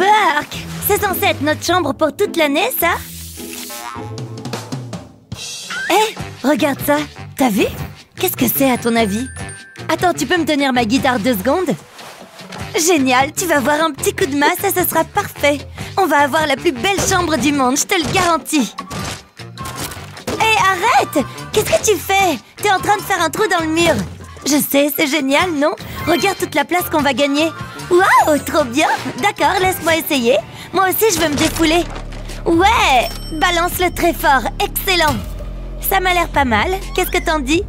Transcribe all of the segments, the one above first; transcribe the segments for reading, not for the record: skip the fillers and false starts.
Bark! C'est censé être notre chambre pour toute l'année, ça? Hé, regarde ça! T'as vu? Qu'est-ce que c'est, à ton avis? Attends, tu peux me tenir ma guitare 2 secondes? Génial, tu vas voir un petit coup de masse et ce sera parfait. On va avoir la plus belle chambre du monde, je te le garantis. Hé, arrête! Qu'est-ce que tu fais? T'es en train de faire un trou dans le mur. Je sais, c'est génial, non? Regarde toute la place qu'on va gagner. Waouh, trop bien! D'accord, laisse-moi essayer. Moi aussi, je veux me défouler. Ouais! Balance-le très fort, excellent! Ça m'a l'air pas mal. Qu'est-ce que t'en dis?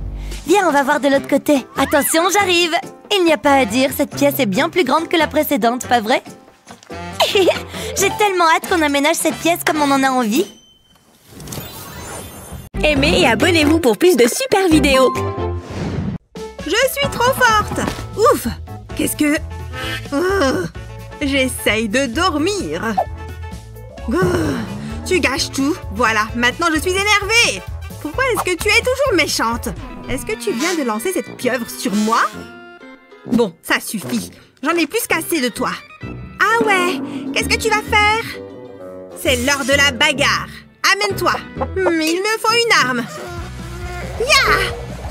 Viens, on va voir de l'autre côté. Attention, j'arrive! Il n'y a pas à dire, cette pièce est bien plus grande que la précédente, pas vrai? J'ai tellement hâte qu'on aménage cette pièce comme on en a envie. Aimez et abonnez-vous pour plus de super vidéos. Je suis trop forte! Ouf! Qu'est-ce que... Oh, j'essaye de dormir. Oh, tu gâches tout. Voilà, maintenant je suis énervée. Pourquoi est-ce que tu es toujours méchante? Est-ce que tu viens de lancer cette pieuvre sur moi? Bon, ça suffit. J'en ai plus qu'assez de toi. Ah ouais? Qu'est-ce que tu vas faire? C'est l'heure de la bagarre. Amène-toi. Il me faut une arme. Ya!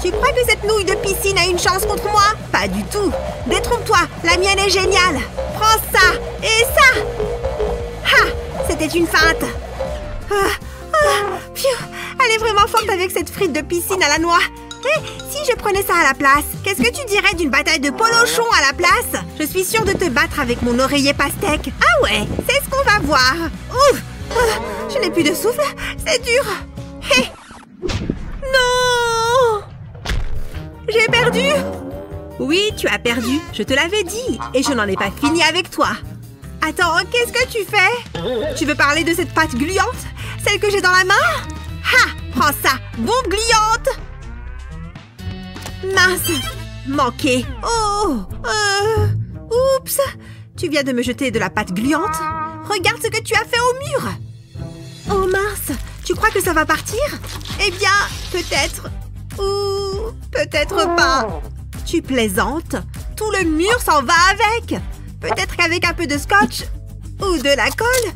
Tu crois que cette nouille de piscine a une chance contre moi? Pas du tout. Détrompe-toi, la mienne est géniale. Prends ça et ça. Ha! C'était une feinte. Elle est vraiment forte avec cette frite de piscine à la noix. Et si je prenais ça à la place, qu'est-ce que tu dirais d'une bataille de polochon à la place? Je suis sûre de te battre avec mon oreiller pastèque. Ah ouais, c'est ce qu'on va voir. Ouf! Je n'ai plus de souffle, c'est dur. Hé! Non! J'ai perdu! Oui, tu as perdu, je te l'avais dit. Et je n'en ai pas fini avec toi. Attends, qu'est-ce que tu fais? Tu veux parler de cette pâte gluante? Celle que j'ai dans la main? Ha! Prends ça, bombe gluante! Mince! Manqué! Oh! Oups! Tu viens de me jeter de la pâte gluante? Regarde ce que tu as fait au mur! Oh mince! Tu crois que ça va partir? Eh bien, peut-être... Ou... peut-être pas. Tu plaisantes? Tout le mur s'en va avec! Peut-être qu'avec un peu de scotch ou de la colle?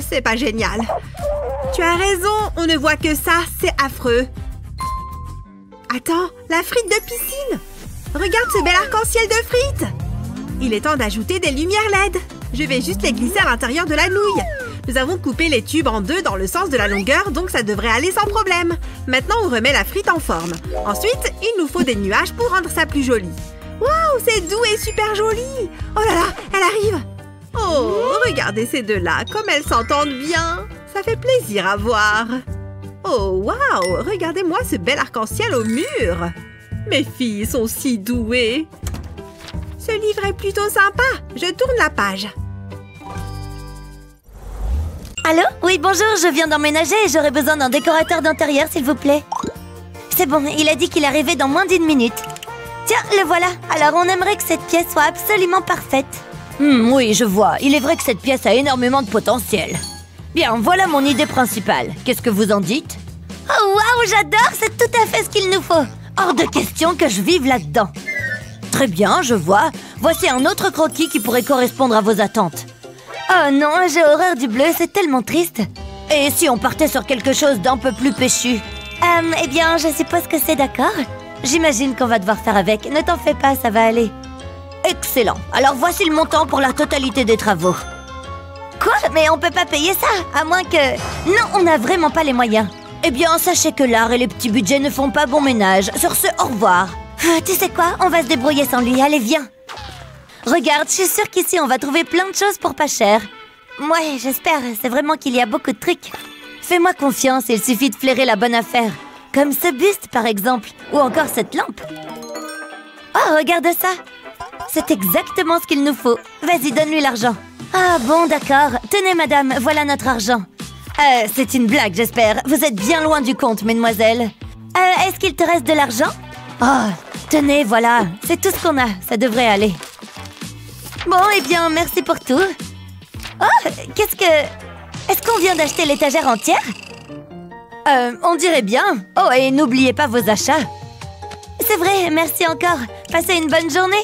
C'est pas génial. Tu as raison, on ne voit que ça, c'est affreux. Attends, la frite de piscine! Regarde ce bel arc-en-ciel de frites! Il est temps d'ajouter des lumières LED. Je vais juste les glisser à l'intérieur de la nouille. Nous avons coupé les tubes en 2 dans le sens de la longueur, donc ça devrait aller sans problème. Maintenant, on remet la frite en forme. Ensuite, il nous faut des nuages pour rendre ça plus joli. Waouh, c'est doux et super joli! Oh là là, elle arrive! Oh, regardez ces deux-là, comme elles s'entendent bien! Ça fait plaisir à voir! Oh, waouh! Regardez-moi ce bel arc-en-ciel au mur! Mes filles sont si douées! Ce livre est plutôt sympa! Je tourne la page. Allô? Oui, bonjour, je viens d'emménager et j'aurais besoin d'un décorateur d'intérieur, s'il vous plaît. C'est bon, il a dit qu'il arrivait dans moins d'1 minute. Tiens, le voilà. Alors, on aimerait que cette pièce soit absolument parfaite. Oui, je vois. Il est vrai que cette pièce a énormément de potentiel. Bien, voilà mon idée principale. Qu'est-ce que vous en dites? Oh, waouh, j'adore! C'est tout à fait ce qu'il nous faut. Hors de question que je vive là-dedans. Très bien, je vois. Voici un autre croquis qui pourrait correspondre à vos attentes. Oh non, j'ai horreur du bleu, c'est tellement triste. Et si on partait sur quelque chose d'un peu plus péchu? Eh bien, je suppose que c'est d'accord. J'imagine qu'on va devoir faire avec. Ne t'en fais pas, ça va aller. Excellent. Alors voici le montant pour la totalité des travaux. Quoi? Mais on peut pas payer ça, à moins que... Non, on n'a vraiment pas les moyens. Eh bien, sachez que l'art et les petits budgets ne font pas bon ménage. Sur ce, au revoir. Tu sais quoi? On va se débrouiller sans lui. Allez, viens. Regarde, je suis sûre qu'ici, on va trouver plein de choses pour pas cher. Ouais, j'espère. C'est vraiment qu'il y a beaucoup de trucs. Fais-moi confiance, il suffit de flairer la bonne affaire. Comme ce buste, par exemple. Ou encore cette lampe. Oh, regarde ça. C'est exactement ce qu'il nous faut. Vas-y, donne-lui l'argent. Ah bon, d'accord. Tenez, madame, voilà notre argent. C'est une blague, j'espère. Vous êtes bien loin du compte, mesdemoiselles. Est-ce qu'il te reste de l'argent? Oh, tenez, voilà. C'est tout ce qu'on a. Ça devrait aller. Bon, eh bien, merci pour tout. Oh, qu'est-ce que... Est-ce qu'on vient d'acheter l'étagère entière? On dirait bien. Oh, et n'oubliez pas vos achats. C'est vrai, merci encore. Passez une bonne journée.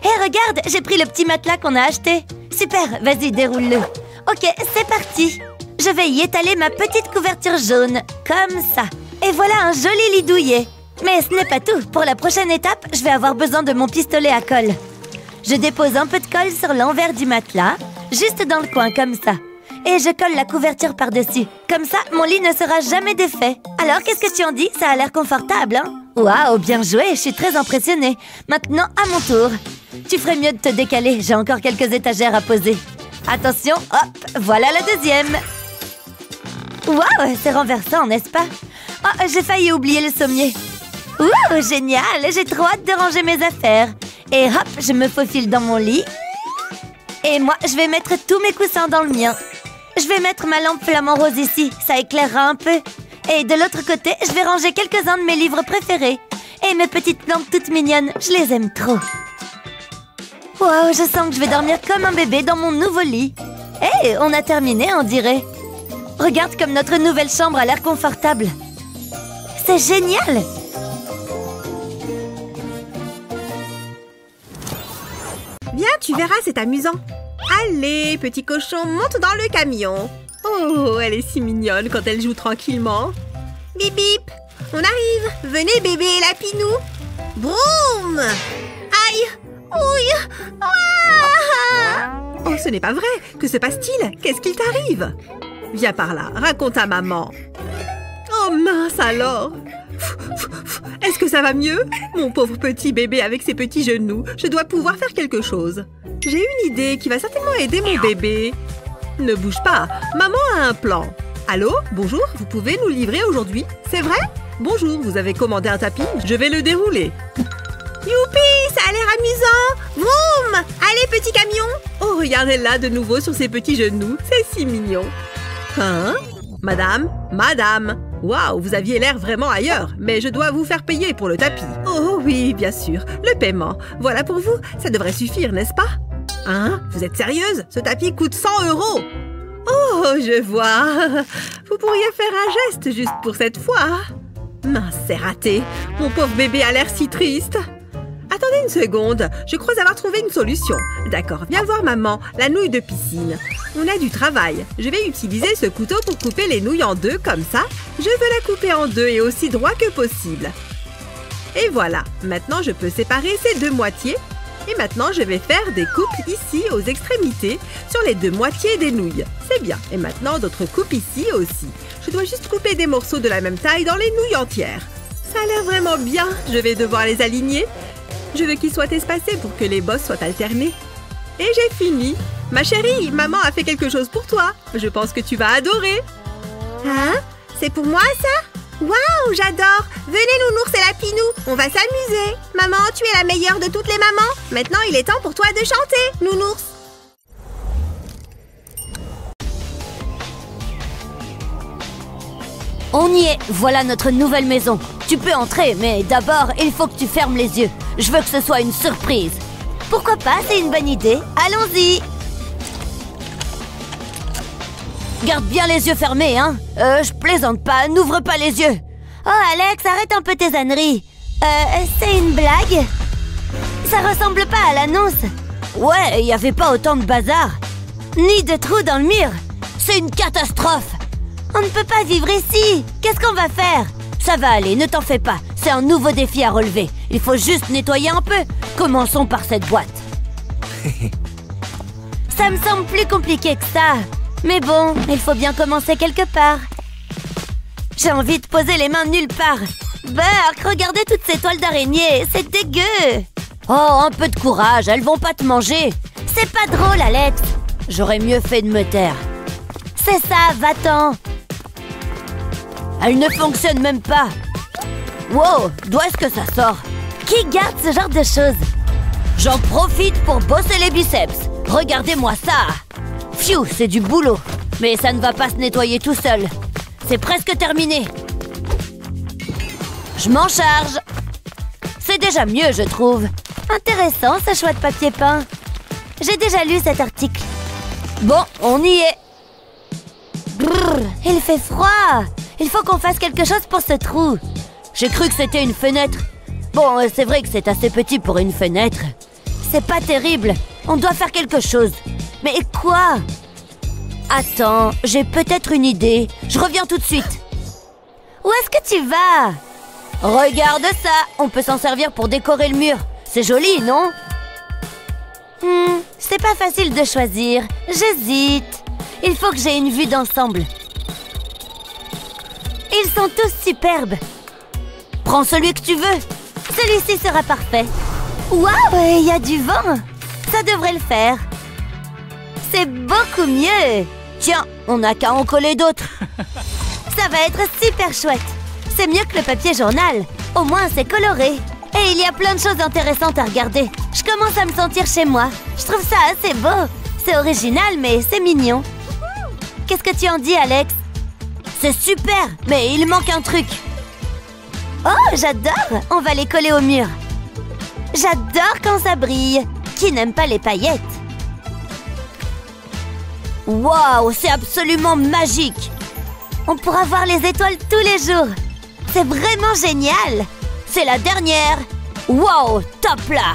Hé, regarde, j'ai pris le petit matelas qu'on a acheté. Super, vas-y, déroule-le. Ok, c'est parti. Je vais y étaler ma petite couverture jaune, comme ça. Et voilà un joli lit douillet. Mais ce n'est pas tout. Pour la prochaine étape, je vais avoir besoin de mon pistolet à colle. Je dépose un peu de colle sur l'envers du matelas, juste dans le coin, comme ça. Et je colle la couverture par-dessus. Comme ça, mon lit ne sera jamais défait. Alors, qu'est-ce que tu en dis? Ça a l'air confortable, hein? Waouh, bien joué, je suis très impressionnée. Maintenant, à mon tour. Tu ferais mieux de te décaler, j'ai encore quelques étagères à poser. Attention, hop, voilà la deuxième. Waouh, c'est renversant, n'est-ce pas? Oh, j'ai failli oublier le sommier. Ouh, génial, j'ai trop hâte de ranger mes affaires. Et hop, je me faufile dans mon lit. Et moi, je vais mettre tous mes coussins dans le mien. Je vais mettre ma lampe flamant rose ici, ça éclairera un peu. Et de l'autre côté, je vais ranger quelques-uns de mes livres préférés. Et mes petites plantes toutes mignonnes, je les aime trop. Wow, je sens que je vais dormir comme un bébé dans mon nouveau lit. Hé, on a terminé, on dirait. Regarde comme notre nouvelle chambre a l'air confortable. C'est génial! Viens, tu verras, c'est amusant. Allez, petit cochon, monte dans le camion. Oh, elle est si mignonne quand elle joue tranquillement. Bip bip, on arrive. Venez bébé et lapinou. Broum. Aïe. Ouille. Ah. Oh, ce n'est pas vrai. Que se passe-t-il? Qu'est-ce qu'il t'arrive? Viens par là, raconte à maman. Oh mince alors. Est-ce que ça va mieux? Mon pauvre petit bébé avec ses petits genoux. Je dois pouvoir faire quelque chose. J'ai une idée qui va certainement aider mon bébé. Ne bouge pas, maman a un plan. Allô? Bonjour, vous pouvez nous livrer aujourd'hui? C'est vrai? Bonjour, vous avez commandé un tapis? Je vais le dérouler. Youpi, ça a l'air amusant. Vroom! Allez, petit camion. Oh, regardez-la de nouveau sur ses petits genoux. C'est si mignon. Hein? Madame? Madame? Waouh, vous aviez l'air vraiment ailleurs. Mais je dois vous faire payer pour le tapis. Oh oui, bien sûr. Le paiement. Voilà pour vous. Ça devrait suffire, n'est-ce pas? Hein? Vous êtes sérieuse? Ce tapis coûte 100 €. Oh, je vois. Vous pourriez faire un geste juste pour cette fois. Mince, c'est raté. Mon pauvre bébé a l'air si triste. Attendez une seconde. Je crois avoir trouvé une solution. D'accord, viens voir maman. La nouille de piscine. On a du travail. Je vais utiliser ce couteau pour couper les nouilles en deux, comme ça. Je veux la couper en deux et aussi droit que possible. Et voilà. Maintenant, je peux séparer ces deux moitiés. Et maintenant, je vais faire des coupes ici, aux extrémités, sur les deux moitiés des nouilles. C'est bien. Et maintenant, d'autres coupes ici aussi. Je dois juste couper des morceaux de la même taille dans les nouilles entières. Ça a l'air vraiment bien. Je vais devoir les aligner. Je veux qu'ils soient espacés pour que les bosses soient alternées. Et j'ai fini. Ma chérie, maman a fait quelque chose pour toi. Je pense que tu vas adorer. Hein? C'est pour moi, ça? Waouh, j'adore! Venez, Nounours et Lapinou, on va s'amuser! Maman, tu es la meilleure de toutes les mamans! Maintenant, il est temps pour toi de chanter, Nounours! On y est, voilà notre nouvelle maison. Tu peux entrer, mais d'abord, il faut que tu fermes les yeux. Je veux que ce soit une surprise. Pourquoi pas, c'est une bonne idée. Allons-y! Garde bien les yeux fermés, hein. Je plaisante pas, n'ouvre pas les yeux. Oh, Alex, arrête un peu tes âneries. C'est une blague? Ça ressemble pas à l'annonce. Ouais, il y avait pas autant de bazar. Ni de trous dans le mur. C'est une catastrophe. On ne peut pas vivre ici. Qu'est-ce qu'on va faire? Ça va aller, ne t'en fais pas. C'est un nouveau défi à relever. Il faut juste nettoyer un peu. Commençons par cette boîte. Ça me semble plus compliqué que ça. Mais bon, il faut bien commencer quelque part. J'ai envie de poser les mains nulle part. Burk, regardez toutes ces toiles d'araignée, c'est dégueu. Oh, un peu de courage, elles vont pas te manger. C'est pas drôle, Alex. J'aurais mieux fait de me taire. C'est ça, va-t'en. Elle ne fonctionne même pas. Wow, d'où est-ce que ça sort? Qui garde ce genre de choses? J'en profite pour bosser les biceps. Regardez-moi ça. Pfiou, c'est du boulot. Mais ça ne va pas se nettoyer tout seul. C'est presque terminé. Je m'en charge. C'est déjà mieux, je trouve. Intéressant, ce choix de papier peint. J'ai déjà lu cet article. Bon, on y est. Brrr, il fait froid. Il faut qu'on fasse quelque chose pour ce trou. J'ai cru que c'était une fenêtre. Bon, c'est vrai que c'est assez petit pour une fenêtre. c'est pas terrible. On doit faire quelque chose. Mais quoi? Attends, j'ai peut-être une idée. Je reviens tout de suite. Où est-ce que tu vas? Regarde ça. On peut s'en servir pour décorer le mur. C'est joli, non? C'est pas facile de choisir. J'hésite. Il faut que j'ai une vue d'ensemble. Ils sont tous superbes. Prends celui que tu veux. Celui-ci sera parfait. Waouh, il y a du vent. Ça devrait le faire. C'est beaucoup mieux. Tiens, on n'a qu'à en coller d'autres. Ça va être super chouette. C'est mieux que le papier journal. Au moins, c'est coloré. Et il y a plein de choses intéressantes à regarder. Je commence à me sentir chez moi. Je trouve ça assez beau. C'est original, mais c'est mignon. Qu'est-ce que tu en dis, Alex? C'est super, mais il manque un truc. Oh, j'adore! On va les coller au mur. J'adore quand ça brille. Qui n'aime pas les paillettes? Waouh, c'est absolument magique! On pourra voir les étoiles tous les jours. C'est vraiment génial! C'est la dernière! Waouh, top là!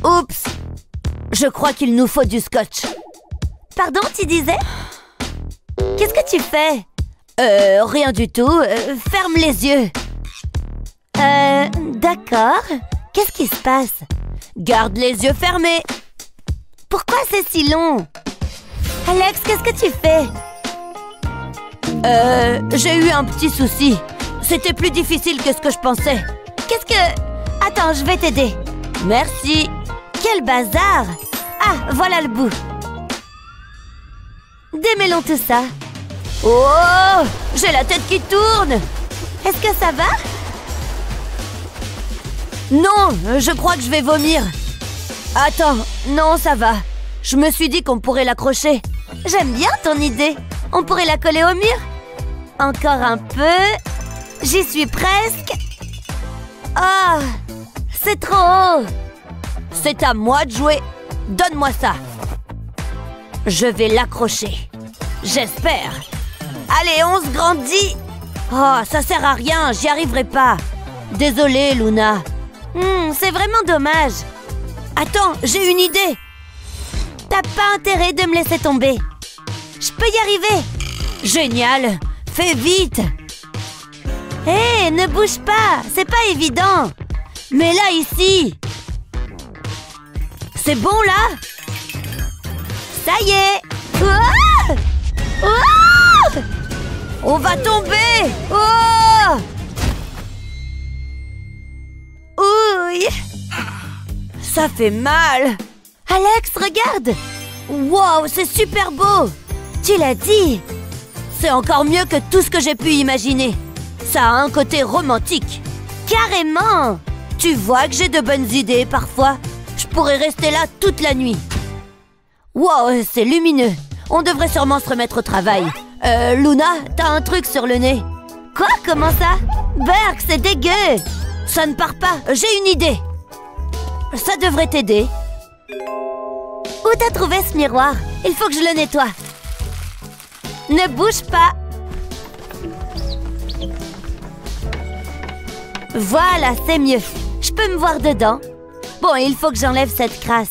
Oups! Je crois qu'il nous faut du scotch. Pardon, tu disais? Qu'est-ce que tu fais? Rien du tout. Ferme les yeux. D'accord. Qu'est-ce qui se passe? Garde les yeux fermés. Pourquoi c'est si long? Alex, qu'est-ce que tu fais? J'ai eu un petit souci. C'était plus difficile que ce que je pensais. Qu'est-ce que... Attends, je vais t'aider. Merci. Quel bazar! Ah, voilà le bout. Démêlons tout ça. Oh! J'ai la tête qui tourne! Est-ce que ça va? Non, je crois que je vais vomir. Attends, non, ça va. Je me suis dit qu'on pourrait l'accrocher. J'aime bien ton idée. On pourrait la coller au mur. Encore un peu. J'y suis presque. Ah! C'est trop haut. C'est à moi de jouer. Donne-moi ça. Je vais l'accrocher. J'espère. Allez, on se grandit. Oh, ça sert à rien, j'y arriverai pas. Désolée, Luna. C'est vraiment dommage. Attends, j'ai une idée. T'as pas intérêt de me laisser tomber. Je peux y arriver. Génial. Fais vite. Hé, ne bouge pas. C'est pas évident. Mais là, ici. C'est bon, là? Ça y est. Ouah! Ouah! On va tomber. Oh! Ouille. Ça fait mal. Alex, regarde. Wow, c'est super beau. Tu l'as dit. C'est encore mieux que tout ce que j'ai pu imaginer. Ça a un côté romantique. Carrément. Tu vois que j'ai de bonnes idées parfois. Je pourrais rester là toute la nuit. Wow, c'est lumineux. On devrait sûrement se remettre au travail. Luna, t'as un truc sur le nez. Quoi? Comment ça? Berk, c'est dégueu. Ça ne part pas. J'ai une idée. Ça devrait t'aider. Où t'as trouvé ce miroir? Il faut que je le nettoie. Ne bouge pas. Voilà, c'est mieux. Je peux me voir dedans. Bon, il faut que j'enlève cette crasse.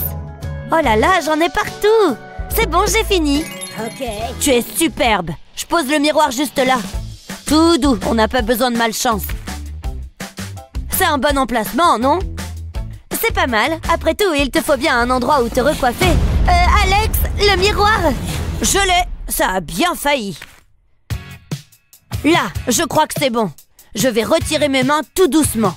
Oh là là, j'en ai partout. C'est bon, j'ai fini. Ok. Tu es superbe. Je pose le miroir juste là. Tout doux, on n'a pas besoin de malchance. C'est un bon emplacement, non? C'est pas mal. Après tout, il te faut bien un endroit où te recoiffer. Alex, le miroir. Je l'ai. Ça a bien failli. Là, je crois que c'est bon. Je vais retirer mes mains tout doucement.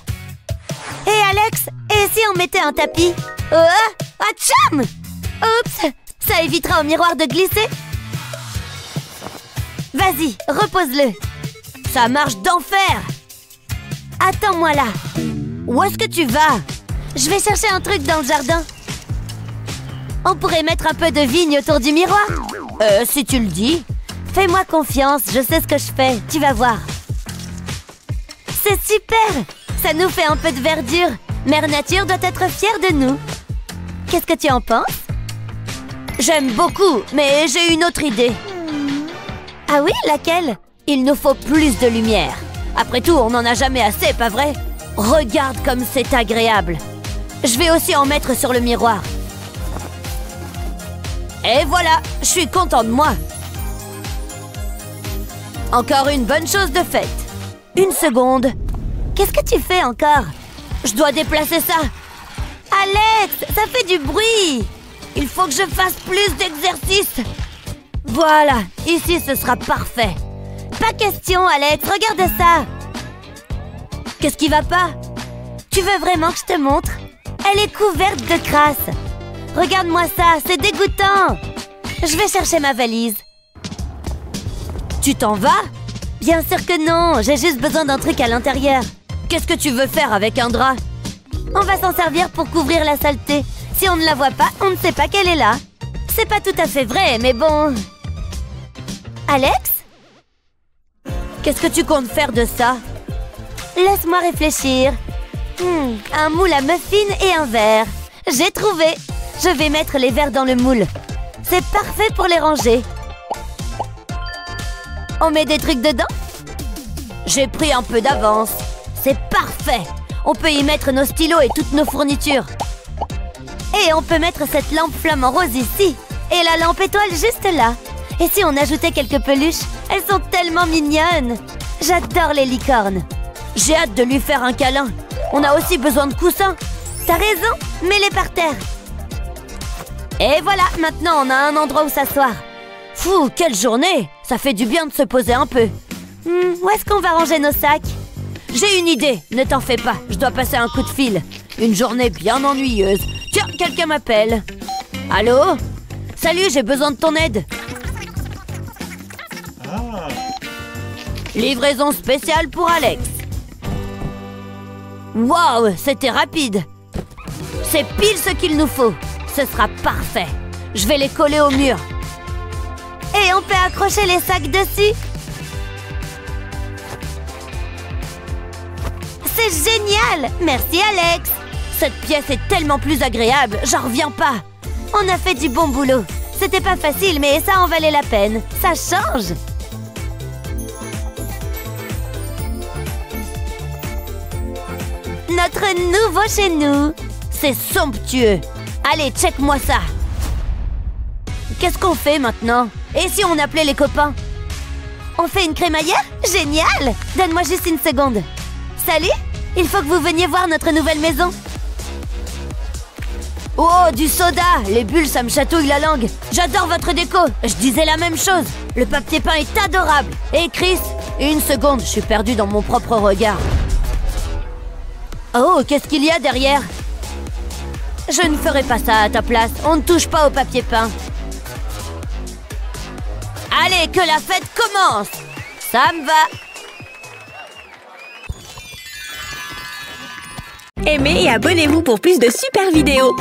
Hé, Alex, et si on mettait un tapis? Atcham! Oups! Ça évitera au miroir de glisser. Vas-y, repose-le. Ça marche d'enfer. Attends-moi là. Où est-ce que tu vas? Je vais chercher un truc dans le jardin. On pourrait mettre un peu de vigne autour du miroir. Si tu le dis. Fais-moi confiance, je sais ce que je fais. Tu vas voir. C'est super! Ça nous fait un peu de verdure. Mère Nature doit être fière de nous. Qu'est-ce que tu en penses? J'aime beaucoup, mais j'ai une autre idée. Ah oui, laquelle? Il nous faut plus de lumière. Après tout, on n'en a jamais assez, pas vrai? Regarde comme c'est agréable. Je vais aussi en mettre sur le miroir. Et voilà, je suis content de moi. Encore une bonne chose de faite. Une seconde. Qu'est-ce que tu fais encore? Je dois déplacer ça. Alex, ça fait du bruit. Il faut que je fasse plus d'exercice. Voilà, ici ce sera parfait. Pas question, Alex, regarde ça. Qu'est-ce qui va pas? Tu veux vraiment que je te montre? Elle est couverte de crasse. Regarde-moi ça, c'est dégoûtant. Je vais chercher ma valise. Tu t'en vas? Bien sûr que non, j'ai juste besoin d'un truc à l'intérieur. Qu'est-ce que tu veux faire avec un drap? On va s'en servir pour couvrir la saleté. Si on ne la voit pas, on ne sait pas qu'elle est là. C'est pas tout à fait vrai, mais bon... Alex? Qu'est-ce que tu comptes faire de ça? Laisse-moi réfléchir. Un moule à muffins et un verre. J'ai trouvé. Je vais mettre les verres dans le moule. C'est parfait pour les ranger. On met des trucs dedans? J'ai pris un peu d'avance. C'est parfait. On peut y mettre nos stylos et toutes nos fournitures. Et on peut mettre cette lampe flamant rose ici. Et la lampe étoile juste là. Et si on ajoutait quelques peluches? Elles sont tellement mignonnes. J'adore les licornes. J'ai hâte de lui faire un câlin. On a aussi besoin de coussins. T'as raison, mets-les par terre. Et voilà, maintenant on a un endroit où s'asseoir. Fou, quelle journée! Ça fait du bien de se poser un peu. Où est-ce qu'on va ranger nos sacs? J'ai une idée, ne t'en fais pas, je dois passer un coup de fil. Une journée bien ennuyeuse. Tiens, quelqu'un m'appelle. Allô? Salut, j'ai besoin de ton aide. Livraison spéciale pour Alex. Waouh, c'était rapide. C'est pile ce qu'il nous faut. Ce sera parfait. Je vais les coller au mur. Et on peut accrocher les sacs dessus. C'est génial! Merci Alex. Cette pièce est tellement plus agréable, j'en reviens pas. On a fait du bon boulot. C'était pas facile, mais ça en valait la peine. Ça change. Notre nouveau chez nous. C'est somptueux. Allez, check-moi ça. Qu'est-ce qu'on fait maintenant? Et si on appelait les copains? On fait une crémaillère? Génial! Donne-moi juste une seconde. Salut! Il faut que vous veniez voir notre nouvelle maison. Oh, du soda! Les bulles, ça me chatouille la langue. J'adore votre déco. Je disais la même chose. Le papier peint est adorable. Et Chris? Une seconde, je suis perdue dans mon propre regard. Oh, qu'est-ce qu'il y a derrière? Je ne ferai pas ça à ta place. On ne touche pas au papier peint. Allez, que la fête commence! Ça me va! Aimez et abonnez-vous pour plus de super vidéos.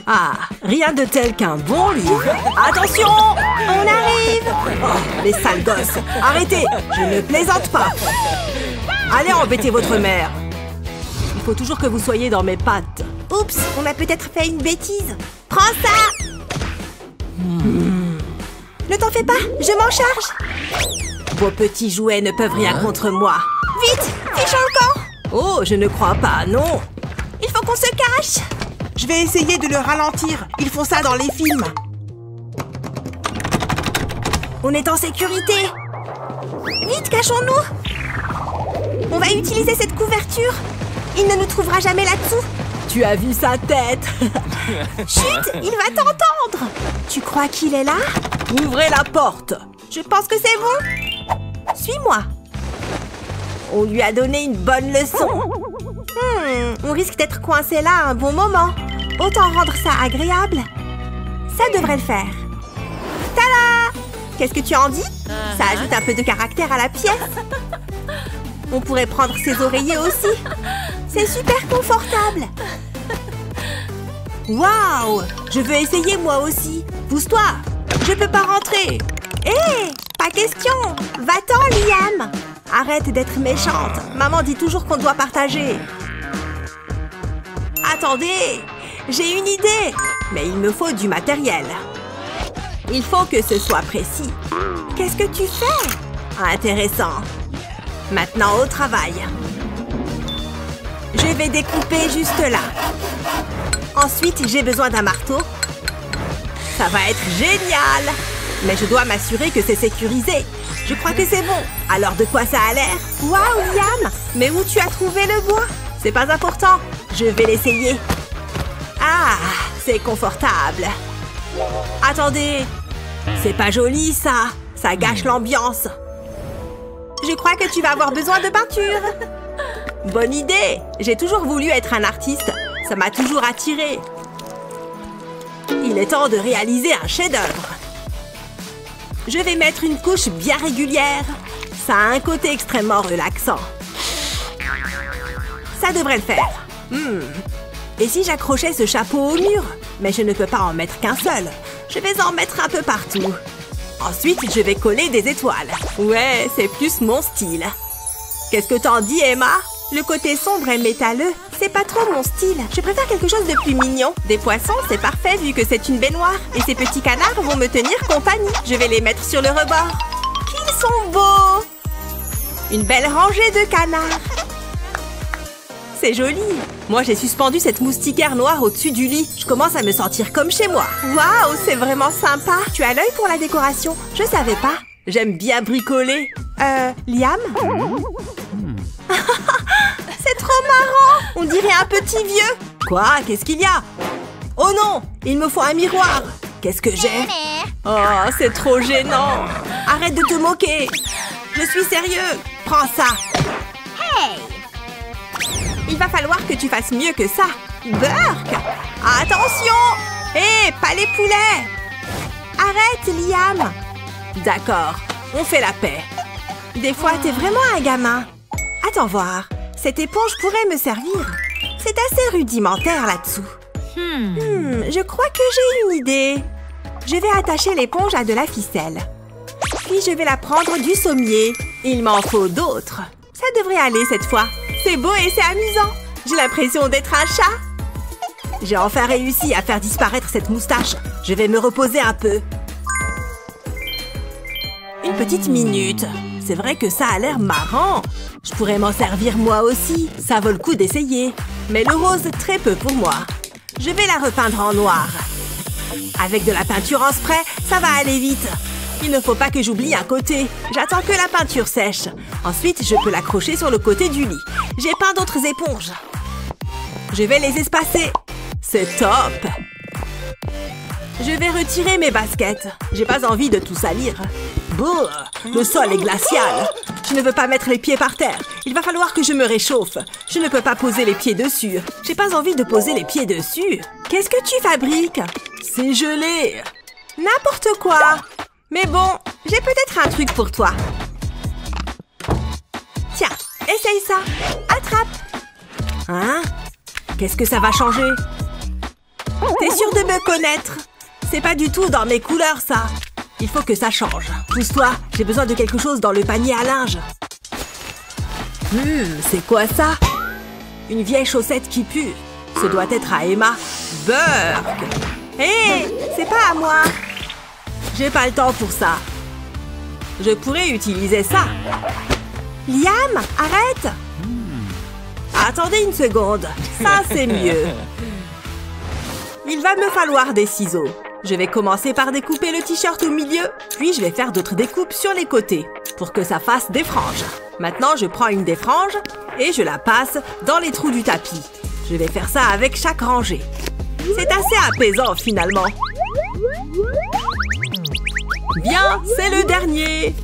Ah, rien de tel qu'un bon livre. Attention! On arrive! Oh, les sales gosses! Arrêtez! Je ne plaisante pas! Allez embêter votre mère! Il faut toujours que vous soyez dans mes pattes. Oups, on a peut-être fait une bêtise. Prends ça! Ne t'en fais pas, je m'en charge. Vos petits jouets ne peuvent rien contre moi. Vite, fiche le camp! Oh, je ne crois pas, non. Il faut qu'on se cache. Je vais essayer de le ralentir. Ils font ça dans les films. On est en sécurité. Vite, cachons-nous. On va utiliser cette couverture. Il ne nous trouvera jamais là-dessous. Tu as vu sa tête? Chut, il va t'entendre. Tu crois qu'il est là? Ouvrez la porte. Je pense que c'est bon. Suis-moi. On lui a donné une bonne leçon. On risque d'être coincé là un bon moment. Autant rendre ça agréable. Ça devrait le faire. Tada! Qu'est-ce que tu en dis? Ça ajoute un peu de caractère à la pièce. On pourrait prendre ses oreillers aussi. C'est super confortable. Waouh! Je veux essayer moi aussi. Pousse-toi. Je peux pas rentrer. Hé! Pas question. Va-t'en, Liam. Arrête d'être méchante. Maman dit toujours qu'on doit partager. Attendez! J'ai une idée. Mais il me faut du matériel. Il faut que ce soit précis. Qu'est-ce que tu fais? Intéressant. Maintenant au travail. Je vais découper juste là. Ensuite, j'ai besoin d'un marteau. Ça va être génial! Mais je dois m'assurer que c'est sécurisé. Je crois que c'est bon. Alors de quoi ça a l'air? Waouh, Liam! Mais où tu as trouvé le bois? C'est pas important. Je vais l'essayer. Ah, c'est confortable. Attendez. C'est pas joli, ça. Ça gâche l'ambiance. Je crois que tu vas avoir besoin de peinture. Bonne idée. J'ai toujours voulu être un artiste. Ça m'a toujours attiré. Il est temps de réaliser un chef-d'œuvre. Je vais mettre une couche bien régulière. Ça a un côté extrêmement relaxant. Ça devrait le faire. Et si j'accrochais ce chapeau au mur? Mais je ne peux pas en mettre qu'un seul. Je vais en mettre un peu partout. Ensuite, je vais coller des étoiles. Ouais, c'est plus mon style. Qu'est-ce que t'en dis, Emma? Le côté sombre et métalleux, c'est pas trop mon style. Je préfère quelque chose de plus mignon. Des poissons, c'est parfait vu que c'est une baignoire. Et ces petits canards vont me tenir compagnie. Je vais les mettre sur le rebord. Qu'ils sont beaux! Une belle rangée de canards. C'est joli. Moi, j'ai suspendu cette moustiquaire noire au-dessus du lit. Je commence à me sentir comme chez moi. Waouh, c'est vraiment sympa. Tu as l'œil pour la décoration? Je savais pas. J'aime bien bricoler. Liam? C'est trop marrant! On dirait un petit vieux. Quoi? Qu'est-ce qu'il y a? Oh non! Il me faut un miroir. Qu'est-ce que j'ai? Oh, c'est trop gênant. Arrête de te moquer. Je suis sérieux. Prends ça. Hey! Il va falloir que tu fasses mieux que ça. Burk! Attention! Hé, pas les poulets! Arrête, Liam! D'accord, on fait la paix. Des fois, t'es vraiment un gamin. Attends voir. Cette éponge pourrait me servir. C'est assez rudimentaire là-dessous. Je crois que j'ai une idée. Je vais attacher l'éponge à de la ficelle. Puis je vais la prendre du sommier. Il m'en faut d'autres. Ça devrait aller cette fois. C'est beau et c'est amusant. J'ai l'impression d'être un chat. J'ai enfin réussi à faire disparaître cette moustache. Je vais me reposer un peu. Une petite minute. C'est vrai que ça a l'air marrant. Je pourrais m'en servir moi aussi. Ça vaut le coup d'essayer. Mais le rose, très peu pour moi. Je vais la repeindre en noir. Avec de la peinture en spray, ça va aller vite. Il ne faut pas que j'oublie un côté. J'attends que la peinture sèche. Ensuite, je peux l'accrocher sur le côté du lit. J'ai peint d'autres éponges. Je vais les espacer. C'est top! Je vais retirer mes baskets. J'ai pas envie de tout salir. Bouh, le sol est glacial. Je ne veux pas mettre les pieds par terre. Il va falloir que je me réchauffe. Je ne peux pas poser les pieds dessus. J'ai pas envie de poser les pieds dessus. Qu'est-ce que tu fabriques? C'est gelé. N'importe quoi. Mais bon, j'ai peut-être un truc pour toi. Tiens, essaye ça. Attrape. Hein? Qu'est-ce que ça va changer? T'es sûre de me connaître? C'est pas du tout dans mes couleurs, ça. Il faut que ça change. Pousse-toi, j'ai besoin de quelque chose dans le panier à linge. C'est quoi ça? Une vieille chaussette qui pue. Ce doit être à Emma. Burk! Hé, c'est pas à moi. J'ai pas le temps pour ça. Je pourrais utiliser ça. Liam, arrête! Attendez une seconde. Ça, c'est mieux. Il va me falloir des ciseaux. Je vais commencer par découper le t-shirt au milieu, puis je vais faire d'autres découpes sur les côtés, pour que ça fasse des franges. Maintenant, je prends une des franges et je la passe dans les trous du tapis. Je vais faire ça avec chaque rangée. C'est assez apaisant, finalement. Bien, c'est le dernier.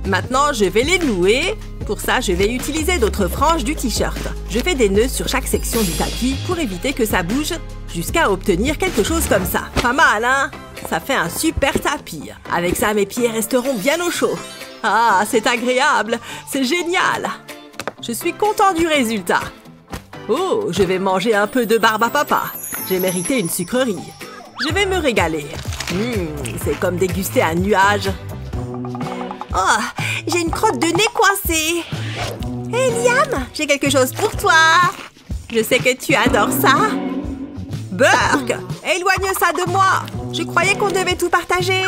Maintenant, je vais les nouer. Pour ça, je vais utiliser d'autres franges du t-shirt. Je fais des nœuds sur chaque section du tapis pour éviter que ça bouge jusqu'à obtenir quelque chose comme ça. Pas mal, hein? Ça fait un super tapis. Avec ça, mes pieds resteront bien au chaud. Ah, c'est agréable. C'est génial. Je suis content du résultat. Oh, je vais manger un peu de barbe à papa. J'ai mérité une sucrerie. Je vais me régaler. C'est comme déguster un nuage. Oh, j'ai une crotte de nez coincée. Hé, Liam, j'ai quelque chose pour toi. Je sais que tu adores ça. Burk, éloigne ça de moi. Je croyais qu'on devait tout partager.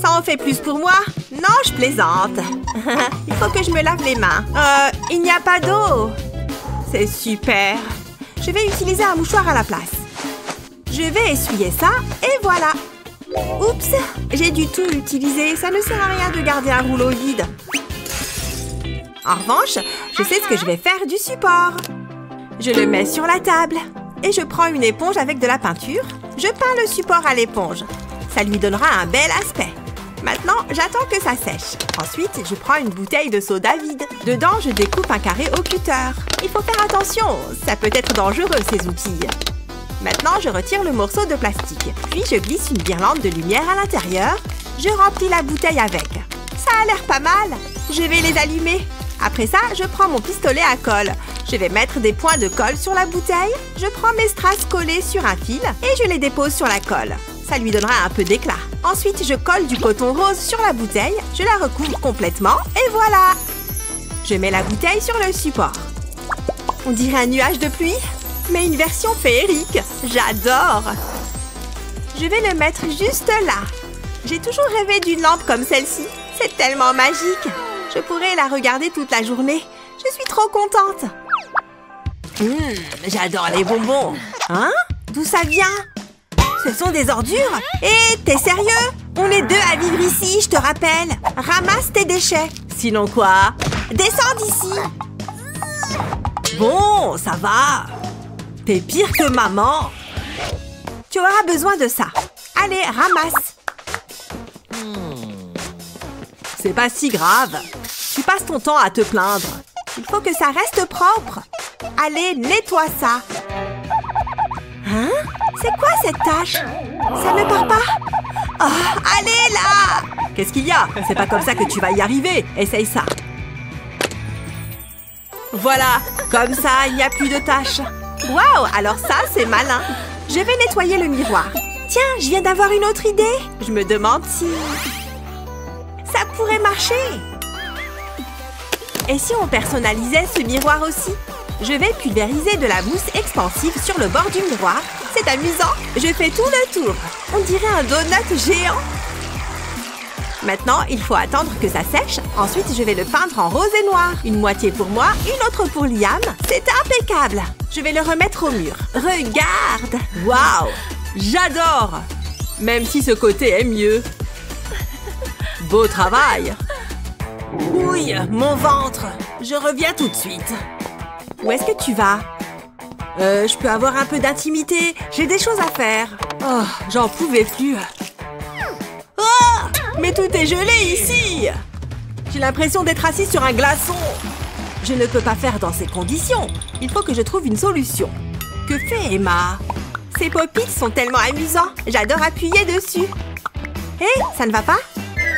Ça en fait plus pour moi? Non, je plaisante. Il faut que je me lave les mains. Il n'y a pas d'eau. C'est super. Je vais utiliser un mouchoir à la place. Je vais essuyer ça et voilà. Oups, j'ai dû tout utiliser. Ça ne sert à rien de garder un rouleau vide. En revanche, je sais ce que je vais faire du support. Je le mets sur la table. Et je prends une éponge avec de la peinture. Je peins le support à l'éponge. Ça lui donnera un bel aspect. Maintenant, j'attends que ça sèche. Ensuite, je prends une bouteille de soda vide. Dedans, je découpe un carré au cutter. Il faut faire attention, ça peut être dangereux ces outils. Maintenant, je retire le morceau de plastique. Puis, je glisse une guirlande de lumière à l'intérieur. Je remplis la bouteille avec. Ça a l'air pas mal. Je vais les allumer. Après ça, je prends mon pistolet à colle. Je vais mettre des points de colle sur la bouteille. Je prends mes strass collés sur un fil et je les dépose sur la colle. Ça lui donnera un peu d'éclat. Ensuite, je colle du coton rose sur la bouteille. Je la recouvre complètement et voilà! Je mets la bouteille sur le support. On dirait un nuage de pluie, mais une version féerique. J'adore! Je vais le mettre juste là. J'ai toujours rêvé d'une lampe comme celle-ci. C'est tellement magique. Je pourrais la regarder toute la journée. Je suis trop contente. J'adore les bonbons. Hein? D'où ça vient? Ce sont des ordures? Hé, t'es sérieux? On est deux à vivre ici, je te rappelle. Ramasse tes déchets. Sinon quoi? Descends d'ici. Bon, ça va. T'es pire que maman. Tu auras besoin de ça. Allez, ramasse. C'est pas si grave. Tu passes ton temps à te plaindre. Il faut que ça reste propre. Allez, nettoie ça. Hein? C'est quoi cette tâche? Ça ne part pas? Oh, allez là! Qu'est-ce qu'il y a? C'est pas comme ça que tu vas y arriver. Essaye ça. Voilà, comme ça, il n'y a plus de taches. Waouh, alors ça, c'est malin. Je vais nettoyer le miroir. Tiens, je viens d'avoir une autre idée. Je me demande si... ça pourrait marcher. Et si on personnalisait ce miroir aussi? Je vais pulvériser de la mousse expansive sur le bord du miroir. C'est amusant. Je fais tout le tour. On dirait un donut géant. Maintenant, il faut attendre que ça sèche. Ensuite, je vais le peindre en rose et noir. Une moitié pour moi, une autre pour Liam. C'est impeccable. Je vais le remettre au mur. Regarde! Waouh! J'adore! Même si ce côté est mieux. Beau travail! Ouille, mon ventre! Je reviens tout de suite. Où est-ce que tu vas? Je peux avoir un peu d'intimité. J'ai des choses à faire. Oh, j'en pouvais plus. Oh! Mais tout est gelé ici! J'ai l'impression d'être assis sur un glaçon. Je ne peux pas faire dans ces conditions. Il faut que je trouve une solution. Que fait Emma? Ces pop-its sont tellement amusants. J'adore appuyer dessus. Hé, ça ne va pas?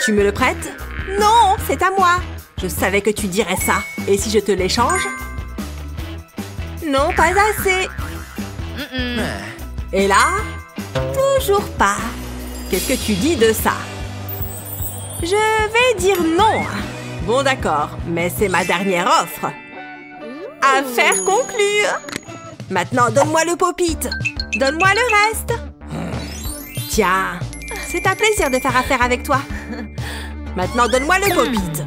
Tu me le prêtes? Non, c'est à moi. Je savais que tu dirais ça. Et si je te l'échange? Non, pas assez. Et là? Toujours pas. Qu'est-ce que tu dis de ça? Je vais dire non. Bon, d'accord, mais c'est ma dernière offre. Affaire conclue. Maintenant, donne-moi le pop-it. Donne-moi le reste. Tiens, c'est un plaisir de faire affaire avec toi. Maintenant, donne-moi le pop-it.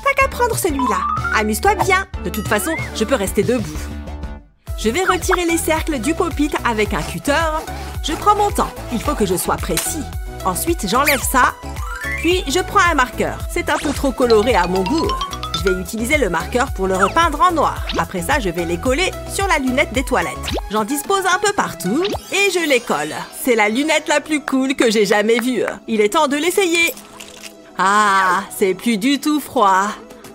T'as qu'à prendre celui-là. Amuse-toi bien. De toute façon, je peux rester debout. Je vais retirer les cercles du pop-it avec un cutter. Je prends mon temps. Il faut que je sois précis. Ensuite, j'enlève ça. Puis, je prends un marqueur. C'est un peu trop coloré à mon goût. Je vais utiliser le marqueur pour le repeindre en noir. Après ça, je vais les coller sur la lunette des toilettes. J'en dispose un peu partout et je les colle. C'est la lunette la plus cool que j'ai jamais vue. Il est temps de l'essayer. Ah, c'est plus du tout froid.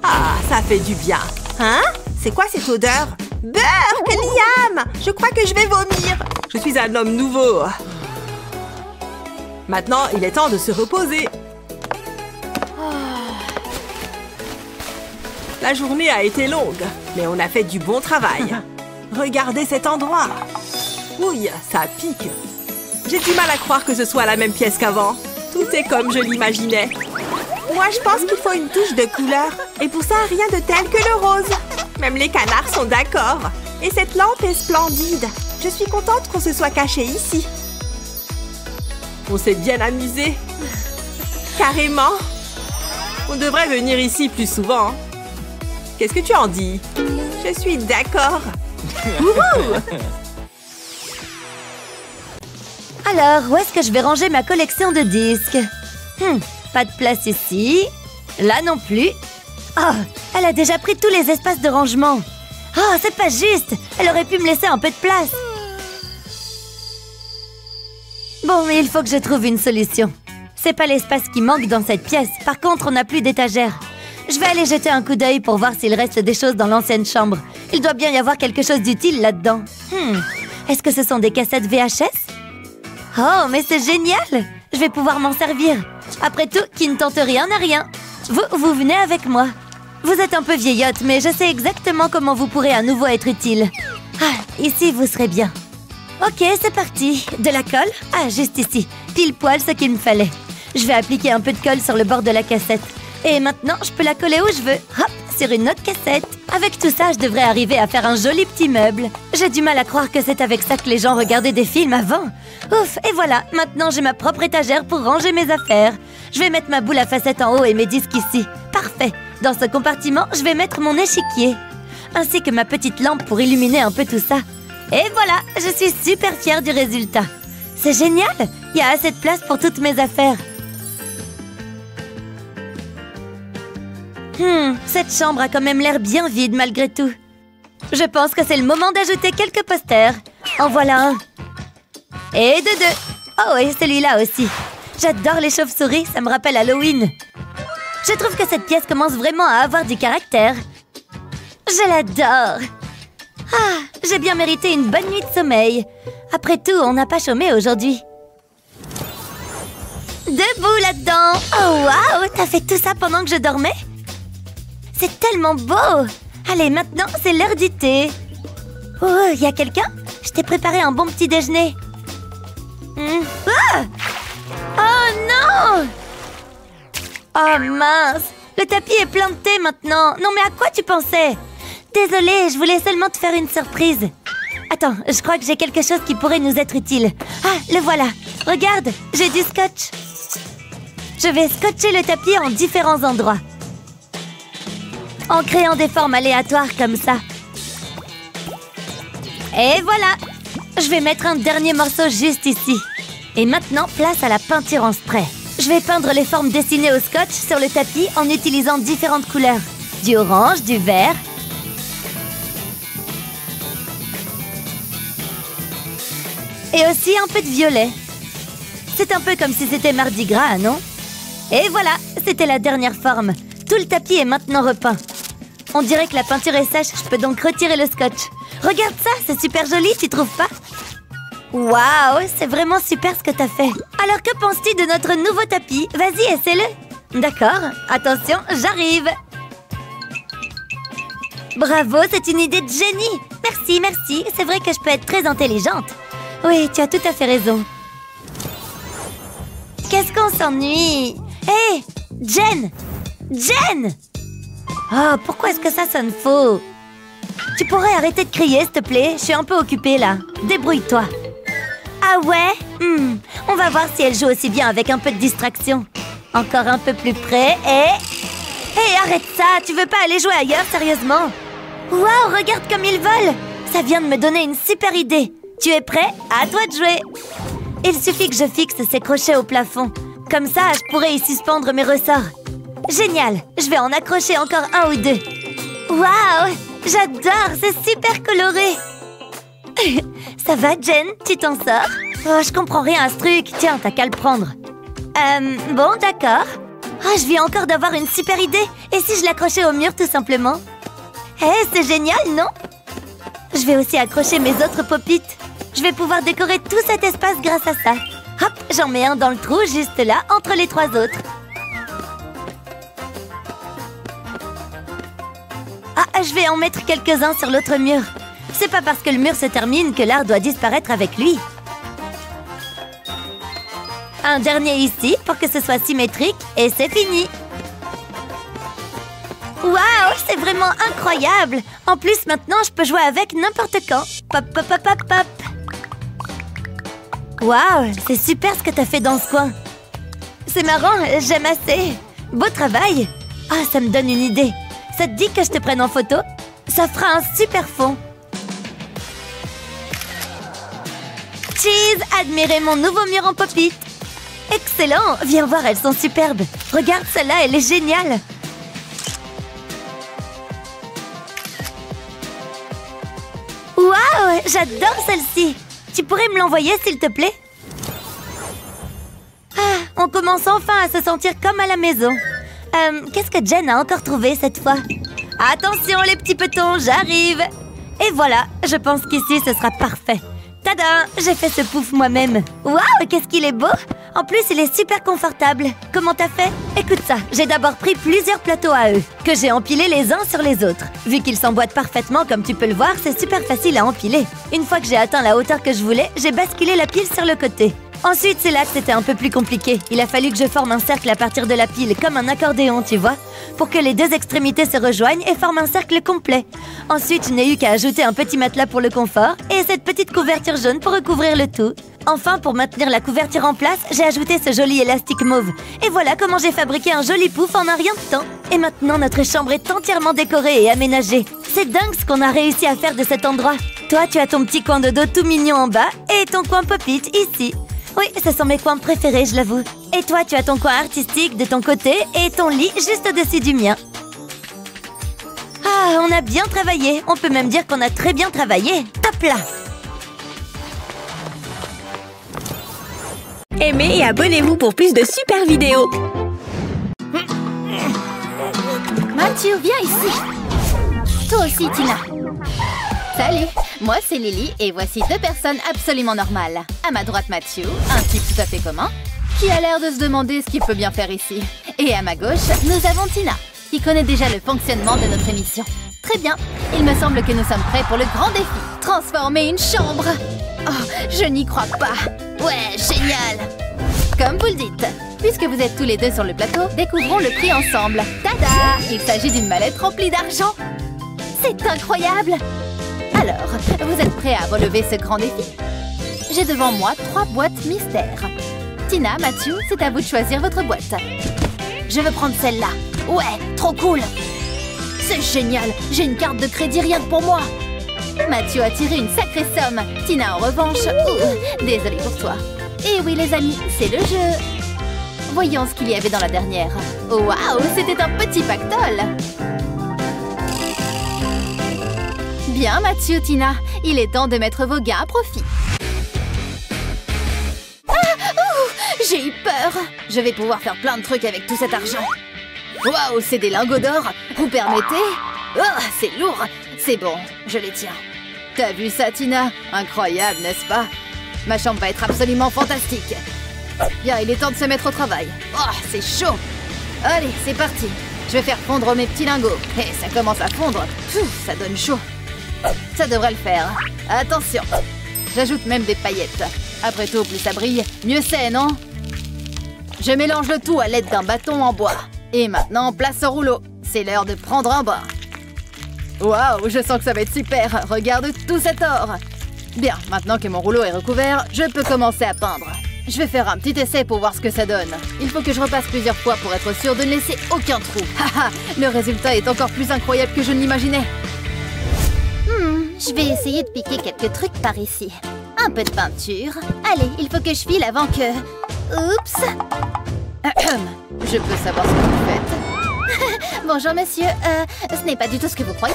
Ah, ça fait du bien. Hein? C'est quoi cette odeur? Beurre, Liam! Je crois que je vais vomir. Je suis un homme nouveau. Maintenant, il est temps de se reposer. La journée a été longue, mais on a fait du bon travail. Regardez cet endroit. Ouille, ça pique. J'ai du mal à croire que ce soit la même pièce qu'avant. Tout est comme je l'imaginais. Moi, je pense qu'il faut une touche de couleur. Et pour ça, rien de tel que le rose. Même les canards sont d'accord. Et cette lampe est splendide. Je suis contente qu'on se soit caché ici. On s'est bien amusé. Carrément. On devrait venir ici plus souvent. Qu'est-ce que tu en dis? Je suis d'accord. Wouhou! Alors, où est-ce que je vais ranger ma collection de disques? Pas de place ici. Là non plus. Oh, elle a déjà pris tous les espaces de rangement. Oh, c'est pas juste. Elle aurait pu me laisser un peu de place. Bon, mais il faut que je trouve une solution. C'est pas l'espace qui manque dans cette pièce. Par contre, on n'a plus d'étagère. Je vais aller jeter un coup d'œil pour voir s'il reste des choses dans l'ancienne chambre. Il doit bien y avoir quelque chose d'utile là-dedans. Est-ce que ce sont des cassettes VHS? Oh, mais c'est génial! Je vais pouvoir m'en servir. Après tout, qui ne tente rien n'a rien. Vous venez avec moi. Vous êtes un peu vieillotte, mais je sais exactement comment vous pourrez à nouveau être utile. Ah, ici, vous serez bien. Ok, c'est parti. De la colle? Ah, juste ici. Pile poil ce qu'il me fallait. Je vais appliquer un peu de colle sur le bord de la cassette. Et maintenant, je peux la coller où je veux. Hop, sur une autre cassette. Avec tout ça, je devrais arriver à faire un joli petit meuble. J'ai du mal à croire que c'est avec ça que les gens regardaient des films avant. Ouf, et voilà, maintenant j'ai ma propre étagère pour ranger mes affaires. Je vais mettre ma boule à facettes en haut et mes disques ici. Parfait. Dans ce compartiment, je vais mettre mon échiquier. Ainsi que ma petite lampe pour illuminer un peu tout ça. Et voilà, je suis super fière du résultat. C'est génial, il y a assez de place pour toutes mes affaires. Cette chambre a quand même l'air bien vide malgré tout. Je pense que c'est le moment d'ajouter quelques posters. En voilà un. Et de deux. Oh, et celui-là aussi. J'adore les chauves-souris, ça me rappelle Halloween. Je trouve que cette pièce commence vraiment à avoir du caractère. Je l'adore. Ah, j'ai bien mérité une bonne nuit de sommeil. Après tout, on n'a pas chômé aujourd'hui. Debout là-dedans. Oh, waouh, t'as fait tout ça pendant que je dormais? C'est tellement beau. Allez, maintenant, c'est l'heure du thé. Oh, y a quelqu'un? Je t'ai préparé un bon petit déjeuner. Ah! Oh non! Oh mince! Le tapis est plein de thé maintenant. Non, mais à quoi tu pensais? Désolée, je voulais seulement te faire une surprise. Attends, je crois que j'ai quelque chose qui pourrait nous être utile. Ah, le voilà. Regarde, j'ai du scotch. Je vais scotcher le tapis en différents endroits. En créant des formes aléatoires comme ça. Et voilà! Je vais mettre un dernier morceau juste ici. Et maintenant, place à la peinture en spray. Je vais peindre les formes dessinées au scotch sur le tapis en utilisant différentes couleurs. Du orange, du vert. Et aussi un peu de violet. C'est un peu comme si c'était Mardi Gras, non? Et voilà, c'était la dernière forme. Tout le tapis est maintenant repeint. On dirait que la peinture est sèche, je peux donc retirer le scotch. Regarde ça, c'est super joli, tu trouves pas? Waouh, c'est vraiment super ce que t'as fait. Alors que penses-tu de notre nouveau tapis? Vas-y, essaie-le. D'accord, attention, j'arrive. Bravo, c'est une idée de génie. Merci, merci, c'est vrai que je peux être très intelligente. Oui, tu as tout à fait raison. Qu'est-ce qu'on s'ennuie? Hé, Jen! Jen! Oh, pourquoi est-ce que ça sonne faux? Tu pourrais arrêter de crier, s'il te plaît? Je suis un peu occupée, là. Débrouille-toi. Ah ouais? On va voir si elle joue aussi bien avec un peu de distraction. Encore un peu plus près et... Hé, arrête ça! Tu veux pas aller jouer ailleurs, sérieusement? Waouh, regarde comme il vole! Ça vient de me donner une super idée. Tu es prêt? À toi de jouer! Il suffit que je fixe ces crochets au plafond. Comme ça, je pourrais y suspendre mes ressorts. Génial! Je vais en accrocher encore un ou deux. Waouh! J'adore! C'est super coloré! Ça va, Jen? Tu t'en sors? Oh, je comprends rien à ce truc. Tiens, t'as qu'à le prendre. Bon, d'accord. Oh, je viens encore d'avoir une super idée. Et si je l'accrochais au mur, tout simplement? C'est génial, non? Je vais aussi accrocher mes autres pop-it. Je vais pouvoir décorer tout cet espace grâce à ça. Hop, j'en mets un dans le trou, juste là, entre les trois autres. Ah, je vais en mettre quelques-uns sur l'autre mur. C'est pas parce que le mur se termine que l'art doit disparaître avec lui. Un dernier ici pour que ce soit symétrique et c'est fini. Waouh, c'est vraiment incroyable. En plus, maintenant, je peux jouer avec n'importe quand. Pop, pop, pop, pop, pop. Waouh, c'est super ce que t'as fait dans ce coin. C'est marrant, j'aime assez. Beau travail. Ah, ça me donne une idée. Ça te dit que je te prenne en photo? Ça fera un super fond. Cheese, admirez mon nouveau mur en pop-it. Excellent, viens voir, elles sont superbes. Regarde celle-là, elle est géniale. Waouh, j'adore celle-ci. Tu pourrais me l'envoyer, s'il te plaît? Ah, on commence enfin à se sentir comme à la maison. Qu'est-ce que Jen a encore trouvé cette fois? Attention les petits petons, j'arrive. Et voilà, je pense qu'ici ce sera parfait. Tada, j'ai fait ce pouf moi-même. Waouh, qu'est-ce qu'il est beau! En plus, il est super confortable. Comment t'as fait? Écoute ça, j'ai d'abord pris plusieurs plateaux à œufs, que j'ai empilés les uns sur les autres. Vu qu'ils s'emboîtent parfaitement, comme tu peux le voir, c'est super facile à empiler. Une fois que j'ai atteint la hauteur que je voulais, j'ai basculé la pile sur le côté. Ensuite, c'est là que c'était un peu plus compliqué. Il a fallu que je forme un cercle à partir de la pile, comme un accordéon, tu vois, pour que les deux extrémités se rejoignent et forment un cercle complet. Ensuite, je n'ai eu qu'à ajouter un petit matelas pour le confort et cette petite couverture jaune pour recouvrir le tout. Enfin, pour maintenir la couverture en place, j'ai ajouté ce joli élastique mauve. Et voilà comment j'ai fabriqué un joli pouf en un rien de temps. Et maintenant, notre chambre est entièrement décorée et aménagée. C'est dingue ce qu'on a réussi à faire de cet endroit. Toi, tu as ton petit coin de dos tout mignon en bas et ton coin pop-it ici. Oui, ce sont mes coins préférés, je l'avoue. Et toi, tu as ton coin artistique de ton côté et ton lit juste au-dessus du mien. Ah, on a bien travaillé. On peut même dire qu'on a très bien travaillé. Top là! Aimez et abonnez-vous pour plus de super vidéos. Mathieu, viens ici. Toi aussi, Tina. Salut, moi c'est Lily et voici deux personnes absolument normales. À ma droite, Mathieu, un type tout à fait commun, qui a l'air de se demander ce qu'il peut bien faire ici. Et à ma gauche, nous avons Tina, qui connaît déjà le fonctionnement de notre émission. Très bien, il me semble que nous sommes prêts pour le grand défi. Transformer une chambre. Oh, je n'y crois pas. Ouais, génial. Comme vous le dites, puisque vous êtes tous les deux sur le plateau, découvrons le prix ensemble. Tada! Il s'agit d'une mallette remplie d'argent. C'est incroyable! Alors, vous êtes prêts à relever ce grand défi? J'ai devant moi 3 boîtes mystères. Tina, Mathieu, c'est à vous de choisir votre boîte. Je veux prendre celle-là. Ouais, trop cool! C'est génial! J'ai une carte de crédit rien que pour moi! Mathieu a tiré une sacrée somme. Tina, en revanche... désolée pour toi. Et oui, les amis, c'est le jeu. Voyons ce qu'il y avait dans la dernière. Waouh, c'était un petit pactole! Bien, Mathieu, Tina. Il est temps de mettre vos gains à profit. J'ai eu peur. Je vais pouvoir faire plein de trucs avec tout cet argent. Waouh, c'est des lingots d'or. Vous permettez? Oh, c'est lourd. C'est bon, je les tiens. T'as vu ça, Tina? Incroyable, n'est-ce pas? Ma chambre va être absolument fantastique. Bien, il est temps de se mettre au travail. Oh, c'est chaud. Allez, c'est parti. Je vais faire fondre mes petits lingots. Et ça commence à fondre. Ça donne chaud. Ça devrait le faire. Attention. J'ajoute même des paillettes. Après tout, plus ça brille, mieux c'est, non? Je mélange le tout à l'aide d'un bâton en bois. Et maintenant, place au rouleau. C'est l'heure de prendre un bain. Waouh, je sens que ça va être super. Regarde tout cet or. Bien, maintenant que mon rouleau est recouvert, je peux commencer à peindre. Je vais faire un petit essai pour voir ce que ça donne. Il faut que je repasse plusieurs fois pour être sûr de ne laisser aucun trou. Haha, le résultat est encore plus incroyable que je ne l'imaginais. Je vais essayer de piquer quelques trucs par ici. Un peu de peinture. Allez, il faut que je file avant que... Oups. Je peux savoir ce que vous faites? Bonjour, monsieur. Ce n'est pas du tout ce que vous croyez.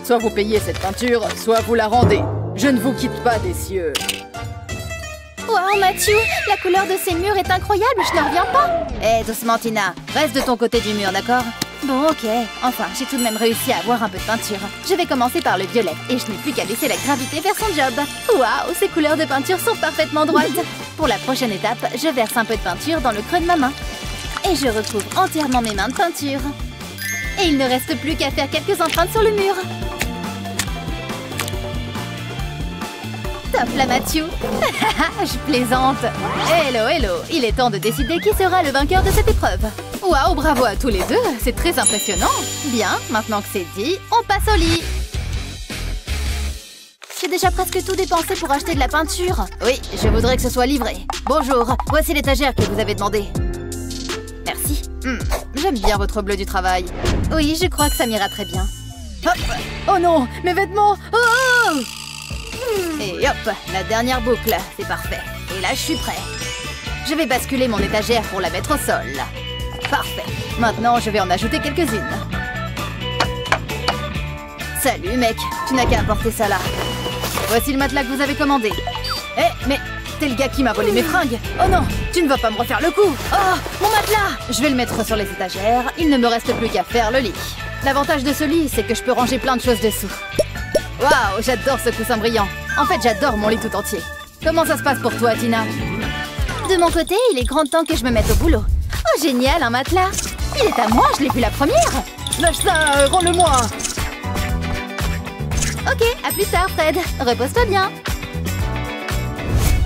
Soit vous payez cette peinture, soit vous la rendez. Je ne vous quitte pas des cieux. Wow, Mathieu, la couleur de ces murs est incroyable, je n'en reviens pas. Eh, doucement, Tina. Reste de ton côté du mur, d'accord? Bon, ok. Enfin, j'ai tout de même réussi à avoir un peu de peinture. Je vais commencer par le violet, et je n'ai plus qu'à laisser la gravité faire son job. Waouh, ces couleurs de peinture sont parfaitement droites. Pour la prochaine étape, je verse un peu de peinture dans le creux de ma main. Et je recouvre entièrement mes mains de peinture. Et il ne reste plus qu'à faire quelques empreintes sur le mur. Top là, Mathieu. Je plaisante. Hello, hello. Il est temps de décider qui sera le vainqueur de cette épreuve. Waouh, bravo à tous les deux. C'est très impressionnant. Bien, maintenant que c'est dit, on passe au lit. J'ai déjà presque tout dépensé pour acheter de la peinture. Oui, je voudrais que ce soit livré. Bonjour, voici l'étagère que vous avez demandé. Merci. J'aime bien votre bleu du travail. Oui, je crois que ça m'ira très bien. Hop. Oh non, mes vêtements! Oh! Et hop, la dernière boucle, c'est parfait. Et là, je suis prêt. Je vais basculer mon étagère pour la mettre au sol. Parfait. Maintenant, je vais en ajouter quelques-unes. Salut, mec. Tu n'as qu'à apporter ça là. Voici le matelas que vous avez commandé. Eh, mais t'es le gars qui m'a volé mes fringues. Oh non, tu ne vas pas me refaire le coup. Oh, mon matelas! Je vais le mettre sur les étagères. Il ne me reste plus qu'à faire le lit. L'avantage de ce lit, c'est que je peux ranger plein de choses dessous. Waouh, j'adore ce coussin brillant. En fait, j'adore mon lit tout entier. Comment ça se passe pour toi, Tina? De mon côté, il est grand temps que je me mette au boulot. Oh, génial, un matelas. Il est à moi, je l'ai vu la première. Lâche ça, rends-le-moi. Ok, à plus tard, Fred. Repose-toi bien.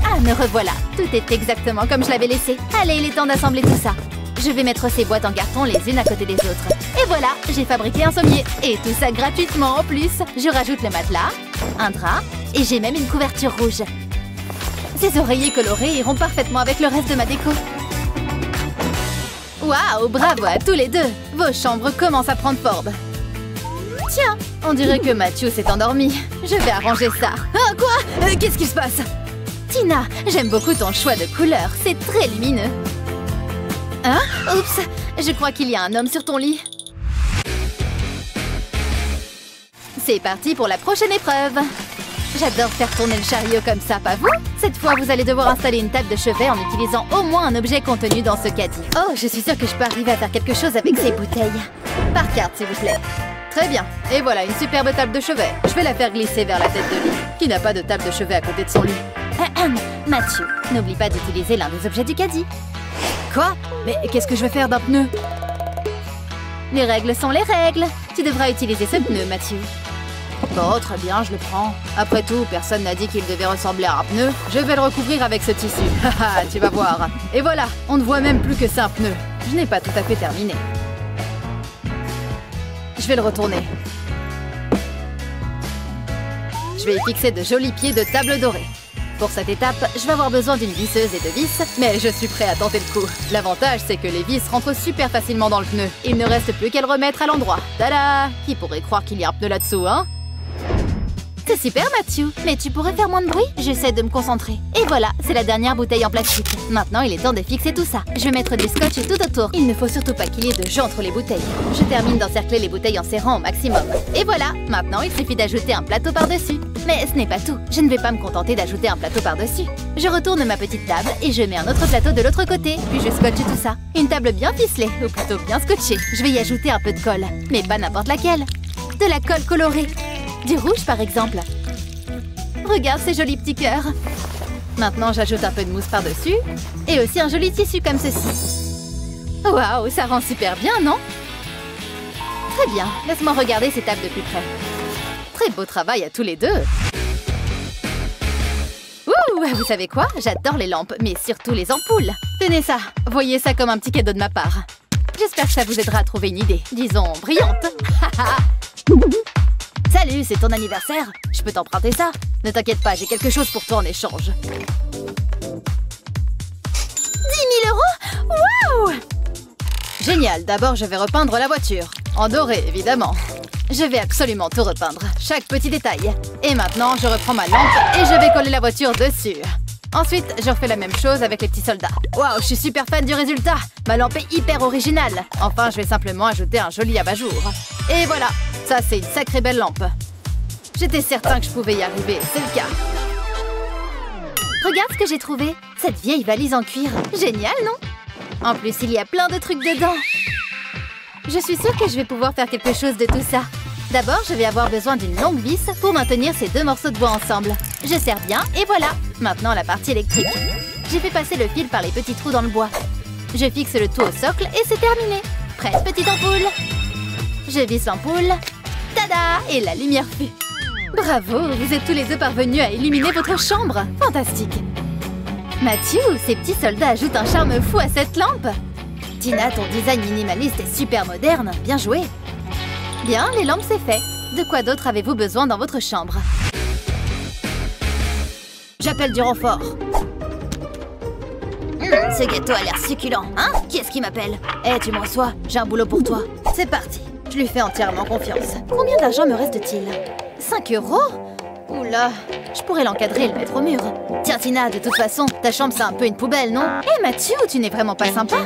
Ah, me revoilà. Tout est exactement comme je l'avais laissé. Allez, il est temps d'assembler tout ça. Je vais mettre ces boîtes en carton les unes à côté des autres. Et voilà, j'ai fabriqué un sommier. Et tout ça gratuitement en plus. Je rajoute le matelas, un drap, et j'ai même une couverture rouge. Ces oreillers colorés iront parfaitement avec le reste de ma déco. Waouh, bravo à tous les deux. Vos chambres commencent à prendre forme. Tiens, on dirait que Matthew s'est endormi. Je vais arranger ça. Ah, quoi? Qu'est-ce qui se passe? Tina, j'aime beaucoup ton choix de couleurs. C'est très lumineux. Hein? Oups, je crois qu'il y a un homme sur ton lit. C'est parti pour la prochaine épreuve. J'adore faire tourner le chariot comme ça, pas vous? Cette fois, vous allez devoir installer une table de chevet en utilisant au moins un objet contenu dans ce caddie. Oh, je suis sûre que je peux arriver à faire quelque chose avec ces bouteilles. Par carte, s'il vous plaît. Très bien. Et voilà une superbe table de chevet. Je vais la faire glisser vers la tête de lit. Qui n'a pas de table de chevet à côté de son lit? Mathieu, n'oublie pas d'utiliser l'un des objets du caddie. Quoi? Mais qu'est-ce que je vais faire d'un pneu? Les règles sont les règles. Tu devras utiliser ce pneu, Mathieu. Bon, très bien, je le prends. Après tout, personne n'a dit qu'il devait ressembler à un pneu. Je vais le recouvrir avec ce tissu. Haha, tu vas voir. Et voilà, on ne voit même plus que c'est un pneu. Je n'ai pas tout à fait terminé. Je vais le retourner. Je vais y fixer de jolis pieds de table dorée. Pour cette étape, je vais avoir besoin d'une visseuse et de vis, mais je suis prêt à tenter le coup. L'avantage, c'est que les vis rentrent super facilement dans le pneu. Il ne reste plus qu'à le remettre à l'endroit. Tada! Qui pourrait croire qu'il y a un pneu là-dessous, hein? C'est super, Mathieu. Mais tu pourrais faire moins de bruit? J'essaie de me concentrer. Et voilà, c'est la dernière bouteille en plastique. Maintenant, il est temps de fixer tout ça. Je vais mettre du scotch tout autour. Il ne faut surtout pas qu'il y ait de jeu entre les bouteilles. Je termine d'encercler les bouteilles en serrant au maximum. Et voilà, maintenant, il suffit d'ajouter un plateau par-dessus. Mais ce n'est pas tout. Je ne vais pas me contenter d'ajouter un plateau par-dessus. Je retourne ma petite table et je mets un autre plateau de l'autre côté. Puis je scotche tout ça. Une table bien ficelée, ou plutôt bien scotchée. Je vais y ajouter un peu de colle. Mais pas n'importe laquelle. De la colle colorée. Du rouge, par exemple. Regarde ces jolis petits cœurs. Maintenant, j'ajoute un peu de mousse par-dessus. Et aussi un joli tissu comme ceci. Waouh, ça rend super bien, non? Très bien, laisse-moi regarder ces tables de plus près. Très beau travail à tous les deux. Ouh, vous savez quoi? J'adore les lampes, mais surtout les ampoules. Tenez ça, voyez ça comme un petit cadeau de ma part. J'espère que ça vous aidera à trouver une idée, disons, brillante. Salut, c'est ton anniversaire? Je peux t'emprunter ça? Ne t'inquiète pas, j'ai quelque chose pour toi en échange. 10 000 €? Waouh! Génial, d'abord je vais repeindre la voiture. En doré, évidemment. Je vais absolument tout repeindre, chaque petit détail. Et maintenant, je reprends ma lampe et je vais coller la voiture dessus. Ensuite, je refais la même chose avec les petits soldats. Waouh, je suis super fan du résultat. Ma lampe est hyper originale. Enfin, je vais simplement ajouter un joli abat-jour. Et voilà, ça c'est une sacrée belle lampe. J'étais certain que je pouvais y arriver, c'est le cas. Regarde ce que j'ai trouvé. Cette vieille valise en cuir. Génial, non? En plus, il y a plein de trucs dedans. Je suis sûre que je vais pouvoir faire quelque chose de tout ça. D'abord, je vais avoir besoin d'une longue vis pour maintenir ces deux morceaux de bois ensemble. Je serre bien et voilà. Maintenant, la partie électrique. J'ai fait passer le fil par les petits trous dans le bois. Je fixe le tout au socle et c'est terminé. Prête, petite ampoule. Je visse l'ampoule. Tada! Et la lumière fut. Bravo, vous êtes tous les deux parvenus à illuminer votre chambre. Fantastique. Mathieu, ces petits soldats ajoutent un charme fou à cette lampe. Tina, ton design minimaliste est super moderne. Bien joué. Bien, les lampes, c'est fait. De quoi d'autre avez-vous besoin dans votre chambre? J'appelle du renfort. Ce gâteau a l'air succulent, hein? Qui est-ce qui m'appelle? Eh, tu me reçois? J'ai un boulot pour toi. C'est parti. Je lui fais entièrement confiance. Combien d'argent me reste-t-il? 5 €? Oula, je pourrais l'encadrer et le mettre au mur. Tiens Tina, de toute façon, ta chambre c'est un peu une poubelle, non? Hé Mathieu, tu n'es vraiment pas sympa.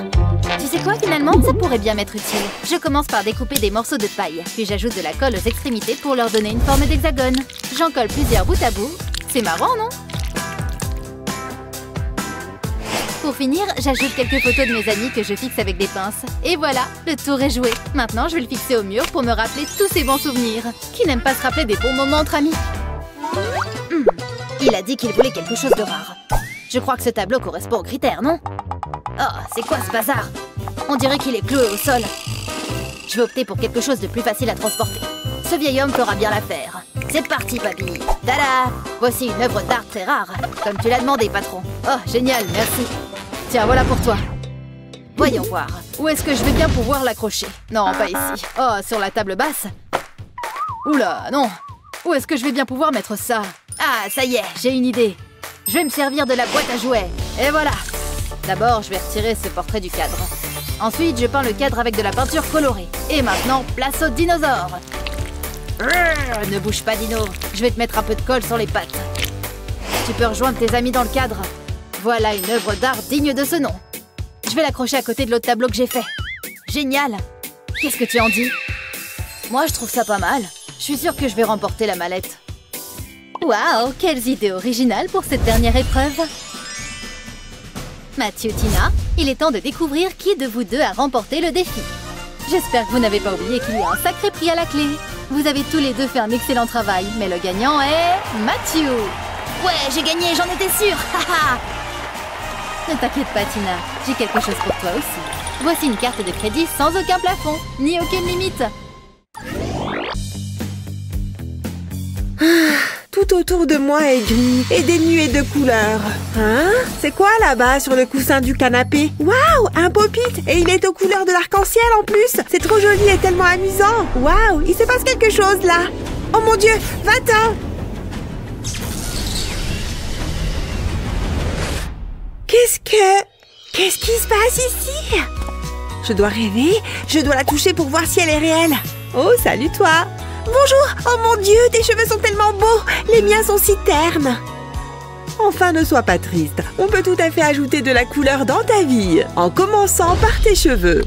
Tu sais quoi, finalement, ça pourrait bien m'être utile. Je commence par découper des morceaux de paille, puis j'ajoute de la colle aux extrémités pour leur donner une forme d'hexagone. J'en colle plusieurs bout à bout. C'est marrant, non? Pour finir, j'ajoute quelques photos de mes amis que je fixe avec des pinces. Et voilà, le tour est joué. Maintenant, je vais le fixer au mur pour me rappeler tous ces bons souvenirs. Qui n'aime pas se rappeler des bons moments entre amis? Il a dit qu'il voulait quelque chose de rare. Je crois que ce tableau correspond aux critères, non? Oh, c'est quoi ce bazar? On dirait qu'il est cloué au sol. Je vais opter pour quelque chose de plus facile à transporter. Ce vieil homme fera bien l'affaire. C'est parti, papy. Tada! Voici une œuvre d'art très rare, comme tu l'as demandé, patron. Oh, génial, merci. Tiens, voilà pour toi. Voyons voir. Où est-ce que je vais bien pouvoir l'accrocher? Non, pas ici. Oh, sur la table basse. Oula, non. Où est-ce que je vais bien pouvoir mettre ça? Ah, ça y est, j'ai une idée. Je vais me servir de la boîte à jouets. Et voilà. D'abord, je vais retirer ce portrait du cadre. Ensuite, je peins le cadre avec de la peinture colorée. Et maintenant, place aux dinosaures. Ne bouge pas, Dino. Je vais te mettre un peu de colle sur les pattes. Tu peux rejoindre tes amis dans le cadre. Voilà une œuvre d'art digne de ce nom. Je vais l'accrocher à côté de l'autre tableau que j'ai fait. Génial. Qu'est-ce que tu en dis? Moi, je trouve ça pas mal. Je suis sûre que je vais remporter la mallette. Waouh, quelles idées originales pour cette dernière épreuve. Mathieu, Tina, il est temps de découvrir qui de vous deux a remporté le défi. J'espère que vous n'avez pas oublié qu'il y a un sacré prix à la clé. Vous avez tous les deux fait un excellent travail, mais le gagnant est Mathieu. Ouais, j'ai gagné, j'en étais sûre. Ne t'inquiète pas, Tina, j'ai quelque chose pour toi aussi. Voici une carte de crédit sans aucun plafond, ni aucune limite. Tout autour de moi est gris et des nuées de couleurs. Hein? C'est quoi là-bas sur le coussin du canapé? Waouh, un pop-it! Et il est aux couleurs de l'arc-en-ciel en plus! C'est trop joli et tellement amusant! Waouh, il se passe quelque chose là! Oh mon Dieu, va-t'en! Qu'est-ce qui se passe ici? Je dois rêver, je dois la toucher pour voir si elle est réelle. Oh, salut toi! Bonjour! Oh mon Dieu, tes cheveux sont tellement beaux! Les miens sont si ternes! Enfin, ne sois pas triste. On peut tout à fait ajouter de la couleur dans ta vie, en commençant par tes cheveux.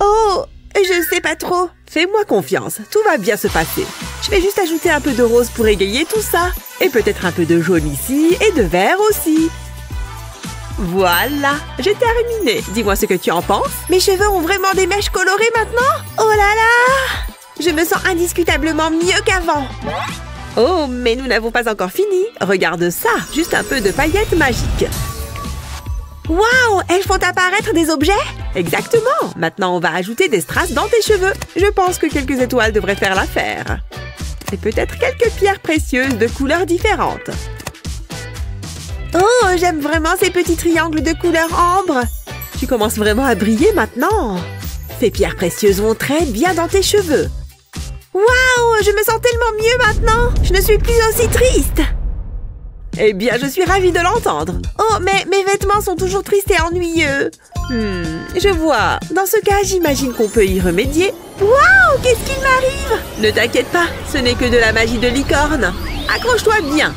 Oh, je sais pas trop. Fais-moi confiance, tout va bien se passer. Je vais juste ajouter un peu de rose pour égayer tout ça. Et peut-être un peu de jaune ici et de vert aussi. Voilà, j'ai terminé. Dis-moi ce que tu en penses. Mes cheveux ont vraiment des mèches colorées maintenant? Oh là là! Je me sens indiscutablement mieux qu'avant. Oh, mais nous n'avons pas encore fini. Regarde ça, juste un peu de paillettes magiques. Waouh, elles font apparaître des objets? Exactement. Maintenant, on va ajouter des strass dans tes cheveux. Je pense que quelques étoiles devraient faire l'affaire. Et peut-être quelques pierres précieuses de couleurs différentes. Oh, j'aime vraiment ces petits triangles de couleur ambre. Tu commences vraiment à briller maintenant. Ces pierres précieuses vont très bien dans tes cheveux. Waouh, je me sens tellement mieux maintenant. Je ne suis plus aussi triste. Eh bien, je suis ravie de l'entendre. Oh, mais mes vêtements sont toujours tristes et ennuyeux. Je vois. Dans ce cas, j'imagine qu'on peut y remédier. Waouh, qu'est-ce qu'il m'arrive? Ne t'inquiète pas, ce n'est que de la magie de licorne. Accroche-toi bien.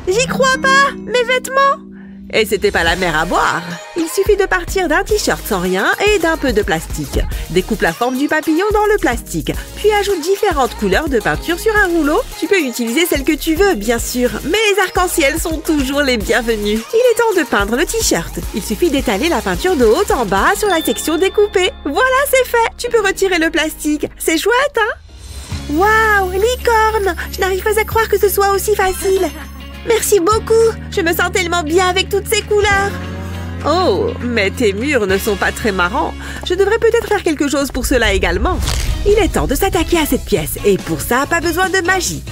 J'y crois pas, mes vêtements. Et c'était pas la mer à boire. Il suffit de partir d'un t-shirt sans rien et d'un peu de plastique. Découpe la forme du papillon dans le plastique, puis ajoute différentes couleurs de peinture sur un rouleau. Tu peux utiliser celle que tu veux, bien sûr, mais les arcs-en-ciel sont toujours les bienvenus. Il est temps de peindre le t-shirt. Il suffit d'étaler la peinture de haut en bas sur la section découpée. Voilà, c'est fait. Tu peux retirer le plastique. C'est chouette, hein? Waouh, licorne! Je n'arrive pas à croire que ce soit aussi facile. Merci beaucoup. Je me sens tellement bien avec toutes ces couleurs. Oh, mais tes murs ne sont pas très marrants. Je devrais peut-être faire quelque chose pour cela également. Il est temps de s'attaquer à cette pièce. Et pour ça, pas besoin de magie.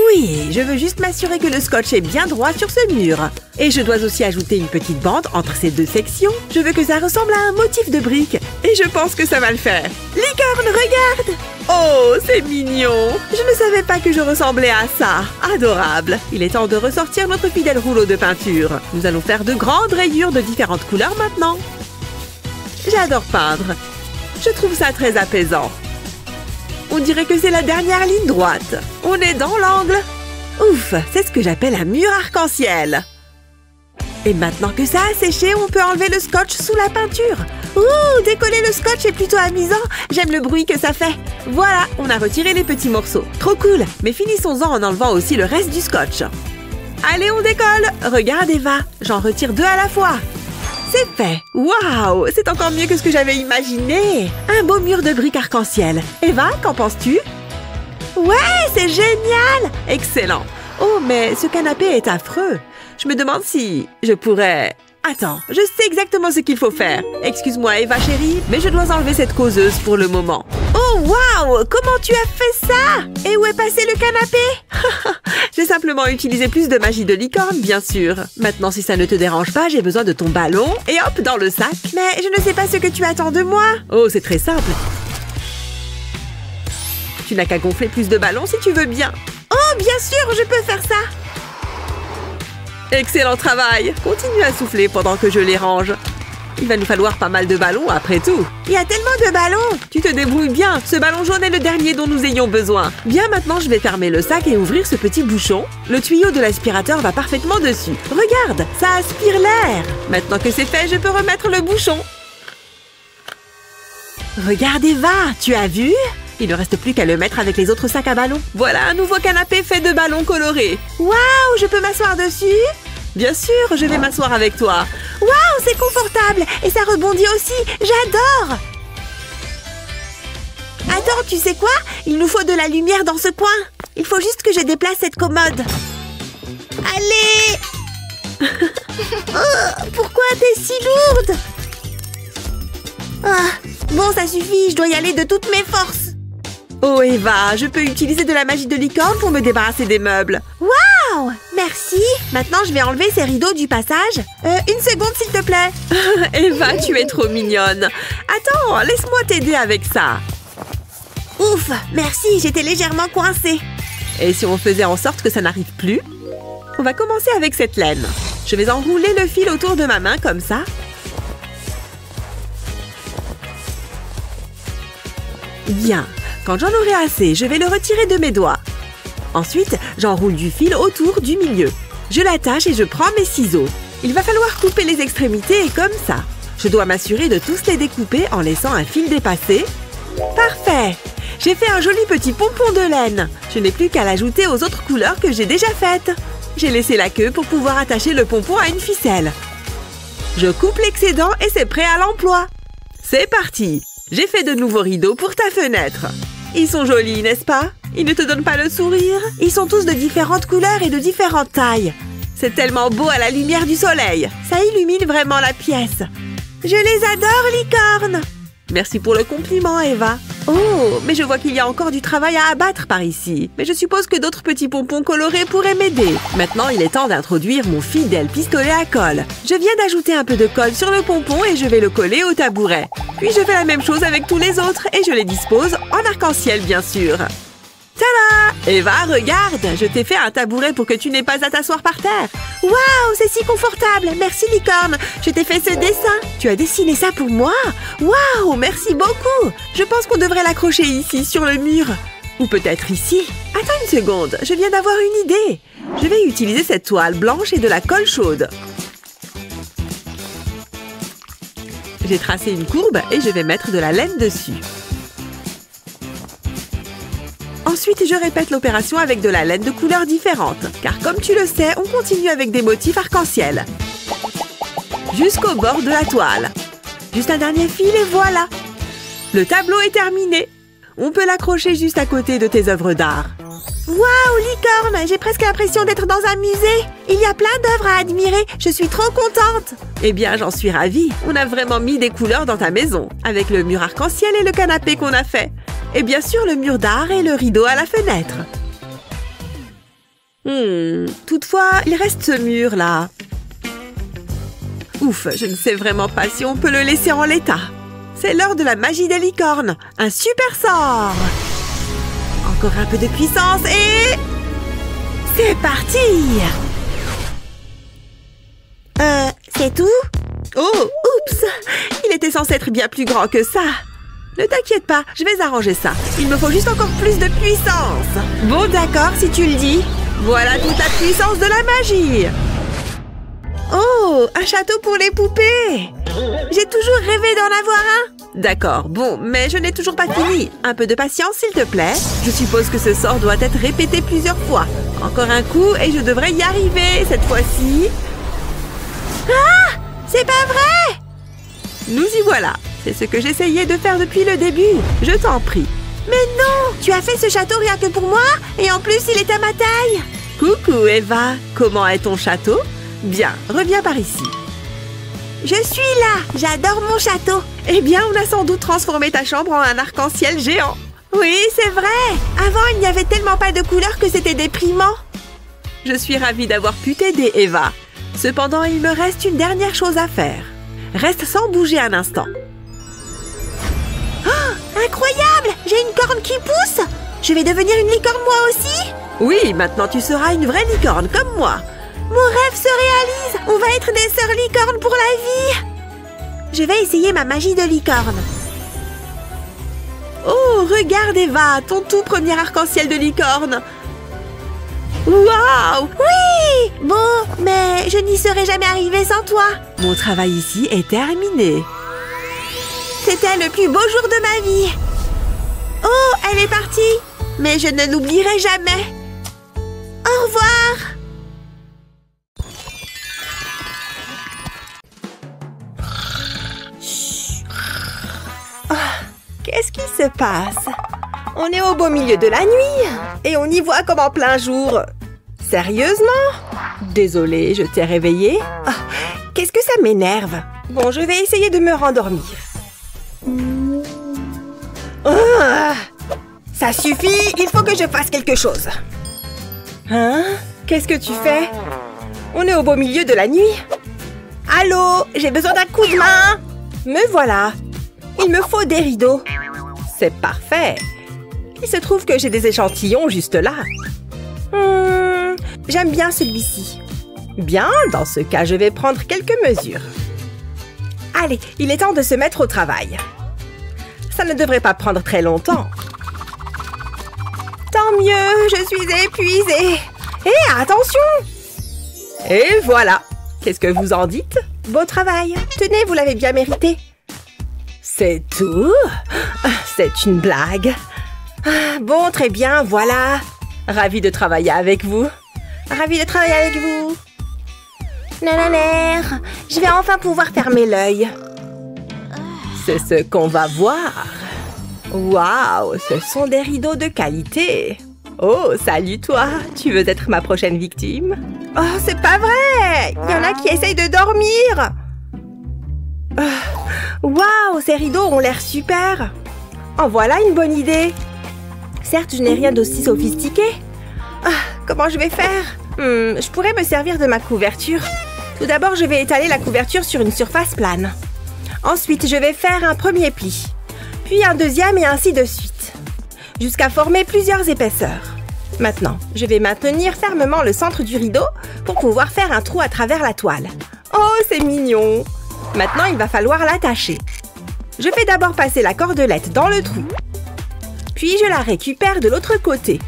Oui, je veux juste m'assurer que le scotch est bien droit sur ce mur. Et je dois aussi ajouter une petite bande entre ces deux sections. Je veux que ça ressemble à un motif de brique. Et je pense que ça va le faire. Licorne, regarde! Oh, c'est mignon! Je ne savais pas que je ressemblais à ça. Adorable! Il est temps de ressortir notre fidèle rouleau de peinture. Nous allons faire de grandes rayures de différentes couleurs maintenant. J'adore peindre. Je trouve ça très apaisant. On dirait que c'est la dernière ligne droite. On est dans l'angle. Ouf, c'est ce que j'appelle un mur arc-en-ciel. Et maintenant que ça a séché, on peut enlever le scotch sous la peinture. Ouh, décoller le scotch est plutôt amusant. J'aime le bruit que ça fait. Voilà, on a retiré les petits morceaux. Trop cool. Mais finissons-en en enlevant aussi le reste du scotch. Allez, on décolle. Regarde, Eva, j'en retire 2 à la fois. C'est fait. Waouh, c'est encore mieux que ce que j'avais imaginé. Un beau mur de briques arc-en-ciel. Eva, qu'en penses-tu? Ouais, c'est génial. Excellent. Oh, mais ce canapé est affreux. Je me demande si je pourrais... Attends, je sais exactement ce qu'il faut faire. Excuse-moi, Eva chérie, mais je dois enlever cette causeuse pour le moment. Oh, waouh! Comment tu as fait ça? Et où est passé le canapé? J'ai simplement utilisé plus de magie de licorne, bien sûr. Maintenant, si ça ne te dérange pas, j'ai besoin de ton ballon et hop, dans le sac. Mais je ne sais pas ce que tu attends de moi. Oh, c'est très simple. Tu n'as qu'à gonfler plus de ballons si tu veux bien. Oh, bien sûr, je peux faire ça. Excellent travail! Continue à souffler pendant que je les range. Il va nous falloir pas mal de ballons après tout. Il y a tellement de ballons! Tu te débrouilles bien. Ce ballon jaune est le dernier dont nous ayons besoin. Bien, maintenant je vais fermer le sac et ouvrir ce petit bouchon. Le tuyau de l'aspirateur va parfaitement dessus. Regarde, ça aspire l'air. Maintenant que c'est fait, je peux remettre le bouchon. Regarde Eva, tu as vu? Il ne reste plus qu'à le mettre avec les autres sacs à ballons. Voilà un nouveau canapé fait de ballons colorés. Waouh, je peux m'asseoir dessus? Bien sûr, je vais m'asseoir avec toi. Waouh, c'est confortable et ça rebondit aussi. J'adore. Attends, tu sais quoi? Il nous faut de la lumière dans ce coin. Il faut juste que je déplace cette commode. Allez. Oh, pourquoi t'es si lourde? Ah, bon, ça suffit, je dois y aller de toutes mes forces. Oh Eva, je peux utiliser de la magie de licorne pour me débarrasser des meubles. Waouh! Merci. Maintenant, je vais enlever ces rideaux du passage. Une seconde, s'il te plaît. Eva, tu es trop mignonne. Attends, laisse-moi t'aider avec ça. Ouf, merci, j'étais légèrement coincée. Et si on faisait en sorte que ça n'arrive plus? On va commencer avec cette laine. Je vais enrouler le fil autour de ma main comme ça. Bien. Quand j'en aurai assez, je vais le retirer de mes doigts. Ensuite, j'enroule du fil autour du milieu. Je l'attache et je prends mes ciseaux. Il va falloir couper les extrémités comme ça. Je dois m'assurer de tous les découper en laissant un fil dépasser. Parfait! J'ai fait un joli petit pompon de laine. Je n'ai plus qu'à l'ajouter aux autres couleurs que j'ai déjà faites. J'ai laissé la queue pour pouvoir attacher le pompon à une ficelle. Je coupe l'excédent et c'est prêt à l'emploi. C'est parti! J'ai fait de nouveaux rideaux pour ta fenêtre. Ils sont jolis, n'est-ce pas? Ils ne te donnent pas le sourire? Ils sont tous de différentes couleurs et de différentes tailles. C'est tellement beau à la lumière du soleil. Ça illumine vraiment la pièce. Je les adore, licorne! Merci pour le compliment, Eva. Oh, mais je vois qu'il y a encore du travail à abattre par ici. Mais je suppose que d'autres petits pompons colorés pourraient m'aider. Maintenant, il est temps d'introduire mon fidèle pistolet à colle. Je viens d'ajouter un peu de colle sur le pompon et je vais le coller au tabouret. Puis je fais la même chose avec tous les autres et je les dispose en arc-en-ciel, bien sûr. Tada! Eva, regarde, je t'ai fait un tabouret pour que tu n'aies pas à t'asseoir par terre. Waouh, c'est si confortable. Merci, licorne. Je t'ai fait ce dessin. Tu as dessiné ça pour moi? Waouh, merci beaucoup. Je pense qu'on devrait l'accrocher ici, sur le mur. Ou peut-être ici. Attends une seconde, je viens d'avoir une idée. Je vais utiliser cette toile blanche et de la colle chaude. J'ai tracé une courbe et je vais mettre de la laine dessus. Ensuite, je répète l'opération avec de la laine de couleurs différentes. Car comme tu le sais, on continue avec des motifs arc-en-ciel. Jusqu'au bord de la toile. Juste un dernier fil et voilà. Le tableau est terminé. On peut l'accrocher juste à côté de tes œuvres d'art. Waouh, licorne! J'ai presque l'impression d'être dans un musée. Il y a plein d'œuvres à admirer. Je suis trop contente. Eh bien, j'en suis ravie. On a vraiment mis des couleurs dans ta maison. Avec le mur arc-en-ciel et le canapé qu'on a fait. Et bien sûr, le mur d'art et le rideau à la fenêtre. Toutefois, il reste ce mur-là. Ouf, je ne sais vraiment pas si on peut le laisser en l'état. C'est l'heure de la magie des licornes. Un super sort. Encore un peu de puissance et... c'est parti! C'est tout? Oh, oups! Il était censé être bien plus grand que ça. Ne t'inquiète pas, je vais arranger ça. Il me faut juste encore plus de puissance. Bon, d'accord, si tu le dis. Voilà toute la puissance de la magie. Oh, un château pour les poupées. J'ai toujours rêvé d'en avoir un. D'accord, bon, mais je n'ai toujours pas fini. Un peu de patience, s'il te plaît. Je suppose que ce sort doit être répété plusieurs fois. Encore un coup et je devrais y arriver cette fois-ci. Ah! C'est pas vrai! Nous y voilà. C'est ce que j'essayais de faire depuis le début. Je t'en prie. Mais non! Tu as fait ce château rien que pour moi? Et en plus, il est à ma taille! Coucou, Eva. Comment est ton château? Bien, reviens par ici. Je suis là! J'adore mon château! Eh bien, on a sans doute transformé ta chambre en un arc-en-ciel géant. Oui, c'est vrai! Avant, il n'y avait tellement pas de couleurs que c'était déprimant. Je suis ravie d'avoir pu t'aider, Eva. Cependant, il me reste une dernière chose à faire. Reste sans bouger un instant. Oh, incroyable! J'ai une corne qui pousse! Je vais devenir une licorne moi aussi? Oui, maintenant tu seras une vraie licorne comme moi. Mon rêve se réalise! On va être des sœurs licornes pour la vie! Je vais essayer ma magie de licorne. Oh, regarde Eva, ton tout premier arc-en-ciel de licorne. Waouh! Oui! Bon, mais je n'y serais jamais arrivée sans toi. Mon travail ici est terminé. C'était le plus beau jour de ma vie. Oh, elle est partie. Mais je ne l'oublierai jamais. Au revoir. Qu'est-ce qui se passe? On est au beau milieu de la nuit et on y voit comme en plein jour. Sérieusement? Désolée, je t'ai réveillée. Ah, qu'est-ce que ça m'énerve? Bon, je vais essayer de me rendormir. Ah, ça suffit, il faut que je fasse quelque chose. Hein? Qu'est-ce que tu fais? On est au beau milieu de la nuit. Allô? J'ai besoin d'un coup de main. Me voilà. Il me faut des rideaux. C'est parfait. Il se trouve que j'ai des échantillons juste là. J'aime bien celui-ci. Bien, dans ce cas, je vais prendre quelques mesures. Allez, il est temps de se mettre au travail. Ça ne devrait pas prendre très longtemps. Tant mieux, je suis épuisée. Hé, attention! Et voilà. Qu'est-ce que vous en dites? Beau travail. Tenez, vous l'avez bien mérité. C'est tout? C'est une blague. Bon, très bien, voilà. Ravie de travailler avec vous. Ravie de travailler avec vous. Nanana, je vais enfin pouvoir fermer l'œil. C'est ce qu'on va voir. Waouh, ce sont des rideaux de qualité. Oh, salut toi. Tu veux être ma prochaine victime? Oh, c'est pas vrai. Il y en a qui essayent de dormir. Waouh, ces rideaux ont l'air super. En voilà une bonne idée. Certes, je n'ai rien d'aussi sophistiqué. Comment je vais faire? Je pourrais me servir de ma couverture. Tout d'abord, je vais étaler la couverture sur une surface plane. Ensuite, je vais faire un premier pli, puis un deuxième et ainsi de suite, jusqu'à former plusieurs épaisseurs. Maintenant, je vais maintenir fermement le centre du rideau pour pouvoir faire un trou à travers la toile. Oh, c'est mignon! Maintenant, il va falloir l'attacher. Je fais d'abord passer la cordelette dans le trou. Puis, je la récupère de l'autre côté.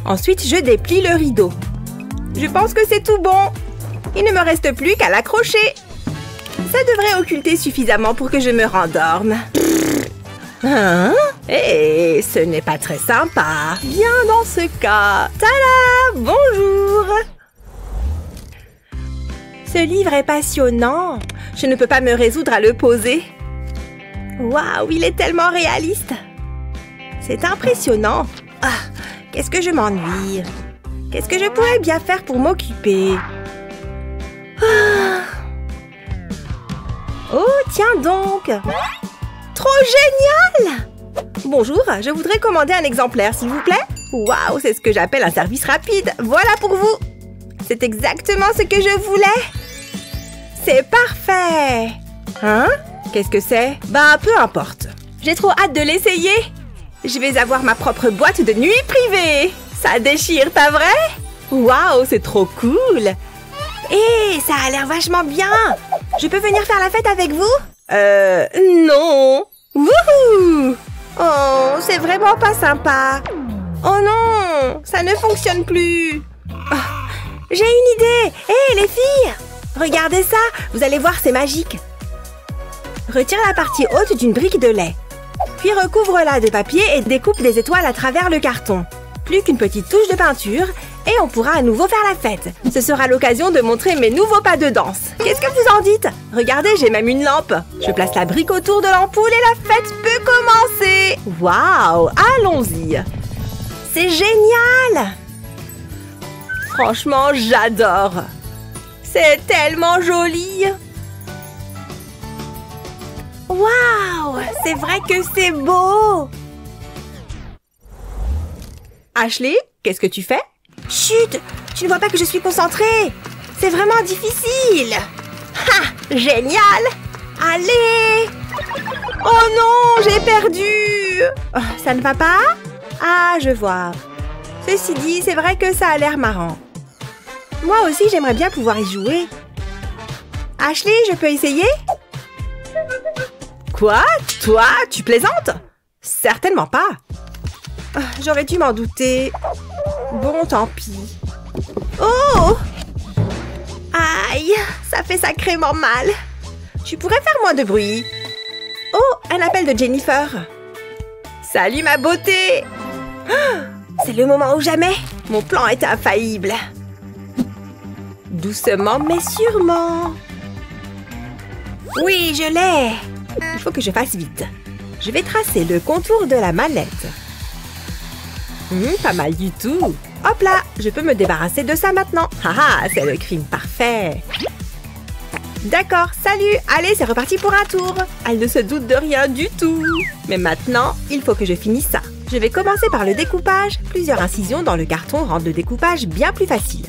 Ensuite, je déplie le rideau. Je pense que c'est tout bon. Il ne me reste plus qu'à l'accrocher. Ça devrait occulter suffisamment pour que je me rendorme. Hein? Eh, ce n'est pas très sympa. Bien dans ce cas. Tada! Bonjour! Ce livre est passionnant. Je ne peux pas me résoudre à le poser. Waouh, il est tellement réaliste. C'est impressionnant. Qu'est-ce que je m'ennuie. Qu'est-ce que je pourrais bien faire pour m'occuper? Oh, tiens donc. Trop génial! Bonjour, je voudrais commander un exemplaire, s'il vous plaît. Waouh, c'est ce que j'appelle un service rapide. Voilà pour vous. C'est exactement ce que je voulais. C'est parfait. Hein? Qu'est-ce que c'est? Bah, peu importe. J'ai trop hâte de l'essayer. Je vais avoir ma propre boîte de nuit privée. Ça déchire, pas vrai? Waouh, c'est trop cool. Hé, ça a l'air vachement bien. Je peux venir faire la fête avec vous? Non. Wouhou! Oh, c'est vraiment pas sympa. Oh non, ça ne fonctionne plus. Oh, j'ai une idée. Hé, les filles! Regardez ça, vous allez voir, c'est magique. Retire la partie haute d'une brique de lait. Puis recouvre-la de papier et découpe des étoiles à travers le carton. Plus qu'une petite touche de peinture et on pourra à nouveau faire la fête. Ce sera l'occasion de montrer mes nouveaux pas de danse. Qu'est-ce que vous en dites? Regardez, j'ai même une lampe. Je place la brique autour de l'ampoule et la fête peut commencer. Waouh, allons-y. C'est génial. Franchement, j'adore. C'est tellement joli. Waouh, c'est vrai que c'est beau. Ashley, qu'est-ce que tu fais? Chut, tu ne vois pas que je suis concentrée. C'est vraiment difficile. Ha, génial. Allez. Oh non, j'ai perdu. Oh, ça ne va pas? Ah, je vois. Ceci dit, c'est vrai que ça a l'air marrant. Moi aussi, j'aimerais bien pouvoir y jouer. Ashley, je peux essayer? Quoi? Toi, tu plaisantes? Certainement pas. Oh, j'aurais dû m'en douter. Bon, tant pis. Oh! Aïe, ça fait sacrément mal. Tu pourrais faire moins de bruit. Oh, un appel de Jennifer. Salut ma beauté! Oh, c'est le moment ou jamais. Mon plan est infaillible. Doucement mais sûrement. Oui, je l'ai. Il faut que je fasse vite. Je vais tracer le contour de la mallette. Pas mal du tout. Hop là, je peux me débarrasser de ça maintenant. Haha, c'est le crime parfait. D'accord, salut. Allez, c'est reparti pour un tour. Elle ne se doute de rien du tout. Mais maintenant, il faut que je finisse ça. Je vais commencer par le découpage. Plusieurs incisions dans le carton rendent le découpage bien plus facile.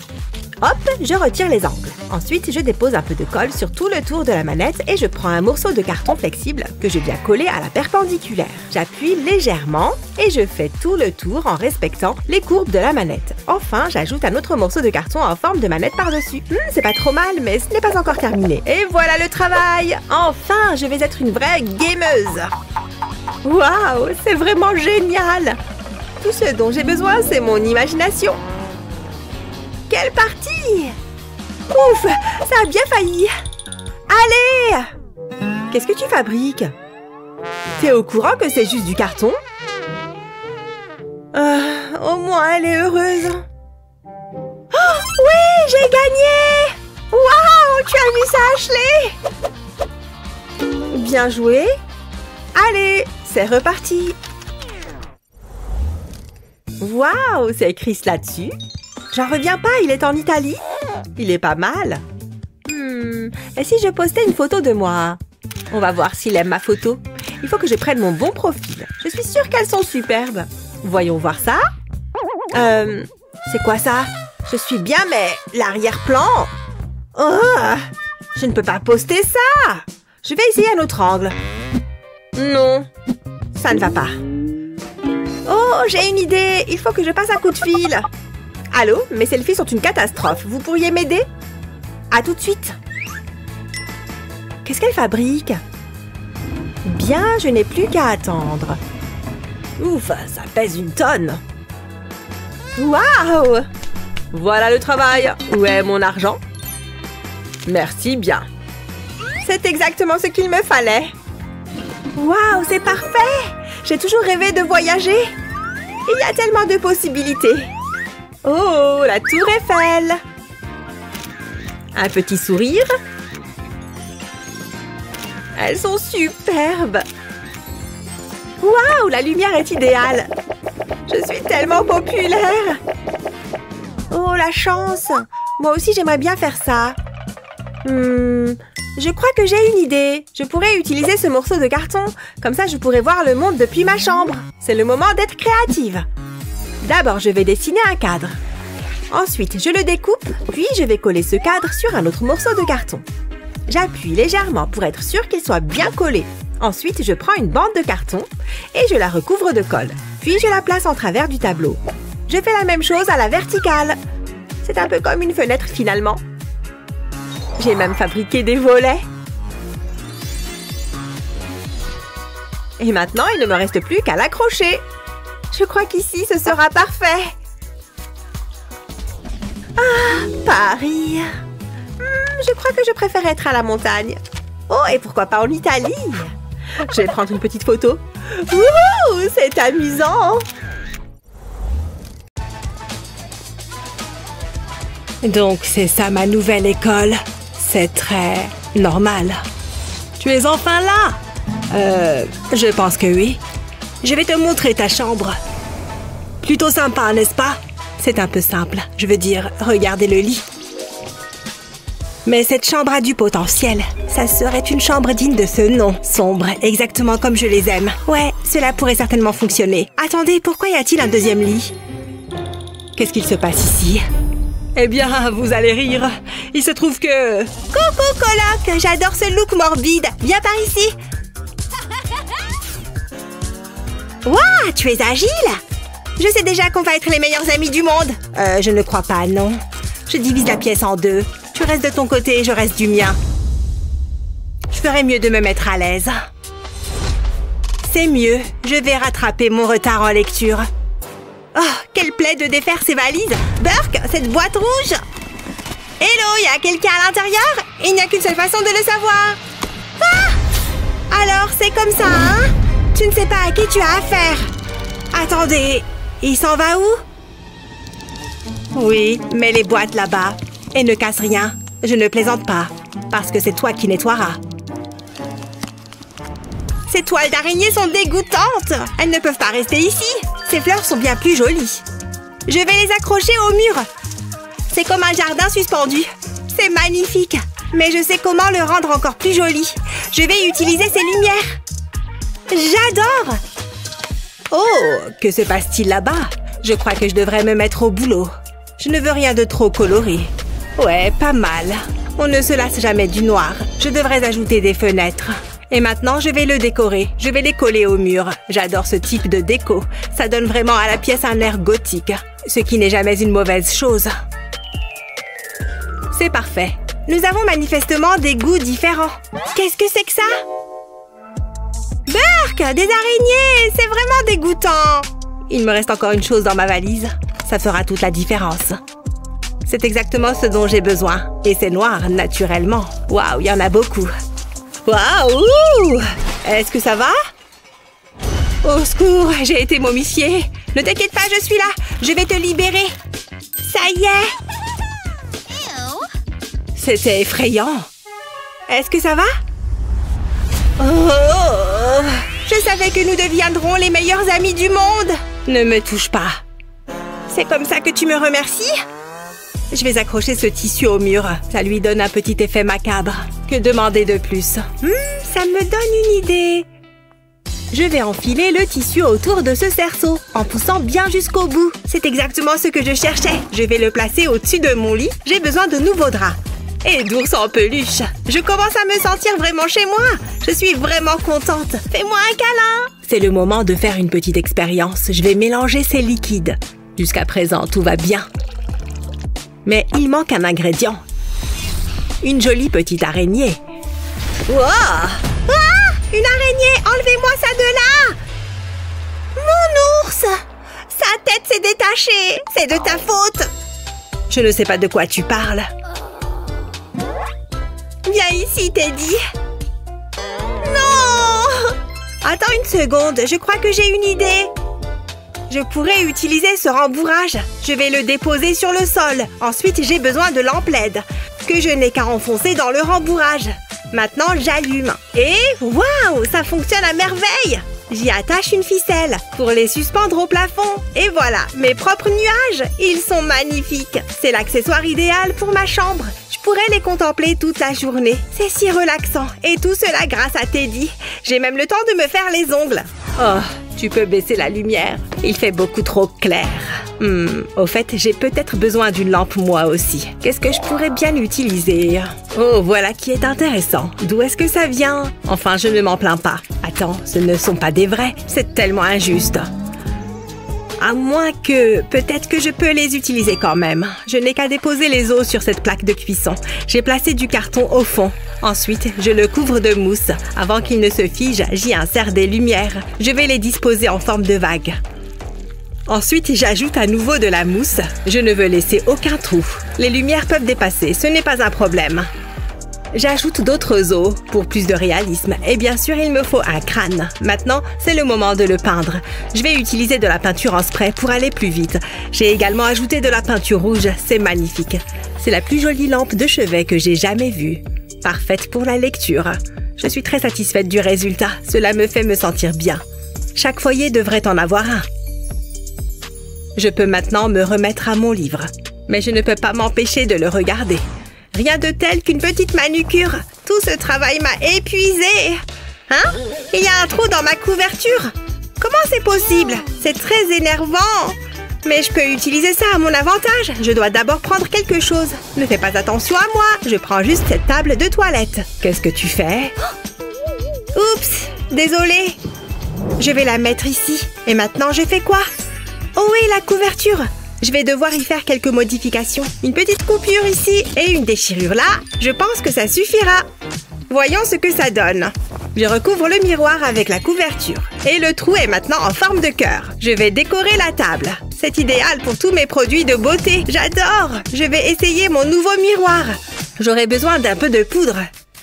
Hop, je retire les angles. Ensuite, je dépose un peu de colle sur tout le tour de la manette et je prends un morceau de carton flexible que je viens coller à la perpendiculaire. J'appuie légèrement et je fais tout le tour en respectant les courbes de la manette. Enfin, j'ajoute un autre morceau de carton en forme de manette par-dessus. C'est pas trop mal, mais ce n'est pas encore terminé. Et voilà le travail! Enfin, je vais être une vraie gameuse! Waouh, c'est vraiment génial! Tout ce dont j'ai besoin, c'est mon imagination. Quelle partie! Ouf, ça a bien failli. Allez! Qu'est-ce que tu fabriques? T'es au courant que c'est juste du carton? Au moins, elle est heureuse. Oh, oui, j'ai gagné! Waouh, tu as vu ça, Ashley? Bien joué. Allez, c'est reparti. Waouh, c'est écrit là-dessus. J'en reviens pas, il est en Italie. Il est pas mal. Et si je postais une photo de moi? On va voir s'il aime ma photo. Il faut que je prenne mon bon profil. Je suis sûre qu'elles sont superbes. Voyons voir ça. C'est quoi ça? Je suis bien, mais l'arrière-plan... Oh, je ne peux pas poster ça. Je vais essayer un autre angle. Non, ça ne va pas. Oh, j'ai une idée. Il faut que je passe un coup de fil. Allô, mes selfies sont une catastrophe. Vous pourriez m'aider? À tout de suite. Qu'est-ce qu'elle fabrique? Bien, je n'ai plus qu'à attendre. Ouf, ça pèse une tonne. Waouh! Voilà le travail. Où est mon argent? Merci bien. C'est exactement ce qu'il me fallait. Waouh, c'est parfait! J'ai toujours rêvé de voyager. Il y a tellement de possibilités. Oh, la tour Eiffel! Un petit sourire. Elles sont superbes. Waouh, la lumière est idéale. Je suis tellement populaire. Oh, la chance. Moi aussi, j'aimerais bien faire ça. Je crois que j'ai une idée. Je pourrais utiliser ce morceau de carton. Comme ça, je pourrais voir le monde depuis ma chambre. C'est le moment d'être créative. D'abord, je vais dessiner un cadre. Ensuite, je le découpe, puis je vais coller ce cadre sur un autre morceau de carton. J'appuie légèrement pour être sûre qu'il soit bien collé. Ensuite, je prends une bande de carton et je la recouvre de colle. Puis, je la place en travers du tableau. Je fais la même chose à la verticale. C'est un peu comme une fenêtre finalement. J'ai même fabriqué des volets. Et maintenant, il ne me reste plus qu'à l'accrocher. Je crois qu'ici, ce sera parfait. Ah, Paris. Je crois que je préfère être à la montagne. Oh, et pourquoi pas en Italie? Je vais prendre une petite photo. Wouhou, c'est amusant. Donc c'est ça ma nouvelle école. C'est très normal. Tu es enfin là? Je pense que oui. Je vais te montrer ta chambre. Plutôt sympa, n'est-ce pas? C'est un peu simple. Je veux dire, regardez le lit. Mais cette chambre a du potentiel. Ça serait une chambre digne de ce nom. Sombre, exactement comme je les aime. Ouais, cela pourrait certainement fonctionner. Attendez, pourquoi y a-t-il un deuxième lit? Qu'est-ce qu'il se passe ici? Eh bien, vous allez rire. Il se trouve que... Coucou, coloc. J'adore ce look morbide. Viens par ici. Waouh, tu es agile. Je sais déjà qu'on va être les meilleurs amis du monde. Je ne crois pas, non. Je divise la pièce en deux. Tu restes de ton côté et je reste du mien. Je ferais mieux de me mettre à l'aise. C'est mieux. Je vais rattraper mon retard en lecture. Oh, quelle plaie de défaire ces valises. Burke, cette boîte rouge. Hello, il y a quelqu'un à l'intérieur? Il n'y a qu'une seule façon de le savoir. Ah! Alors, c'est comme ça, hein? Tu ne sais pas à qui tu as affaire. Attendez, il s'en va où? Oui, mets les boîtes là-bas. Et ne casse rien. Je ne plaisante pas. Parce que c'est toi qui nettoieras. Ces toiles d'araignée sont dégoûtantes. Elles ne peuvent pas rester ici. Ces fleurs sont bien plus jolies. Je vais les accrocher au mur. C'est comme un jardin suspendu. C'est magnifique. Mais je sais comment le rendre encore plus joli. Je vais utiliser ces lumières. J'adore. Oh, que se passe-t-il là-bas? Je crois que je devrais me mettre au boulot. Je ne veux rien de trop coloré. Ouais, pas mal. On ne se lasse jamais du noir. Je devrais ajouter des fenêtres. Et maintenant, je vais le décorer. Je vais les coller au mur. J'adore ce type de déco. Ça donne vraiment à la pièce un air gothique. Ce qui n'est jamais une mauvaise chose. C'est parfait. Nous avons manifestement des goûts différents. Qu'est-ce que c'est que ça? Burke, des araignées! C'est vraiment dégoûtant! Il me reste encore une chose dans ma valise. Ça fera toute la différence. C'est exactement ce dont j'ai besoin. Et c'est noir, naturellement. Waouh, il y en a beaucoup. Waouh! Est-ce que ça va? Au secours, j'ai été momifiée. Ne t'inquiète pas, je suis là. Je vais te libérer. Ça y est. C'était effrayant. Est-ce que ça va? Oh! Je savais que nous deviendrons les meilleurs amis du monde. Ne me touche pas. C'est comme ça que tu me remercies? Je vais accrocher ce tissu au mur. Ça lui donne un petit effet macabre. Que demander de plus? Ça me donne une idée. Je vais enfiler le tissu autour de ce cerceau, en poussant bien jusqu'au bout. C'est exactement ce que je cherchais. Je vais le placer au-dessus de mon lit. J'ai besoin de nouveaux draps. Et d'ours en peluche. Je commence à me sentir vraiment chez moi. Je suis vraiment contente. Fais-moi un câlin. C'est le moment de faire une petite expérience. Je vais mélanger ces liquides. Jusqu'à présent, tout va bien. Mais il manque un ingrédient. Une jolie petite araignée. Wow! Ah! Une araignée! Enlevez-moi ça de là! Mon ours! Sa tête s'est détachée! C'est de ta faute! Je ne sais pas de quoi tu parles. Viens ici, Teddy! Non! Attends une seconde, je crois que j'ai une idée. Je pourrais utiliser ce rembourrage. Je vais le déposer sur le sol. Ensuite, j'ai besoin de lampes LED que je n'ai qu'à enfoncer dans le rembourrage. Maintenant, j'allume. Et waouh, ça fonctionne à merveille! J'y attache une ficelle pour les suspendre au plafond. Et voilà, mes propres nuages. Ils sont magnifiques. C'est l'accessoire idéal pour ma chambre. Je pourrais les contempler toute la journée. C'est si relaxant. Et tout cela grâce à Teddy. J'ai même le temps de me faire les ongles. Oh, tu peux baisser la lumière. Il fait beaucoup trop clair. Au fait, j'ai peut-être besoin d'une lampe moi aussi. Qu'est-ce que je pourrais bien utiliser? Oh, voilà qui est intéressant. D'où est-ce que ça vient? Enfin, je ne m'en plains pas. Attends, ce ne sont pas des vrais. C'est tellement injuste. À moins que... Peut-être que je peux les utiliser quand même. Je n'ai qu'à déposer les os sur cette plaque de cuisson. J'ai placé du carton au fond. Ensuite, je le couvre de mousse. Avant qu'il ne se fige, j'y insère des lumières. Je vais les disposer en forme de vague. Ensuite, j'ajoute à nouveau de la mousse. Je ne veux laisser aucun trou. Les lumières peuvent dépasser, ce n'est pas un problème. J'ajoute d'autres os pour plus de réalisme. Et bien sûr, il me faut un crâne. Maintenant, c'est le moment de le peindre. Je vais utiliser de la peinture en spray pour aller plus vite. J'ai également ajouté de la peinture rouge. C'est magnifique. C'est la plus jolie lampe de chevet que j'ai jamais vue. Parfaite pour la lecture. Je suis très satisfaite du résultat. Cela me fait me sentir bien. Chaque foyer devrait en avoir un. Je peux maintenant me remettre à mon livre. Mais je ne peux pas m'empêcher de le regarder. Rien de tel qu'une petite manucure. Tout ce travail m'a épuisée. Hein? Il y a un trou dans ma couverture. Comment c'est possible? C'est très énervant. Mais je peux utiliser ça à mon avantage. Je dois d'abord prendre quelque chose. Ne fais pas attention à moi. Je prends juste cette table de toilette. Qu'est-ce que tu fais? Oups, désolée. Je vais la mettre ici. Et maintenant, je fais quoi? Oh oui, la couverture. Je vais devoir y faire quelques modifications. Une petite coupure ici et une déchirure là. Je pense que ça suffira. Voyons ce que ça donne. Je recouvre le miroir avec la couverture. Et le trou est maintenant en forme de cœur. Je vais décorer la table. C'est idéal pour tous mes produits de beauté. J'adore! Je vais essayer mon nouveau miroir. J'aurai besoin d'un peu de poudre.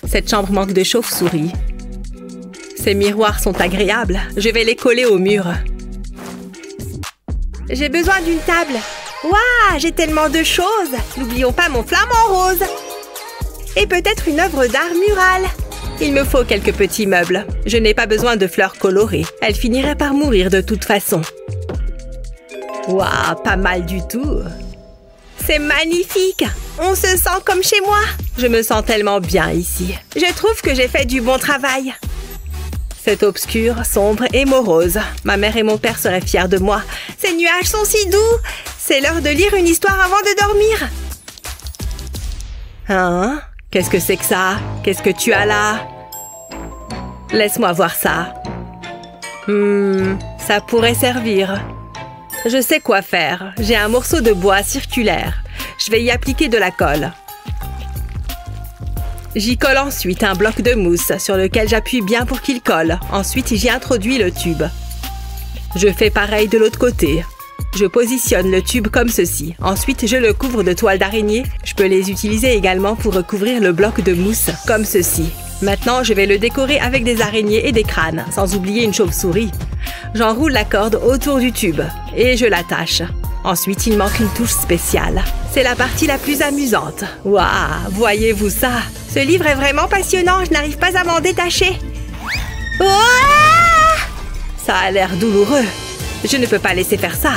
Cette chambre manque de chauve-souris. Ces miroirs sont agréables. Je vais les coller au mur. J'ai besoin d'une table. Waouh, j'ai tellement de choses. N'oublions pas mon flamant rose. Et peut-être une œuvre d'art murale. Il me faut quelques petits meubles. Je n'ai pas besoin de fleurs colorées. Elles finiraient par mourir de toute façon. Waouh, pas mal du tout. C'est magnifique. On se sent comme chez moi. Je me sens tellement bien ici. Je trouve que j'ai fait du bon travail. C'est obscur, sombre et morose. Ma mère et mon père seraient fiers de moi. Ces nuages sont si doux. C'est l'heure de lire une histoire avant de dormir. Hein? Qu'est-ce que c'est que ça? Qu'est-ce que tu as là? Laisse-moi voir ça. Ça pourrait servir. Je sais quoi faire. J'ai un morceau de bois circulaire. Je vais y appliquer de la colle. J'y colle ensuite un bloc de mousse sur lequel j'appuie bien pour qu'il colle. Ensuite, j'y introduis le tube. Je fais pareil de l'autre côté. Je positionne le tube comme ceci. Ensuite, je le couvre de toile d'araignée. Je peux les utiliser également pour recouvrir le bloc de mousse, comme ceci. Maintenant, je vais le décorer avec des araignées et des crânes, sans oublier une chauve-souris. J'enroule la corde autour du tube et je l'attache. Ensuite, il manque une touche spéciale. C'est la partie la plus amusante. Waouh, voyez-vous ça? Ce livre est vraiment passionnant, je n'arrive pas à m'en détacher. Ouah! Ça a l'air douloureux. Je ne peux pas laisser faire ça.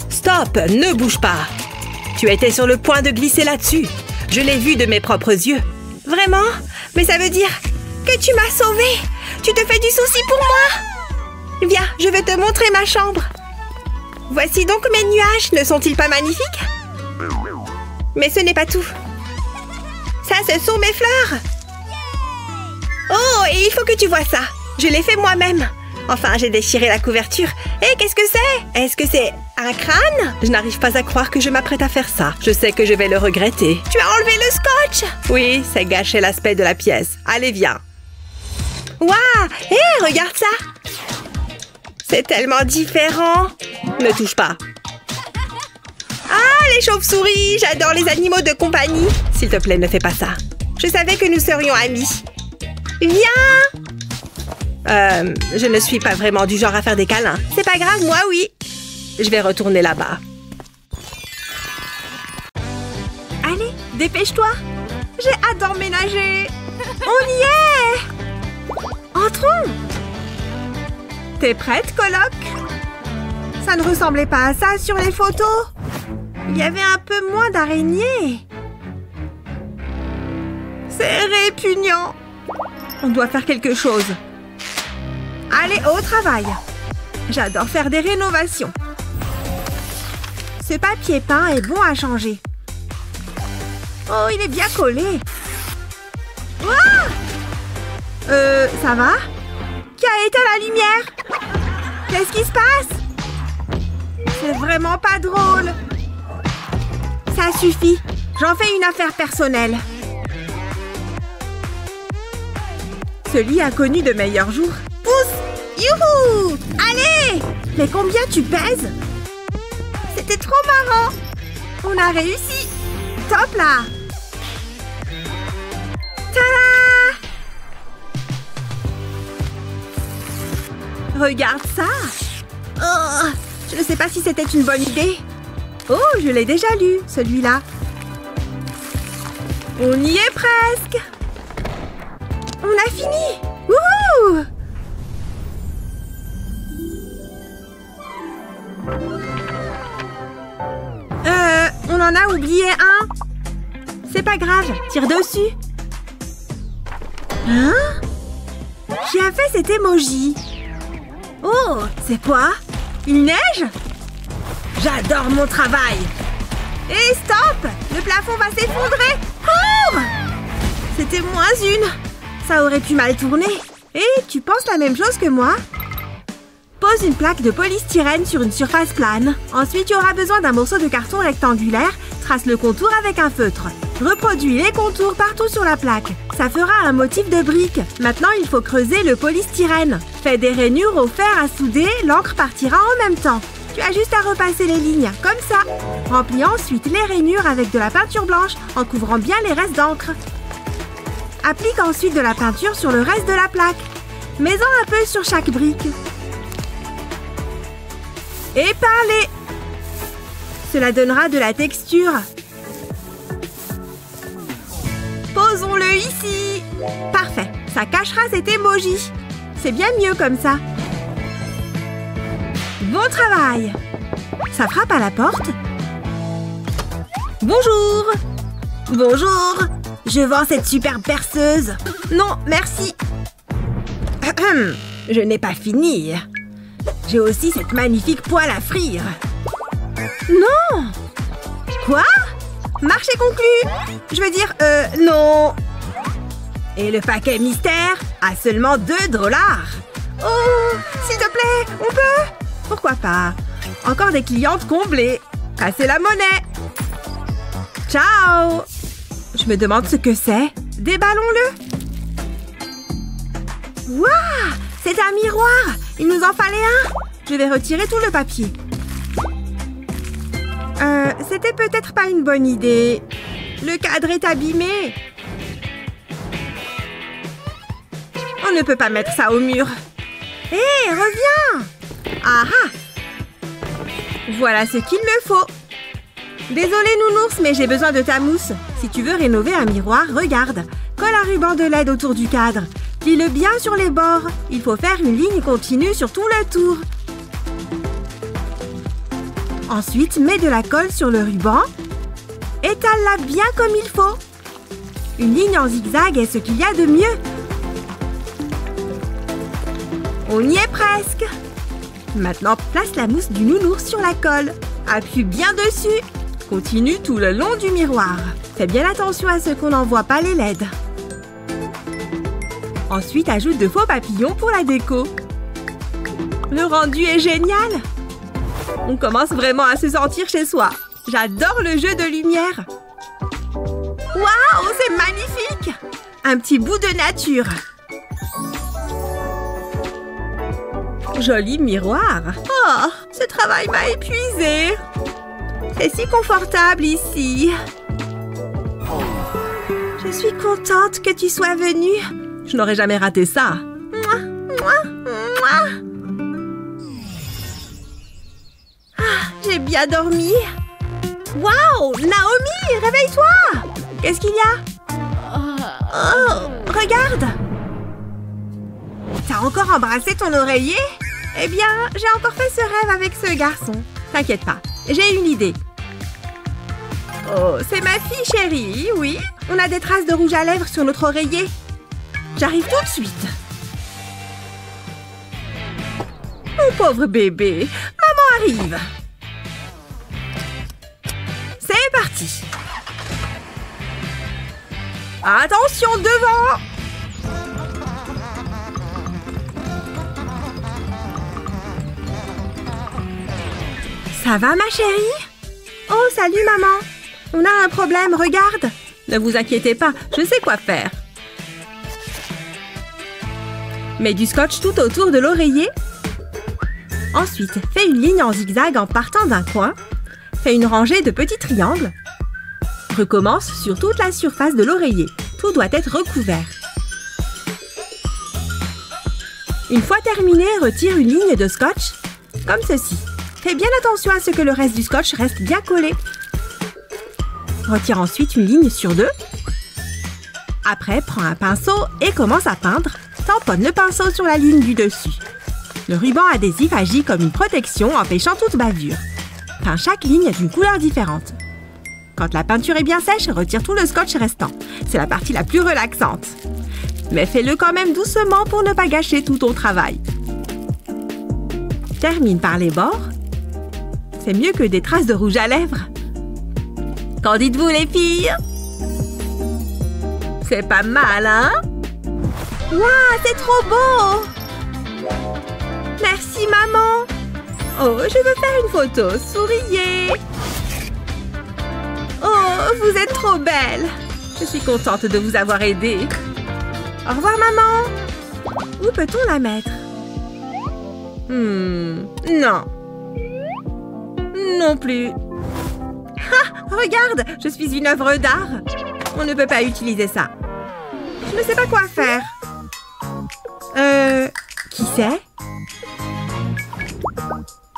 Stop, ne bouge pas. Tu étais sur le point de glisser là-dessus. Je l'ai vu de mes propres yeux. Vraiment? Mais ça veut dire que tu m'as sauvée. Tu te fais du souci pour moi? Viens, je vais te montrer ma chambre. Voici donc mes nuages. Ne sont-ils pas magnifiques? Mais ce n'est pas tout. Ça, ce sont mes fleurs. Oh, et il faut que tu vois ça. Je l'ai fait moi-même. Enfin, j'ai déchiré la couverture. Et qu'est-ce que c'est? Est-ce que c'est un crâne? Je n'arrive pas à croire que je m'apprête à faire ça. Je sais que je vais le regretter. Tu as enlevé le scotch? Oui, ça gâchait l'aspect de la pièce. Allez, viens. Waouh! Hé, regarde ça! C'est tellement différent. Ne touche pas. Ah, les chauves-souris! J'adore les animaux de compagnie. S'il te plaît, ne fais pas ça. Je savais que nous serions amis. Viens! Je ne suis pas vraiment du genre à faire des câlins. C'est pas grave, moi, oui. Je vais retourner là-bas. Allez, dépêche-toi. J'ai hâte d'emménager. On y est! Entrons! T'es prête, coloc? Ça ne ressemblait pas à ça sur les photos. Il y avait un peu moins d'araignées. C'est répugnant. On doit faire quelque chose. Allez, au travail. J'adore faire des rénovations. Ce papier peint est bon à changer. Oh, il est bien collé. Ouah! Ça va? Qui a éteint la lumière? Qu'est-ce qui se passe? C'est vraiment pas drôle. Ça suffit. J'en fais une affaire personnelle. Celui a connu de meilleurs jours. Pousse! Youhou! Allez! Mais combien tu pèses? C'était trop marrant! On a réussi! Top là! Tada! Regarde ça! Oh, je ne sais pas si c'était une bonne idée. Oh, je l'ai déjà lu, celui-là. On y est presque! On a fini! Wouhou! On en a oublié un. C'est pas grave, tire dessus. Hein? Qui a fait cet emoji? Oh, c'est quoi? Il neige? J'adore mon travail. Et stop! Le plafond va s'effondrer. Cours! C'était moins une. Ça aurait pu mal tourner. Et tu penses la même chose que moi? Pose une plaque de polystyrène sur une surface plane. Ensuite, tu auras besoin d'un morceau de carton rectangulaire. Trace le contour avec un feutre. Reproduis les contours partout sur la plaque. Ça fera un motif de brique. Maintenant, il faut creuser le polystyrène. Fais des rainures au fer à souder. L'encre partira en même temps. Tu as juste à repasser les lignes, comme ça. Remplis ensuite les rainures avec de la peinture blanche en couvrant bien les restes d'encre. Applique ensuite de la peinture sur le reste de la plaque. Mets-en un peu sur chaque brique. Et peins-les. Cela donnera de la texture. Posons-le ici. Parfait, ça cachera cet emoji. C'est bien mieux comme ça. Bon travail. Ça frappe à la porte. Bonjour. Bonjour. Je vends cette superbe perceuse. Non, merci. Je n'ai pas fini. J'ai aussi cette magnifique poêle à frire. Non! Quoi? Marché conclu! Je veux dire, non! Et le paquet mystère à seulement 2 $. Oh! S'il te plaît, on peut? Pourquoi pas? Encore des clientes comblées. Passez la monnaie! Ciao! Je me demande ce que c'est. Déballons-le! Waouh! C'est un miroir! Il nous en fallait un! Je vais retirer tout le papier. C'était peut-être pas une bonne idée. Le cadre est abîmé. On ne peut pas mettre ça au mur. Hé, reviens! Ah ah! Voilà ce qu'il me faut. Désolée, nounours, mais j'ai besoin de ta mousse. Si tu veux rénover un miroir, regarde. Colle un ruban de LED autour du cadre. Plie-le bien sur les bords. Il faut faire une ligne continue sur tout le tour. Ensuite, mets de la colle sur le ruban. Étale-la bien comme il faut. Une ligne en zigzag est ce qu'il y a de mieux. On y est presque. Maintenant, place la mousse du nounours sur la colle. Appuie bien dessus. Continue tout le long du miroir. Fais bien attention à ce qu'on n'envoie pas les LED. Ensuite, ajoute de faux papillons pour la déco. Le rendu est génial. On commence vraiment à se sentir chez soi. J'adore le jeu de lumière. Waouh, c'est magnifique! Un petit bout de nature. Joli miroir. Oh, ce travail m'a épuisée. C'est si confortable ici. Je suis contente que tu sois venue. Je n'aurais jamais raté ça. Mouah, mouah, mouah. Ah, j'ai bien dormi. Waouh, Naomi, réveille-toi. Qu'est-ce qu'il y a? Oh, regarde. T'as encore embrassé ton oreiller? Eh bien, j'ai encore fait ce rêve avec ce garçon. T'inquiète pas, j'ai une idée. Oh, c'est ma fille chérie, oui. On a des traces de rouge à lèvres sur notre oreiller. J'arrive tout de suite. Mon pauvre bébé, maman arrive. C'est parti. Attention devant. Ça va, ma chérie? Oh, salut, maman. On a un problème, regarde. Ne vous inquiétez pas, je sais quoi faire. Mets du scotch tout autour de l'oreiller. Ensuite, fais une ligne en zigzag en partant d'un coin. Fais une rangée de petits triangles. Recommence sur toute la surface de l'oreiller. Tout doit être recouvert. Une fois terminé, retire une ligne de scotch, comme ceci. Fais bien attention à ce que le reste du scotch reste bien collé. Retire ensuite une ligne sur deux. Après, prends un pinceau et commence à peindre. Tamponne le pinceau sur la ligne du dessus. Le ruban adhésif agit comme une protection empêchant toute bavure. Peins chaque ligne d'une couleur différente. Quand la peinture est bien sèche, retire tout le scotch restant. C'est la partie la plus relaxante. Mais fais-le quand même doucement pour ne pas gâcher tout ton travail. Termine par les bords. C'est mieux que des traces de rouge à lèvres. Qu'en dites-vous, les filles? C'est pas mal, hein? Waouh, c'est trop beau! Merci, maman! Oh, je veux faire une photo. Souriez! Oh, vous êtes trop belle! Je suis contente de vous avoir aidé. Au revoir, maman! Où peut-on la mettre? Non. Non plus. Ah, regarde, je suis une œuvre d'art. On ne peut pas utiliser ça. Je ne sais pas quoi faire. Qui c'est?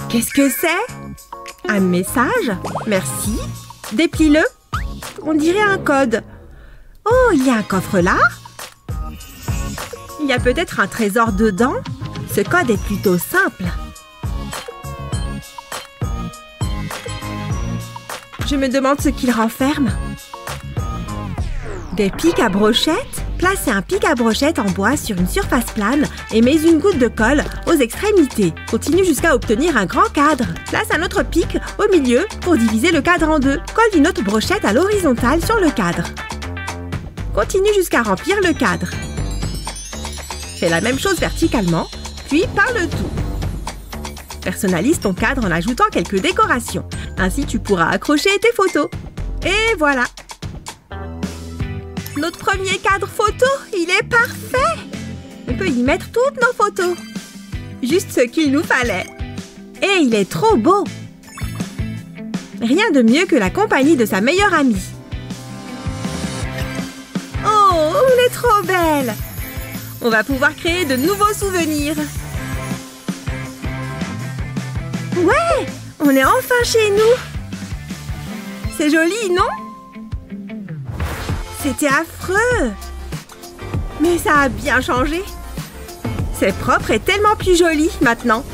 Qu'est-ce que c'est? Un message? Merci. Déplie-le. On dirait un code. Oh, il y a un coffre là? Il y a peut-être un trésor dedans? Ce code est plutôt simple. Je me demande ce qu'il renferme. Des pics à brochettes? Placez un pic à brochettes en bois sur une surface plane et mets une goutte de colle aux extrémités. Continue jusqu'à obtenir un grand cadre. Place un autre pic au milieu pour diviser le cadre en deux. Colle une autre brochette à l'horizontale sur le cadre. Continue jusqu'à remplir le cadre. Fais la même chose verticalement, puis peins le tout. Personnalise ton cadre en ajoutant quelques décorations. Ainsi, tu pourras accrocher tes photos. Et voilà! Notre premier cadre photo, il est parfait! On peut y mettre toutes nos photos. Juste ce qu'il nous fallait. Et il est trop beau! Rien de mieux que la compagnie de sa meilleure amie. Oh, on est trop belle! On va pouvoir créer de nouveaux souvenirs. Ouais! On est enfin chez nous! C'est joli, non? C'était affreux! Mais ça a bien changé. C'est propre et tellement plus joli maintenant.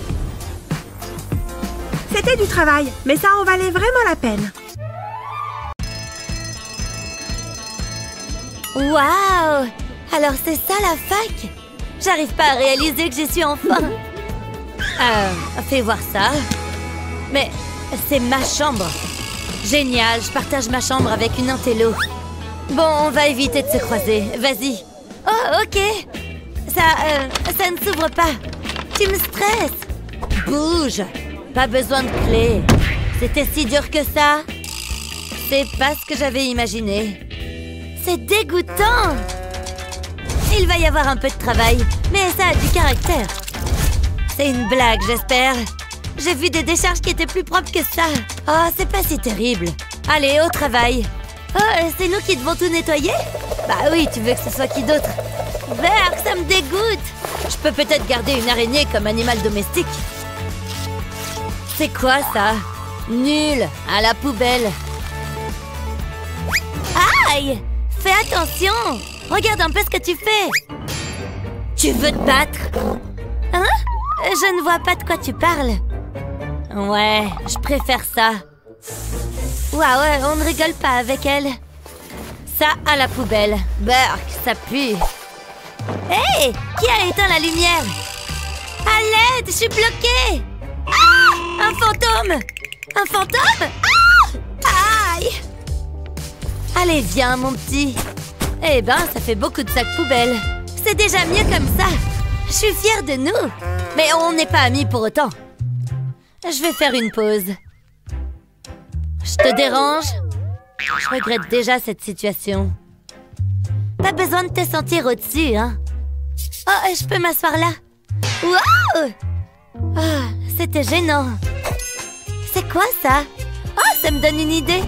C'était du travail, mais ça en valait vraiment la peine. Waouh! Alors c'est ça la fac? J'arrive pas à réaliser que j'y suis enfin. Fais voir ça. Mais c'est ma chambre. Génial, je partage ma chambre avec une intello. Bon, on va éviter de se croiser. Vas-y. Oh, ok. Ça ne s'ouvre pas. Tu me stresses. Bouge. Pas besoin de clé. C'était si dur que ça. C'est pas ce que j'avais imaginé. C'est dégoûtant. Il va y avoir un peu de travail, mais ça a du caractère. C'est une blague, j'espère. J'ai vu des décharges qui étaient plus propres que ça. Oh, c'est pas si terrible. Allez, au travail. Oh, c'est nous qui devons tout nettoyer? Bah oui, tu veux que ce soit qui d'autre? Berk, ça me dégoûte. Je peux peut-être garder une araignée comme animal domestique. C'est quoi ça? Nul, à la poubelle. Aïe! Fais attention! Regarde un peu ce que tu fais. Tu veux te battre? Hein? Je ne vois pas de quoi tu parles. Ouais, je préfère ça. Ouais, on ne rigole pas avec elle. Ça à la poubelle. Berk, ça pue. Hé! Qui a éteint la lumière? À l'aide, je suis bloquée! Ah! Un fantôme! Un fantôme? Ah! Aïe! Allez, viens, mon petit. Eh ben, ça fait beaucoup de sacs poubelles. C'est déjà mieux comme ça. Je suis fière de nous. Mais on n'est pas amis pour autant. Je vais faire une pause. Je te dérange? Je regrette déjà cette situation. Pas besoin de te sentir au-dessus, hein? Oh, je peux m'asseoir là. Wow! Oh, c'était gênant. C'est quoi ça? Oh, ça me donne une idée.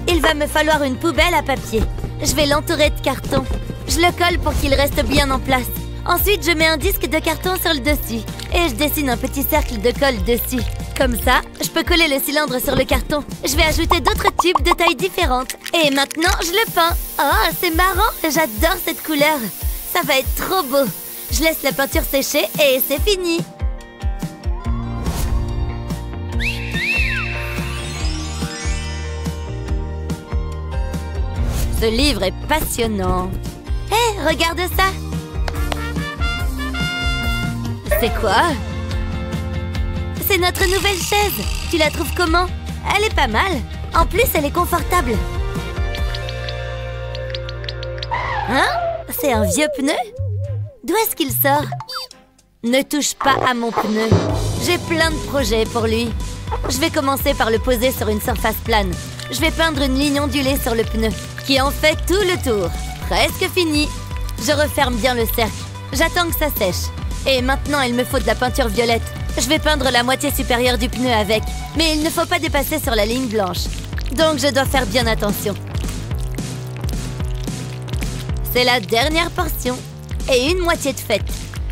Il va me falloir une poubelle à papier. Je vais l'entourer de carton. Je le colle pour qu'il reste bien en place. Ensuite, je mets un disque de carton sur le dessus. Et je dessine un petit cercle de colle dessus. Comme ça, je peux coller le cylindre sur le carton. Je vais ajouter d'autres tubes de tailles différentes. Et maintenant, je le peins. Oh, c'est marrant. J'adore cette couleur. Ça va être trop beau. Je laisse la peinture sécher et c'est fini. Ce livre est passionnant. Hé, regarde ça. C'est quoi? C'est notre nouvelle chaise. Tu la trouves comment? Elle est pas mal. En plus, elle est confortable. Hein? C'est un vieux pneu? D'où est-ce qu'il sort? Ne touche pas à mon pneu. J'ai plein de projets pour lui. Je vais commencer par le poser sur une surface plane. Je vais peindre une ligne ondulée sur le pneu, qui en fait tout le tour. Presque fini. Je referme bien le cercle. J'attends que ça sèche. Et maintenant, il me faut de la peinture violette. Je vais peindre la moitié supérieure du pneu avec. Mais il ne faut pas dépasser sur la ligne blanche. Donc, je dois faire bien attention. C'est la dernière portion. Et une moitié de faite.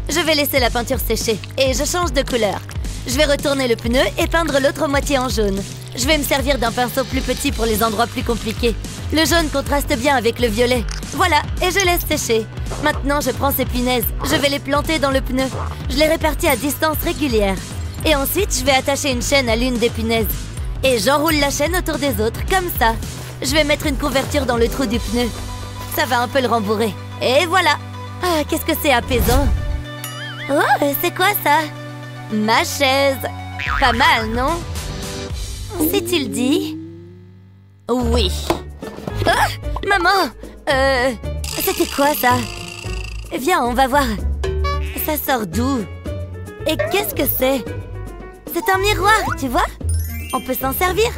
Je vais laisser la peinture sécher. Et je change de couleur. Je vais retourner le pneu et peindre l'autre moitié en jaune. Je vais me servir d'un pinceau plus petit pour les endroits plus compliqués. Le jaune contraste bien avec le violet. Voilà, et je laisse sécher. Maintenant, je prends ces punaises. Je vais les planter dans le pneu. Je les répartis à distance régulière. Et ensuite, je vais attacher une chaîne à l'une des punaises. Et j'enroule la chaîne autour des autres, comme ça. Je vais mettre une couverture dans le trou du pneu. Ça va un peu le rembourrer. Et voilà. Ah, qu'est-ce que c'est apaisant. Oh, c'est quoi ça? Ma chaise. Pas mal, non? C'est-il dit? Oui. Ah, maman! C'était quoi ça? Viens, on va voir. Ça sort d'où? Et qu'est-ce que c'est? C'est un miroir, tu vois? On peut s'en servir.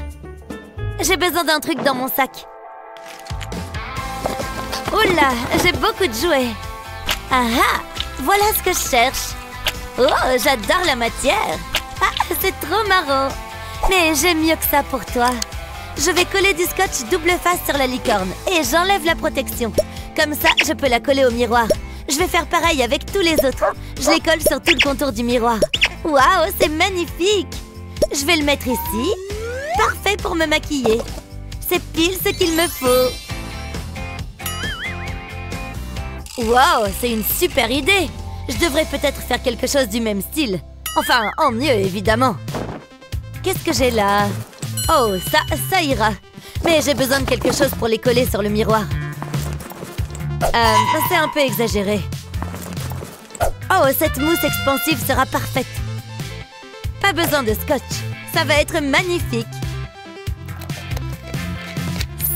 J'ai besoin d'un truc dans mon sac. Oula, j'ai beaucoup de jouets. Ah ah! Voilà ce que je cherche. Oh, j'adore la matière. Ah, c'est trop marrant. Mais j'ai mieux que ça pour toi. Je vais coller du scotch double face sur la licorne et j'enlève la protection. Comme ça, je peux la coller au miroir. Je vais faire pareil avec tous les autres. Je les colle sur tout le contour du miroir. Waouh, c'est magnifique! Je vais le mettre ici. Parfait pour me maquiller. C'est pile ce qu'il me faut. Waouh, c'est une super idée! Je devrais peut-être faire quelque chose du même style. Enfin, en mieux, évidemment. Qu'est-ce que j'ai là? Oh, ça ira. Mais j'ai besoin de quelque chose pour les coller sur le miroir. C'est un peu exagéré. Oh, cette mousse expansive sera parfaite. Pas besoin de scotch. Ça va être magnifique.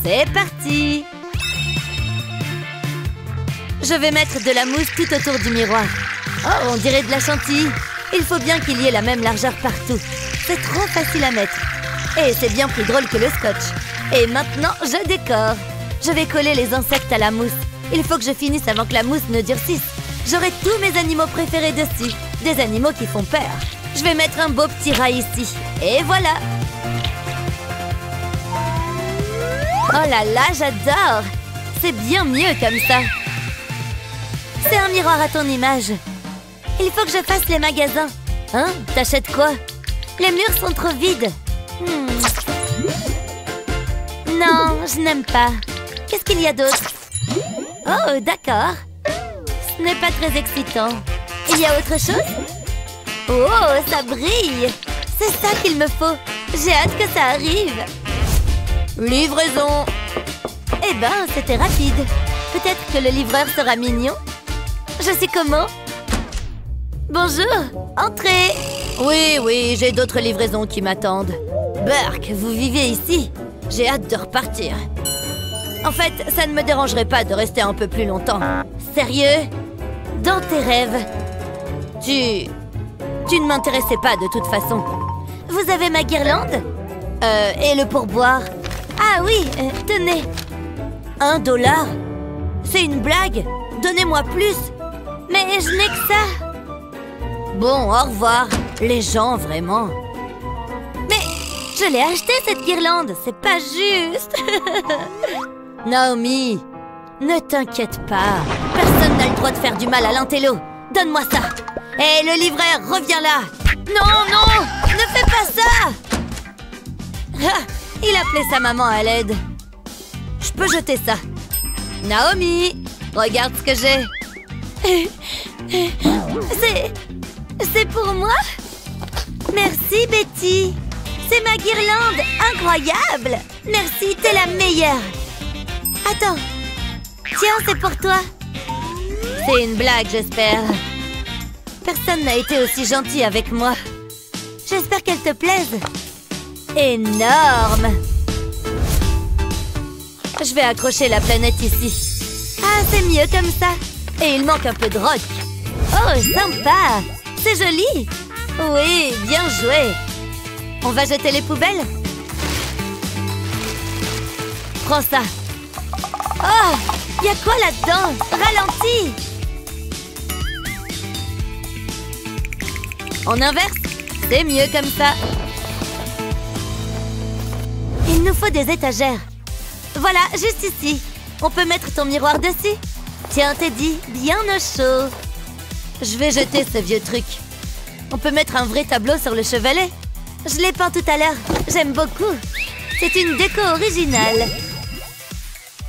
C'est parti! Je vais mettre de la mousse tout autour du miroir. Oh, on dirait de la chantilly. Il faut bien qu'il y ait la même largeur partout. C'est trop facile à mettre. Et c'est bien plus drôle que le scotch. Et maintenant, je décore. Je vais coller les insectes à la mousse. Il faut que je finisse avant que la mousse ne durcisse. J'aurai tous mes animaux préférés dessus. Des animaux qui font peur. Je vais mettre un beau petit rat ici. Et voilà. Oh là là, j'adore. C'est bien mieux comme ça. C'est un miroir à ton image. Il faut que je fasse les magasins. Hein? T'achètes quoi? Les murs sont trop vides. Non, je n'aime pas. Qu'est-ce qu'il y a d'autre? Oh, d'accord. Ce n'est pas très excitant. Il y a autre chose? Oh, ça brille. C'est ça qu'il me faut. J'ai hâte que ça arrive. Livraison. Eh ben, c'était rapide. Peut-être que le livreur sera mignon. Je sais comment. Bonjour, entrez. Oui, j'ai d'autres livraisons qui m'attendent. Burke, vous vivez ici? J'ai hâte de repartir. En fait, ça ne me dérangerait pas de rester un peu plus longtemps. Sérieux? Dans tes rêves? Tu ne m'intéressais pas de toute façon. Vous avez ma guirlande? Et le pourboire? Ah oui, tenez. $1? C'est une blague? Donnez-moi plus. Mais je n'ai que ça. Bon, au revoir. Les gens, vraiment. Mais je l'ai acheté, cette guirlande. C'est pas juste. Naomi, ne t'inquiète pas. Personne n'a le droit de faire du mal à l'intello. Donne-moi ça. Hé, le livreur, reviens là. Non, non, ne fais pas ça. Ah, il appelait sa maman à l'aide. Je peux jeter ça. Naomi, regarde ce que j'ai. C'est pour moi? Merci, Betty. C'est ma guirlande, incroyable. Merci, t'es la meilleure. Attends. Tiens, c'est pour toi. C'est une blague, j'espère. Personne n'a été aussi gentil avec moi. J'espère qu'elle te plaise. Énorme. Je vais accrocher la planète ici. Ah, c'est mieux comme ça. Et il manque un peu de rock. Oh, sympa. C'est joli. Oui, bien joué. On va jeter les poubelles? Prends ça. Oh, il y a quoi là-dedans? Ralentis. En inverse, c'est mieux comme ça. Il nous faut des étagères. Voilà, juste ici. On peut mettre ton miroir dessus. Tiens, Teddy, bien au chaud. Je vais jeter ce vieux truc. On peut mettre un vrai tableau sur le chevalet. Je l'ai peint tout à l'heure. J'aime beaucoup. C'est une déco originale.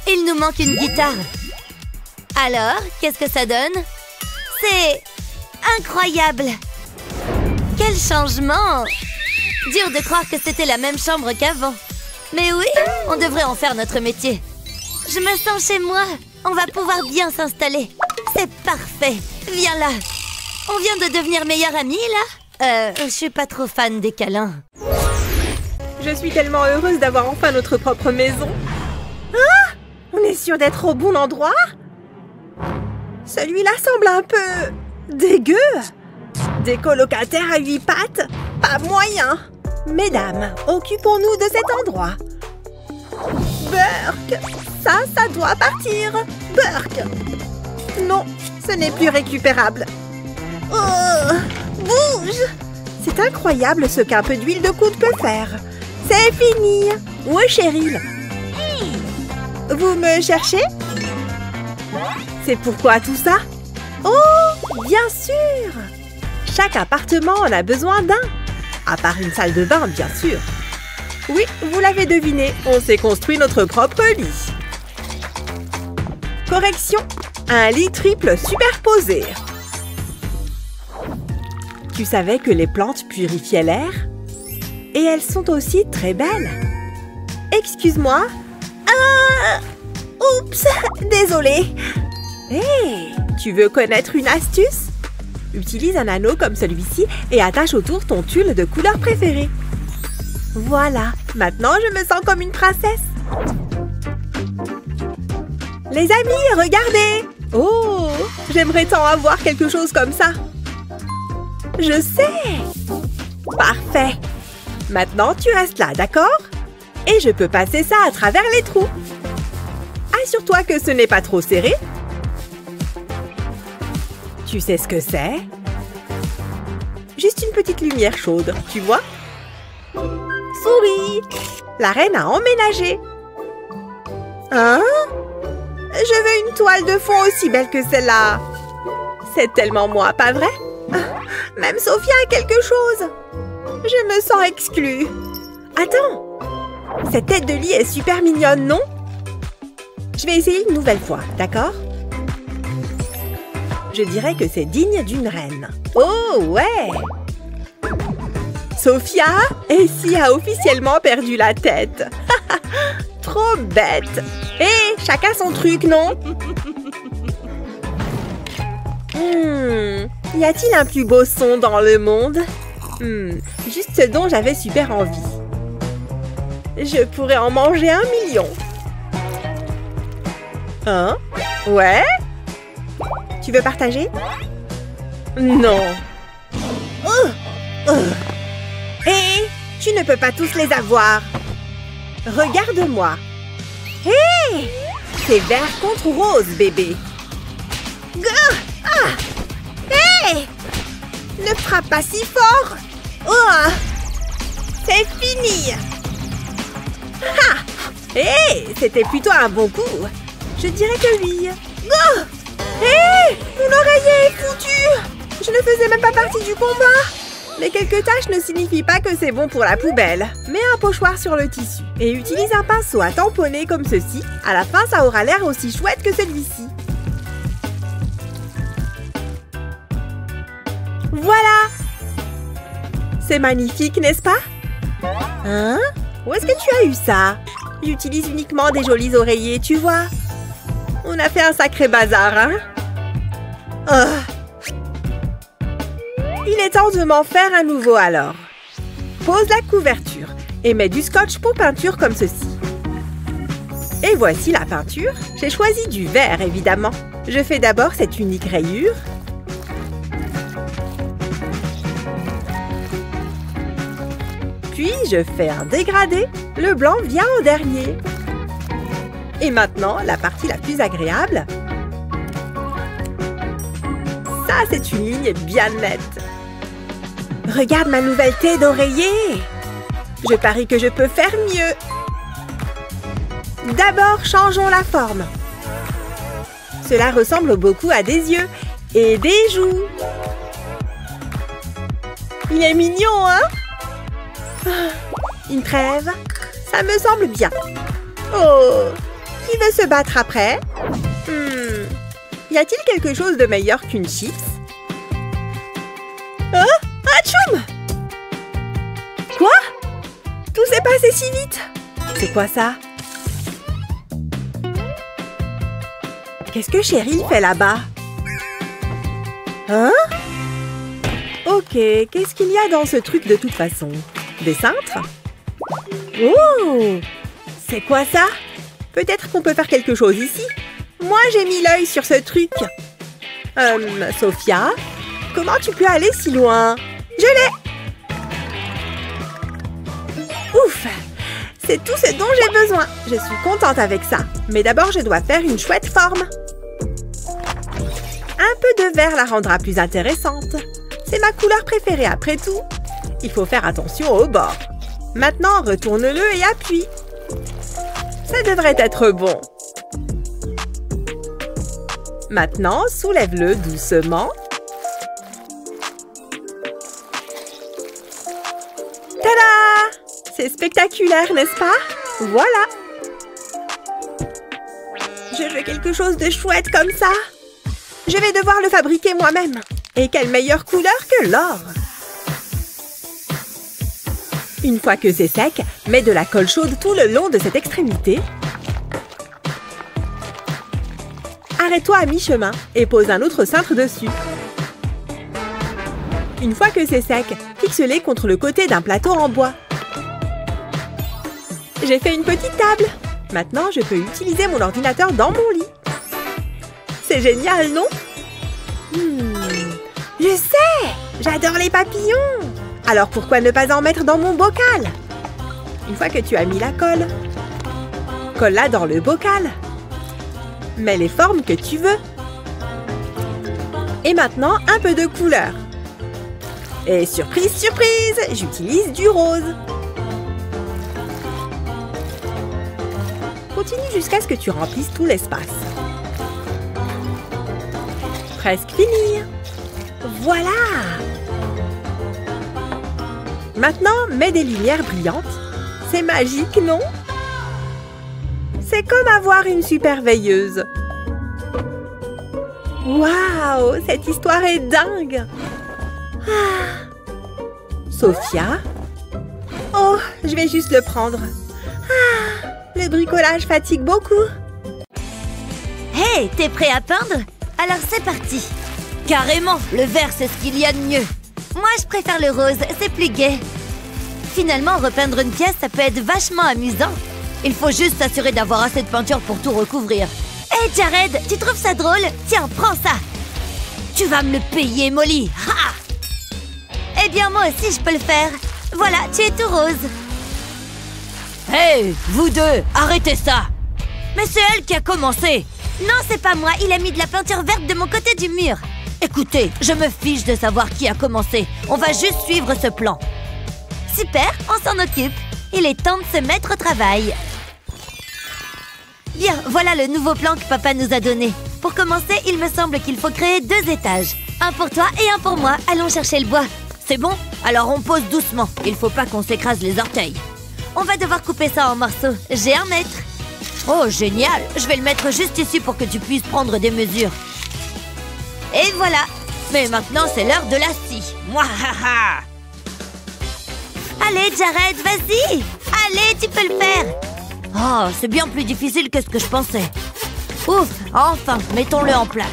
Il nous manque une guitare. Alors, qu'est-ce que ça donne? C'est incroyable. Quel changement! Dur de croire que c'était la même chambre qu'avant. Mais oui, on devrait en faire notre métier. Je me sens chez moi. On va pouvoir bien s'installer. C'est parfait. Viens là. On vient de devenir meilleurs amis, là? Je suis pas trop fan des câlins. Je suis tellement heureuse d'avoir enfin notre propre maison. Ah! On est sûr d'être au bon endroit? Celui-là semble un peu... dégueu. Des colocataires à 8 pattes? Pas moyen. Mesdames, occupons-nous de cet endroit. Burke, ça doit partir. Burke. Non, ce n'est plus récupérable. Oh, bouge. C'est incroyable ce qu'un peu d'huile de coude peut faire. C'est fini. Où est Cheryl? Vous me cherchez? C'est pourquoi tout ça? Oh, bien sûr. Chaque appartement en a besoin d'un. À part une salle de bain, bien sûr. Oui, vous l'avez deviné, on s'est construit notre propre lit. Correction, un lit triple superposé. Tu savais que les plantes purifiaient l'air? Et elles sont aussi très belles. Excuse-moi. Ah! Oups, désolée. Hé, tu veux connaître une astuce? Utilise un anneau comme celui-ci et attache autour ton tulle de couleur préférée. Voilà, maintenant je me sens comme une princesse. Les amis, regardez! Oh, j'aimerais tant avoir quelque chose comme ça. Je sais! Parfait! Maintenant, tu restes là, d'accord? Et je peux passer ça à travers les trous. Assure-toi que ce n'est pas trop serré. Tu sais ce que c'est? Juste une petite lumière chaude, tu vois? Souris! La reine a emménagé. Hein? Je veux une toile de fond aussi belle que celle-là. C'est tellement moi, pas vrai? Même Sophia a quelque chose. Je me sens exclue. Attends! Cette tête de lit est super mignonne, non? Je vais essayer une nouvelle fois, d'accord? Je dirais que c'est digne d'une reine. Oh, ouais! Sophia, Essie a officiellement perdu la tête. Trop bête! Hé, chacun son truc, non? Y a-t-il un plus beau son dans le monde? Juste ce dont j'avais super envie. Je pourrais en manger 1 million. Hein? Ouais? Tu veux partager? Non. Hé, Tu ne peux pas tous les avoir. Regarde-moi. Hé! C'est vert contre rose, bébé. Hé! Ne frappe pas si fort. Oh! C'est fini. Hé! C'était plutôt un bon coup. Je dirais que oui. Hé! Mon oreiller est foutu. Je ne faisais même pas partie du combat. Les quelques taches ne signifient pas que c'est bon pour la poubelle. Mets un pochoir sur le tissu et utilise un pinceau à tamponner comme ceci. À la fin, ça aura l'air aussi chouette que celui-ci. Voilà! C'est magnifique, n'est-ce pas? Hein? Où est-ce que tu as eu ça? J'utilise uniquement des jolis oreillers, tu vois. On a fait un sacré bazar, hein? Il est temps de m'en faire un nouveau alors. Pose la couverture et mets du scotch pour peinture comme ceci. Et voici la peinture. J'ai choisi du vert, évidemment. Je fais d'abord cette unique rayure. Puis, je fais un dégradé. Le blanc vient en dernier. Et maintenant, la partie la plus agréable. Ça, c'est une ligne bien nette. Regarde ma nouvelle tête d'oreiller. Je parie que je peux faire mieux. D'abord, changeons la forme. Cela ressemble beaucoup à des yeux et des joues. Il est mignon, hein? Une trêve? Ça me semble bien. Oh! Qui veut se battre après? Y a-t-il quelque chose de meilleur qu'une chips? Oh! Atchoum! Quoi? Tout s'est passé si vite! C'est quoi ça? Qu'est-ce que Cheryl fait là-bas? Hein? Ok, qu'est-ce qu'il y a dans ce truc de toute façon? Des cintres? Oh! C'est quoi ça? Peut-être qu'on peut faire quelque chose ici? Moi, j'ai mis l'œil sur ce truc. Sophia? Comment tu peux aller si loin? Je l'ai! Ouf! C'est tout ce dont j'ai besoin. Je suis contente avec ça. Mais d'abord, je dois faire une chouette forme. Un peu de vert la rendra plus intéressante. C'est ma couleur préférée après tout. Il faut faire attention au bord. Maintenant, retourne-le et appuie. Ça devrait être bon. Maintenant, soulève-le doucement. Tada! C'est spectaculaire, n'est-ce pas? Voilà! Je veux quelque chose de chouette comme ça. Je vais devoir le fabriquer moi-même. Et quelle meilleure couleur que l'or! Une fois que c'est sec, mets de la colle chaude tout le long de cette extrémité. Arrête-toi à mi-chemin et pose un autre cintre dessus. Une fois que c'est sec, fixe-les contre le côté d'un plateau en bois. J'ai fait une petite table. Maintenant, je peux utiliser mon ordinateur dans mon lit. C'est génial, non? Je sais! J'adore les papillons! Alors pourquoi ne pas en mettre dans mon bocal? Une fois que tu as mis la colle, colle-la dans le bocal. Mets les formes que tu veux. Et maintenant, un peu de couleur. Et surprise, surprise, j'utilise du rose. Continue jusqu'à ce que tu remplisses tout l'espace. Presque fini. Voilà! Maintenant, mets des lumières brillantes. C'est magique, non? C'est comme avoir une super veilleuse. Waouh! Cette histoire est dingue! Sophia? Oh, je vais juste le prendre. Le bricolage fatigue beaucoup. Hey, t'es prêt à peindre? Alors c'est parti. Carrément, le vert c'est ce qu'il y a de mieux. Moi je préfère le rose, c'est plus gai. Finalement, repeindre une pièce, ça peut être vachement amusant. Il faut juste s'assurer d'avoir assez de peinture pour tout recouvrir. Hé Jared, tu trouves ça drôle? Tiens, prends ça. Tu vas me le payer, Molly. Ha! Eh bien moi aussi je peux le faire. Voilà, tu es tout rose. Hey, vous deux, arrêtez ça! Mais c'est elle qui a commencé. Non, c'est pas moi. Il a mis de la peinture verte de mon côté du mur. Écoutez, je me fiche de savoir qui a commencé. On va juste suivre ce plan. Super, on s'en occupe. Il est temps de se mettre au travail. Bien, voilà le nouveau plan que papa nous a donné. Pour commencer, il me semble qu'il faut créer 2 étages. Un pour toi et un pour moi. Allons chercher le bois. C'est bon? Alors on pose doucement. Il faut pas qu'on s'écrase les orteils. On va devoir couper ça en morceaux. J'ai 1 mètre. Oh, génial! Je vais le mettre juste ici pour que tu puisses prendre des mesures. Et voilà. Mais maintenant, c'est l'heure de la scie. Mouahaha! Allez, Jared, vas-y. Allez, tu peux le faire. Oh, c'est bien plus difficile que ce que je pensais. Ouf, enfin, mettons-le en place.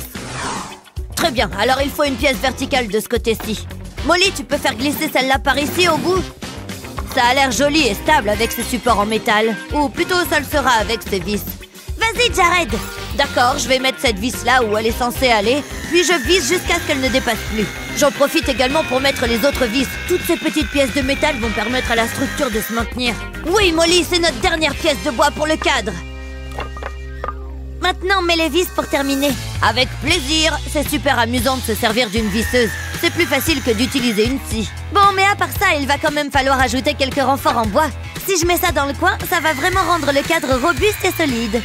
Très bien, alors il faut une pièce verticale de ce côté-ci. Molly, tu peux faire glisser celle-là par ici au bout? Ça a l'air joli et stable avec ce support en métal. Ou plutôt, ça le sera avec ces vis. Vas-y, Jared. D'accord, je vais mettre cette vis là où elle est censée aller, puis je visse jusqu'à ce qu'elle ne dépasse plus. J'en profite également pour mettre les autres vis. Toutes ces petites pièces de métal vont permettre à la structure de se maintenir. Oui, Molly, c'est notre dernière pièce de bois pour le cadre. Maintenant, mets les vis pour terminer. Avec plaisir. C'est super amusant de se servir d'une visseuse. C'est plus facile que d'utiliser une scie. Bon, mais à part ça, il va quand même falloir ajouter quelques renforts en bois. Si je mets ça dans le coin, ça va vraiment rendre le cadre robuste et solide.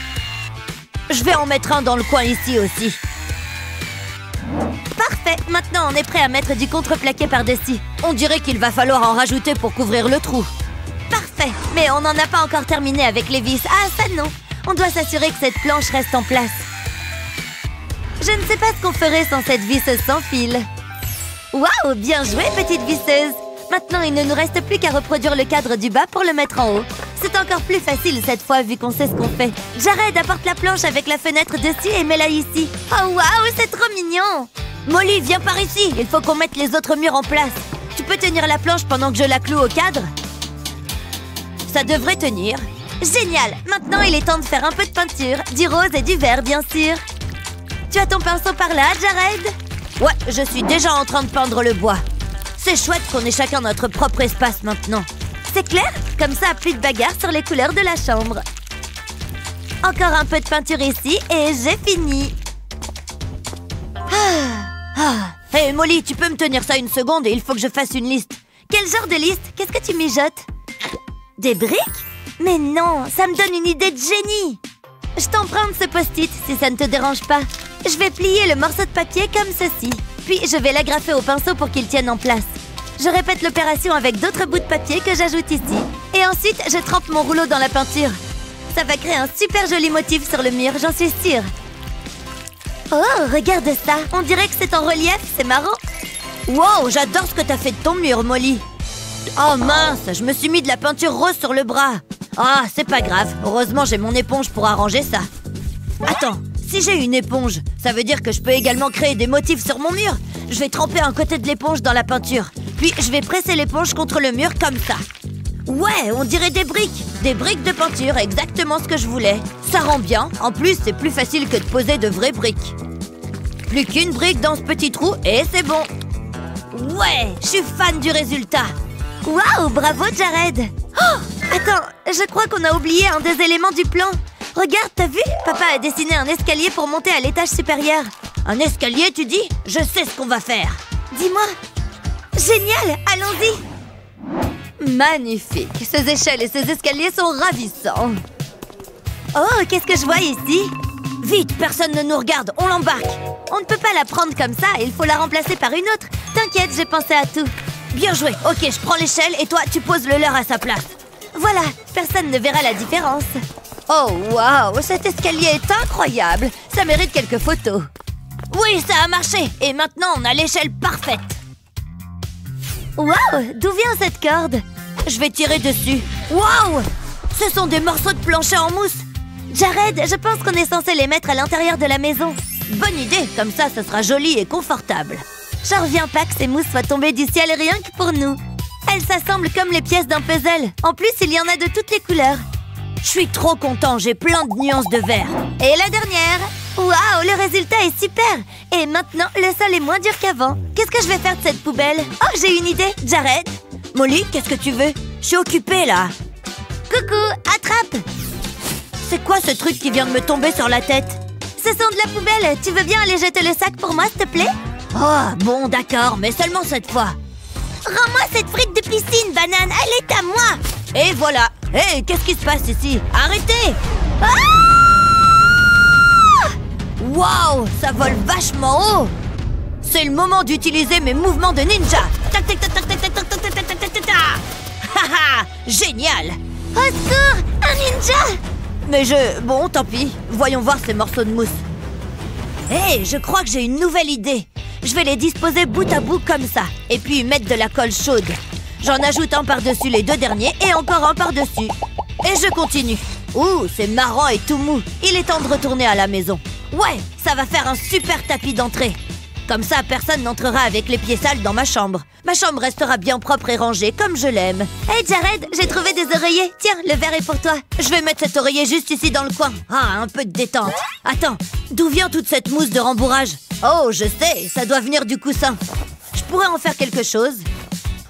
Je vais en mettre un dans le coin ici aussi. Parfait. Maintenant, on est prêt à mettre du contreplaqué par-dessus. On dirait qu'il va falloir en rajouter pour couvrir le trou. Parfait. Mais on n'en a pas encore terminé avec les vis. Ah, ça non. On doit s'assurer que cette planche reste en place. Je ne sais pas ce qu'on ferait sans cette visseuse sans fil. Waouh, bien joué, petite visseuse. Maintenant, il ne nous reste plus qu'à reproduire le cadre du bas pour le mettre en haut. C'est encore plus facile cette fois, vu qu'on sait ce qu'on fait. Jared, apporte la planche avec la fenêtre dessus et mets-la ici. Oh, waouh, c'est trop mignon. Molly, viens par ici. Il faut qu'on mette les autres murs en place. Tu peux tenir la planche pendant que je la cloue au cadre? Ça devrait tenir. Génial. Maintenant, il est temps de faire un peu de peinture. Du rose et du vert, bien sûr. Tu as ton pinceau par là, Jared? Ouais, je suis déjà en train de peindre le bois. C'est chouette qu'on ait chacun notre propre espace maintenant. C'est clair? Comme ça, plus de bagarre sur les couleurs de la chambre. Encore un peu de peinture ici et j'ai fini. Hey Molly, tu peux me tenir ça une seconde et il faut que je fasse une liste. Quel genre de liste? Qu'est-ce que tu mijotes? Des briques? Mais non, ça me donne une idée de génie. Je t'emprunte ce post-it si ça ne te dérange pas. Je vais plier le morceau de papier comme ceci. Puis je vais l'agrafer au pinceau pour qu'il tienne en place. Je répète l'opération avec d'autres bouts de papier que j'ajoute ici. Et ensuite, je trempe mon rouleau dans la peinture. Ça va créer un super joli motif sur le mur, j'en suis sûre. Oh, regarde ça. On dirait que c'est en relief, c'est marrant. Wow, j'adore ce que t'as fait de ton mur, Molly. Oh mince, je me suis mis de la peinture rose sur le bras. Ah, c'est pas grave. Heureusement, j'ai mon éponge pour arranger ça. Attends, si j'ai une éponge, ça veut dire que je peux également créer des motifs sur mon mur. Je vais tremper un côté de l'éponge dans la peinture. Puis, je vais presser l'éponge contre le mur comme ça. Ouais, on dirait des briques. Des briques de peinture, exactement ce que je voulais. Ça rend bien. En plus, c'est plus facile que de poser de vraies briques. Plus qu'une brique dans ce petit trou et c'est bon. Ouais, je suis fan du résultat. Waouh, bravo Jared. Oh, attends, je crois qu'on a oublié un des éléments du plan. Regarde, t'as vu? Papa a dessiné un escalier pour monter à l'étage supérieur. Un escalier, tu dis? Je sais ce qu'on va faire. Dis-moi. Génial, allons-y. Magnifique. Ces échelles et ces escaliers sont ravissants. Oh, qu'est-ce que je vois ici? Vite, personne ne nous regarde, on l'embarque. On ne peut pas la prendre comme ça, il faut la remplacer par une autre. T'inquiète, j'ai pensé à tout. Bien joué. Ok, je prends l'échelle et toi, tu poses le leur à sa place. Voilà, personne ne verra la différence. Oh, waouh, cet escalier est incroyable. Ça mérite quelques photos. Oui, ça a marché. Et maintenant, on a l'échelle parfaite. Waouh, d'où vient cette corde? Je vais tirer dessus. Waouh, ce sont des morceaux de plancher en mousse. Jared, je pense qu'on est censé les mettre à l'intérieur de la maison. Bonne idée, comme ça sera joli et confortable. J'en reviens pas que ces mousses soient tombées du ciel rien que pour nous. Elles s'assemblent comme les pièces d'un puzzle. En plus, il y en a de toutes les couleurs. Je suis trop content, j'ai plein de nuances de vert. Et la dernière. Waouh, le résultat est super. Et maintenant, le sol est moins dur qu'avant. Qu'est-ce que je vais faire de cette poubelle? Oh, j'ai une idée. Jared, Molly, qu'est-ce que tu veux? Je suis occupée, là. Coucou, attrape! C'est quoi ce truc qui vient de me tomber sur la tête? Ce sont de la poubelle. Tu veux bien aller jeter le sac pour moi, s'il te plaît? Oh, bon, d'accord, mais seulement cette fois. Rends-moi cette frite de piscine, banane. Elle est à moi. Et voilà. Hé, qu'est-ce qui se passe ici? Arrêtez! Waouh, ça vole vachement haut. C'est le moment d'utiliser mes mouvements de ninja. Tac, tac, tac, tac, tac, tac, tac, tac, tac, tac, tac, tac, tac. Haha, génial. Au secours, un ninja! Mais bon, tant pis. Voyons voir ces morceaux de mousse. Hé, je crois que j'ai une nouvelle idée. Je vais les disposer bout à bout comme ça. Et puis mettre de la colle chaude. J'en ajoute un par-dessus les deux derniers et encore un par-dessus. Et je continue. Ouh, c'est marrant et tout mou. Il est temps de retourner à la maison. Ouais, ça va faire un super tapis d'entrée. Comme ça, personne n'entrera avec les pieds sales dans ma chambre. Ma chambre restera bien propre et rangée, comme je l'aime. Hey Jared, j'ai trouvé des oreillers. Tiens, le verre est pour toi. Je vais mettre cet oreiller juste ici dans le coin. Ah, un peu de détente. Attends, d'où vient toute cette mousse de rembourrage? Oh, je sais, ça doit venir du coussin. Je pourrais en faire quelque chose.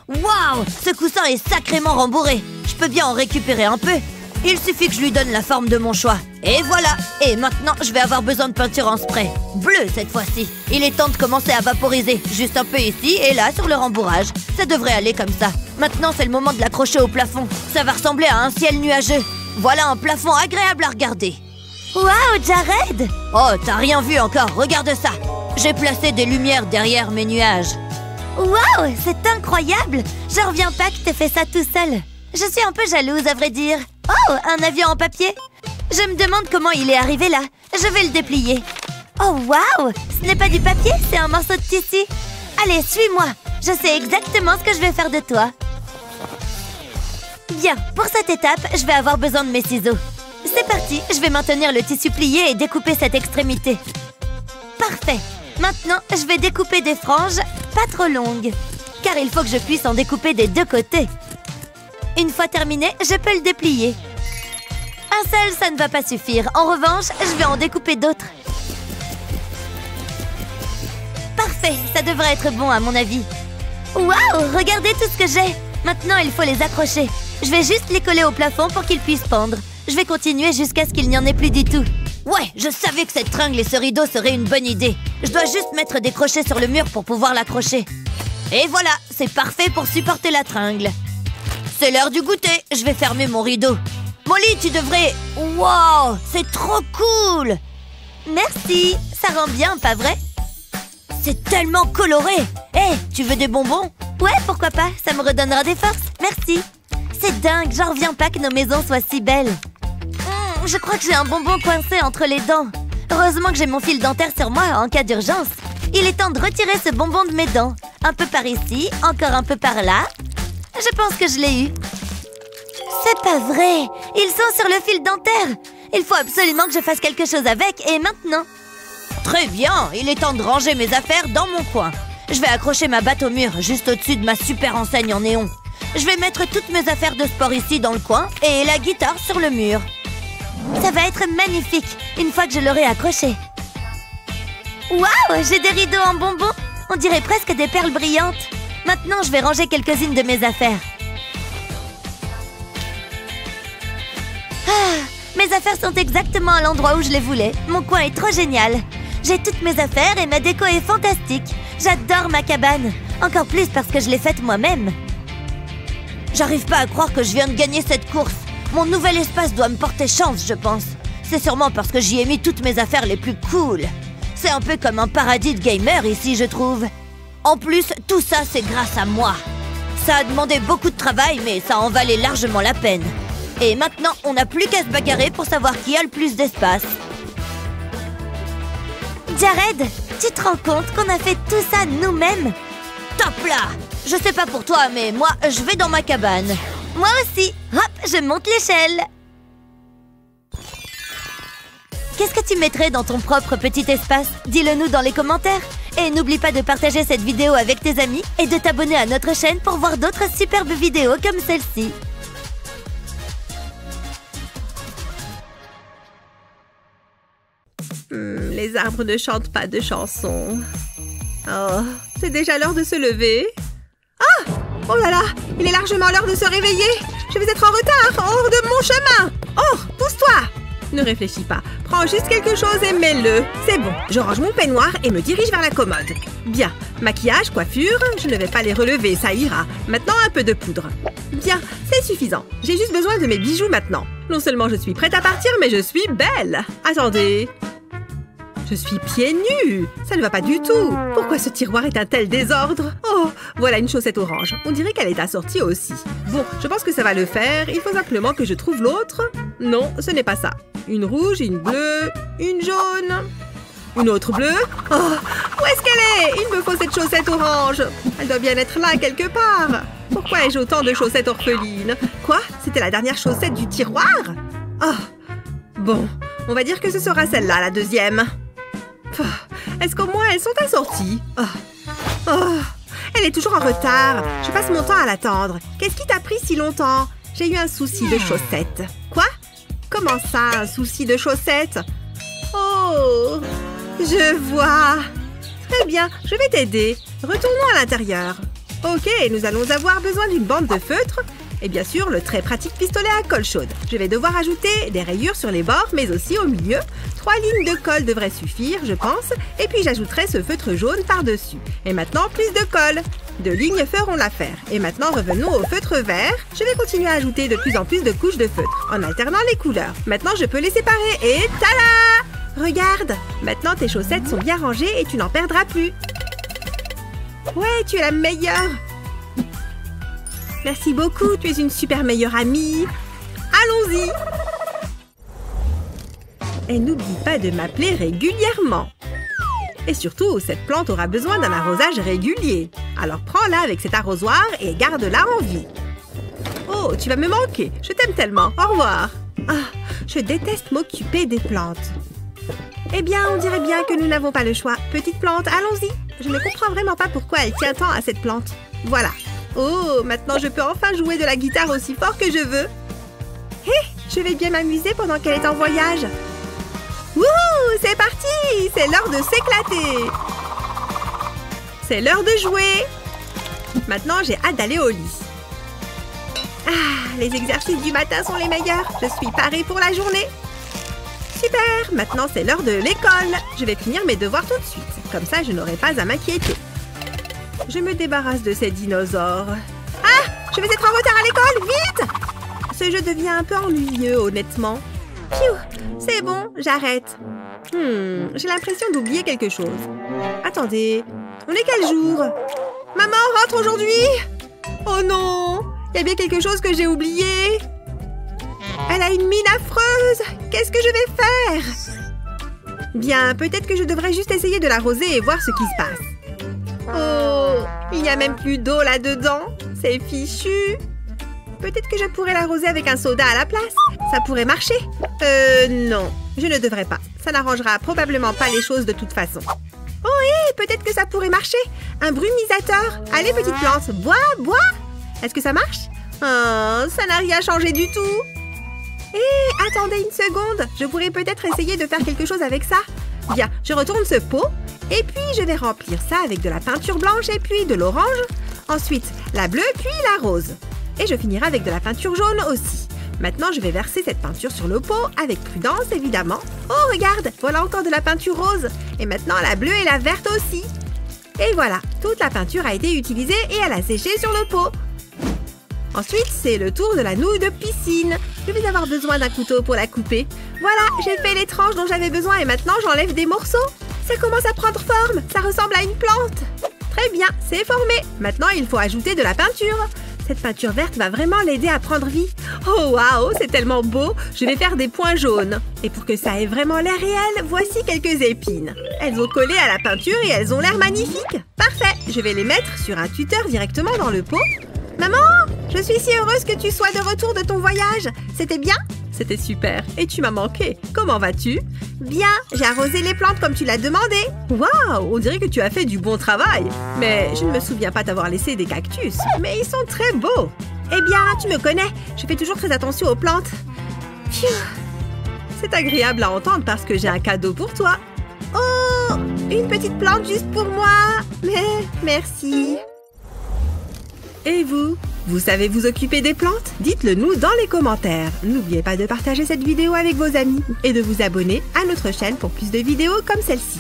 Waouh, ce coussin est sacrément rembourré. Je peux bien en récupérer un peu. Il suffit que je lui donne la forme de mon choix. Et voilà. Et maintenant, je vais avoir besoin de peinture en spray. Bleu cette fois-ci. Il est temps de commencer à vaporiser. Juste un peu ici et là sur le rembourrage. Ça devrait aller comme ça. Maintenant, c'est le moment de l'accrocher au plafond. Ça va ressembler à un ciel nuageux. Voilà un plafond agréable à regarder. Waouh, Jared! Oh, t'as rien vu encore. Regarde ça. J'ai placé des lumières derrière mes nuages. Waouh, c'est incroyable! J'en reviens pas que t'aies fait ça tout seul. Je suis un peu jalouse, à vrai dire. Oh, un avion en papier? Je me demande comment il est arrivé là. Je vais le déplier. Oh, waouh! Ce n'est pas du papier, c'est un morceau de tissu. Allez, suis-moi. Je sais exactement ce que je vais faire de toi. Bien, pour cette étape, je vais avoir besoin de mes ciseaux. C'est parti, je vais maintenir le tissu plié et découper cette extrémité. Parfait. Maintenant, je vais découper des franges pas trop longues, car il faut que je puisse en découper des deux côtés. Une fois terminé, je peux le déplier. Un seul, ça ne va pas suffire. En revanche, je vais en découper d'autres. Parfait, ça devrait être bon à mon avis. Waouh, regardez tout ce que j'ai. Maintenant, il faut les accrocher. Je vais juste les coller au plafond pour qu'ils puissent pendre. Je vais continuer jusqu'à ce qu'il n'y en ait plus du tout. Ouais, je savais que cette tringle et ce rideau seraient une bonne idée. Je dois juste mettre des crochets sur le mur pour pouvoir l'accrocher. Et voilà, c'est parfait pour supporter la tringle. C'est l'heure du goûter, je vais fermer mon rideau. Molly, tu devrais... Wow, c'est trop cool! Merci, ça rend bien, pas vrai? C'est tellement coloré. Hé, tu veux des bonbons? Ouais, pourquoi pas, ça me redonnera des forces, merci. C'est dingue, j'en reviens pas que nos maisons soient si belles. Je crois que j'ai un bonbon coincé entre les dents. Heureusement que j'ai mon fil dentaire sur moi en cas d'urgence. Il est temps de retirer ce bonbon de mes dents. Un peu par ici, encore un peu par là. Je pense que je l'ai eu. C'est pas vrai! Ils sont sur le fil dentaire! Il faut absolument que je fasse quelque chose avec, et maintenant! Très bien! Il est temps de ranger mes affaires dans mon coin. Je vais accrocher ma batte au mur, juste au-dessus de ma super enseigne en néon. Je vais mettre toutes mes affaires de sport ici dans le coin, et la guitare sur le mur. Ça va être magnifique, une fois que je l'aurai accroché. Waouh! J'ai des rideaux en bonbons! On dirait presque des perles brillantes. Maintenant, je vais ranger quelques-unes de mes affaires. Ah, mes affaires sont exactement à l'endroit où je les voulais. Mon coin est trop génial. J'ai toutes mes affaires et ma déco est fantastique. J'adore ma cabane. Encore plus parce que je l'ai faite moi-même. J'arrive pas à croire que je viens de gagner cette course. Mon nouvel espace doit me porter chance, je pense. C'est sûrement parce que j'y ai mis toutes mes affaires les plus cool. C'est un peu comme un paradis de gamer ici, je trouve. En plus, tout ça, c'est grâce à moi. Ça a demandé beaucoup de travail, mais ça en valait largement la peine. Et maintenant, on n'a plus qu'à se bagarrer pour savoir qui a le plus d'espace. Jared, tu te rends compte qu'on a fait tout ça nous-mêmes? Top là! Je sais pas pour toi, mais moi, je vais dans ma cabane. Moi aussi. Hop, je monte l'échelle. Qu'est-ce que tu mettrais dans ton propre petit espace? Dis-le nous dans les commentaires. Et n'oublie pas de partager cette vidéo avec tes amis et de t'abonner à notre chaîne pour voir d'autres superbes vidéos comme celle-ci. Les arbres ne chantent pas de chansons. Oh, c'est déjà l'heure de se lever. Ah! Oh là là, il est largement l'heure de se réveiller. Je vais être en retard, hors de mon chemin. Oh, pousse-toi. Ne réfléchis pas, prends juste quelque chose et mets-le. C'est bon, je range mon peignoir et me dirige vers la commode. Bien, maquillage, coiffure, je ne vais pas les relever, ça ira. Maintenant, un peu de poudre. Bien, c'est suffisant. J'ai juste besoin de mes bijoux maintenant. Non seulement je suis prête à partir, mais je suis belle. Attendez. Je suis pieds nus. Ça ne va pas du tout. Pourquoi ce tiroir est un tel désordre? Oh, voilà une chaussette orange. On dirait qu'elle est assortie aussi. Bon, je pense que ça va le faire. Il faut simplement que je trouve l'autre. Non, ce n'est pas ça. Une rouge, une bleue, une jaune. Une autre bleue. Oh, où est-ce qu'elle est? Il me faut cette chaussette orange. Elle doit bien être là quelque part. Pourquoi ai-je autant de chaussettes orphelines? Quoi? C'était la dernière chaussette du tiroir? Oh, bon, on va dire que ce sera celle-là, la deuxième. Est-ce qu'au moins elles sont assorties? Elle est toujours en retard. Je passe mon temps à l'attendre. Qu'est-ce qui t'a pris si longtemps? J'ai eu un souci de chaussettes. Quoi? Comment ça, un souci de chaussettes? Oh, je vois. Très bien, je vais t'aider. Retournons à l'intérieur. Ok, nous allons avoir besoin d'une bande de feutre et bien sûr le très pratique pistolet à colle chaude. Je vais devoir ajouter des rayures sur les bords mais aussi au milieu. 3 lignes de colle devraient suffire, je pense. Et puis j'ajouterai ce feutre jaune par-dessus. Et maintenant, plus de colle. 2 lignes feront l'affaire. Et maintenant, revenons au feutre vert. Je vais continuer à ajouter de plus en plus de couches de feutre en alternant les couleurs. Maintenant, je peux les séparer et tada! Regarde! Maintenant, tes chaussettes sont bien rangées et tu n'en perdras plus. Ouais, tu es la meilleure! Merci beaucoup, tu es une super meilleure amie. Allons-y! Et n'oublie pas de m'appeler régulièrement. Et surtout, cette plante aura besoin d'un arrosage régulier. Alors prends-la avec cet arrosoir et garde-la en vie. Oh, tu vas me manquer. Je t'aime tellement. Au revoir. Ah, je déteste m'occuper des plantes. Eh bien, on dirait bien que nous n'avons pas le choix. Petite plante, allons-y. Je ne comprends vraiment pas pourquoi elle tient tant à cette plante. Voilà. Oh, maintenant je peux enfin jouer de la guitare aussi fort que je veux. Hé, je vais bien m'amuser pendant qu'elle est en voyage. Wouhou, c'est parti! C'est l'heure de s'éclater. C'est l'heure de jouer. Maintenant, j'ai hâte d'aller au lit. Ah, les exercices du matin sont les meilleurs. Je suis parée pour la journée. Super! Maintenant, c'est l'heure de l'école. Je vais finir mes devoirs tout de suite. Comme ça, je n'aurai pas à m'inquiéter. Je me débarrasse de ces dinosaures. Ah! Je vais être en retard à l'école! Vite! Ce jeu devient un peu ennuyeux, honnêtement. Pfiou! C'est bon, j'arrête. J'ai l'impression d'oublier quelque chose. Attendez, on est quel jour? Maman rentre aujourd'hui? Oh non! Il y a bien quelque chose que j'ai oublié. Elle a une mine affreuse. Qu'est-ce que je vais faire? Bien, peut-être que je devrais juste essayer de l'arroser et voir ce qui se passe. Oh, il n'y a même plus d'eau là-dedans. C'est fichu. Peut-être que je pourrais l'arroser avec un soda à la place. Ça pourrait marcher. Non, je ne devrais pas. Ça n'arrangera probablement pas les choses de toute façon. Oh, hé, peut-être que ça pourrait marcher. Un brumisateur. Allez, petite plante, bois, bois. Est-ce que ça marche? Oh, ça n'a rien changé du tout. Hé, attendez une seconde. Je pourrais peut-être essayer de faire quelque chose avec ça. Bien, je retourne ce pot. Et puis, je vais remplir ça avec de la peinture blanche et puis de l'orange. Ensuite, la bleue, puis la rose. Et je finirai avec de la peinture jaune aussi. Maintenant, je vais verser cette peinture sur le pot, avec prudence, évidemment. Oh, regarde, voilà encore de la peinture rose. Et maintenant, la bleue et la verte aussi. Et voilà, toute la peinture a été utilisée et elle a séché sur le pot. Ensuite, c'est le tour de la nouille de piscine. Je vais avoir besoin d'un couteau pour la couper. Voilà, j'ai fait les tranches dont j'avais besoin et maintenant, j'enlève des morceaux. Ça commence à prendre forme, ça ressemble à une plante. Très bien, c'est formé. Maintenant, il faut ajouter de la peinture. Cette peinture verte va vraiment l'aider à prendre vie. Oh waouh, c'est tellement beau. Je vais faire des points jaunes. Et pour que ça ait vraiment l'air réel, voici quelques épines. Elles ont collé à la peinture et elles ont l'air magnifiques. Parfait, je vais les mettre sur un tuteur directement dans le pot. Maman, je suis si heureuse que tu sois de retour de ton voyage. C'était bien? C'était super. Et tu m'as manqué. Comment vas-tu? Bien, j'ai arrosé les plantes comme tu l'as demandé. Waouh, on dirait que tu as fait du bon travail. Mais je ne me souviens pas t'avoir laissé des cactus. Mais ils sont très beaux. Eh bien, tu me connais. Je fais toujours très attention aux plantes. Pfiou. C'est agréable à entendre parce que j'ai un cadeau pour toi. Oh, une petite plante juste pour moi. Mais merci. Et vous? Vous savez vous occuper des plantes? Dites-le nous dans les commentaires. N'oubliez pas de partager cette vidéo avec vos amis et de vous abonner à notre chaîne pour plus de vidéos comme celle-ci.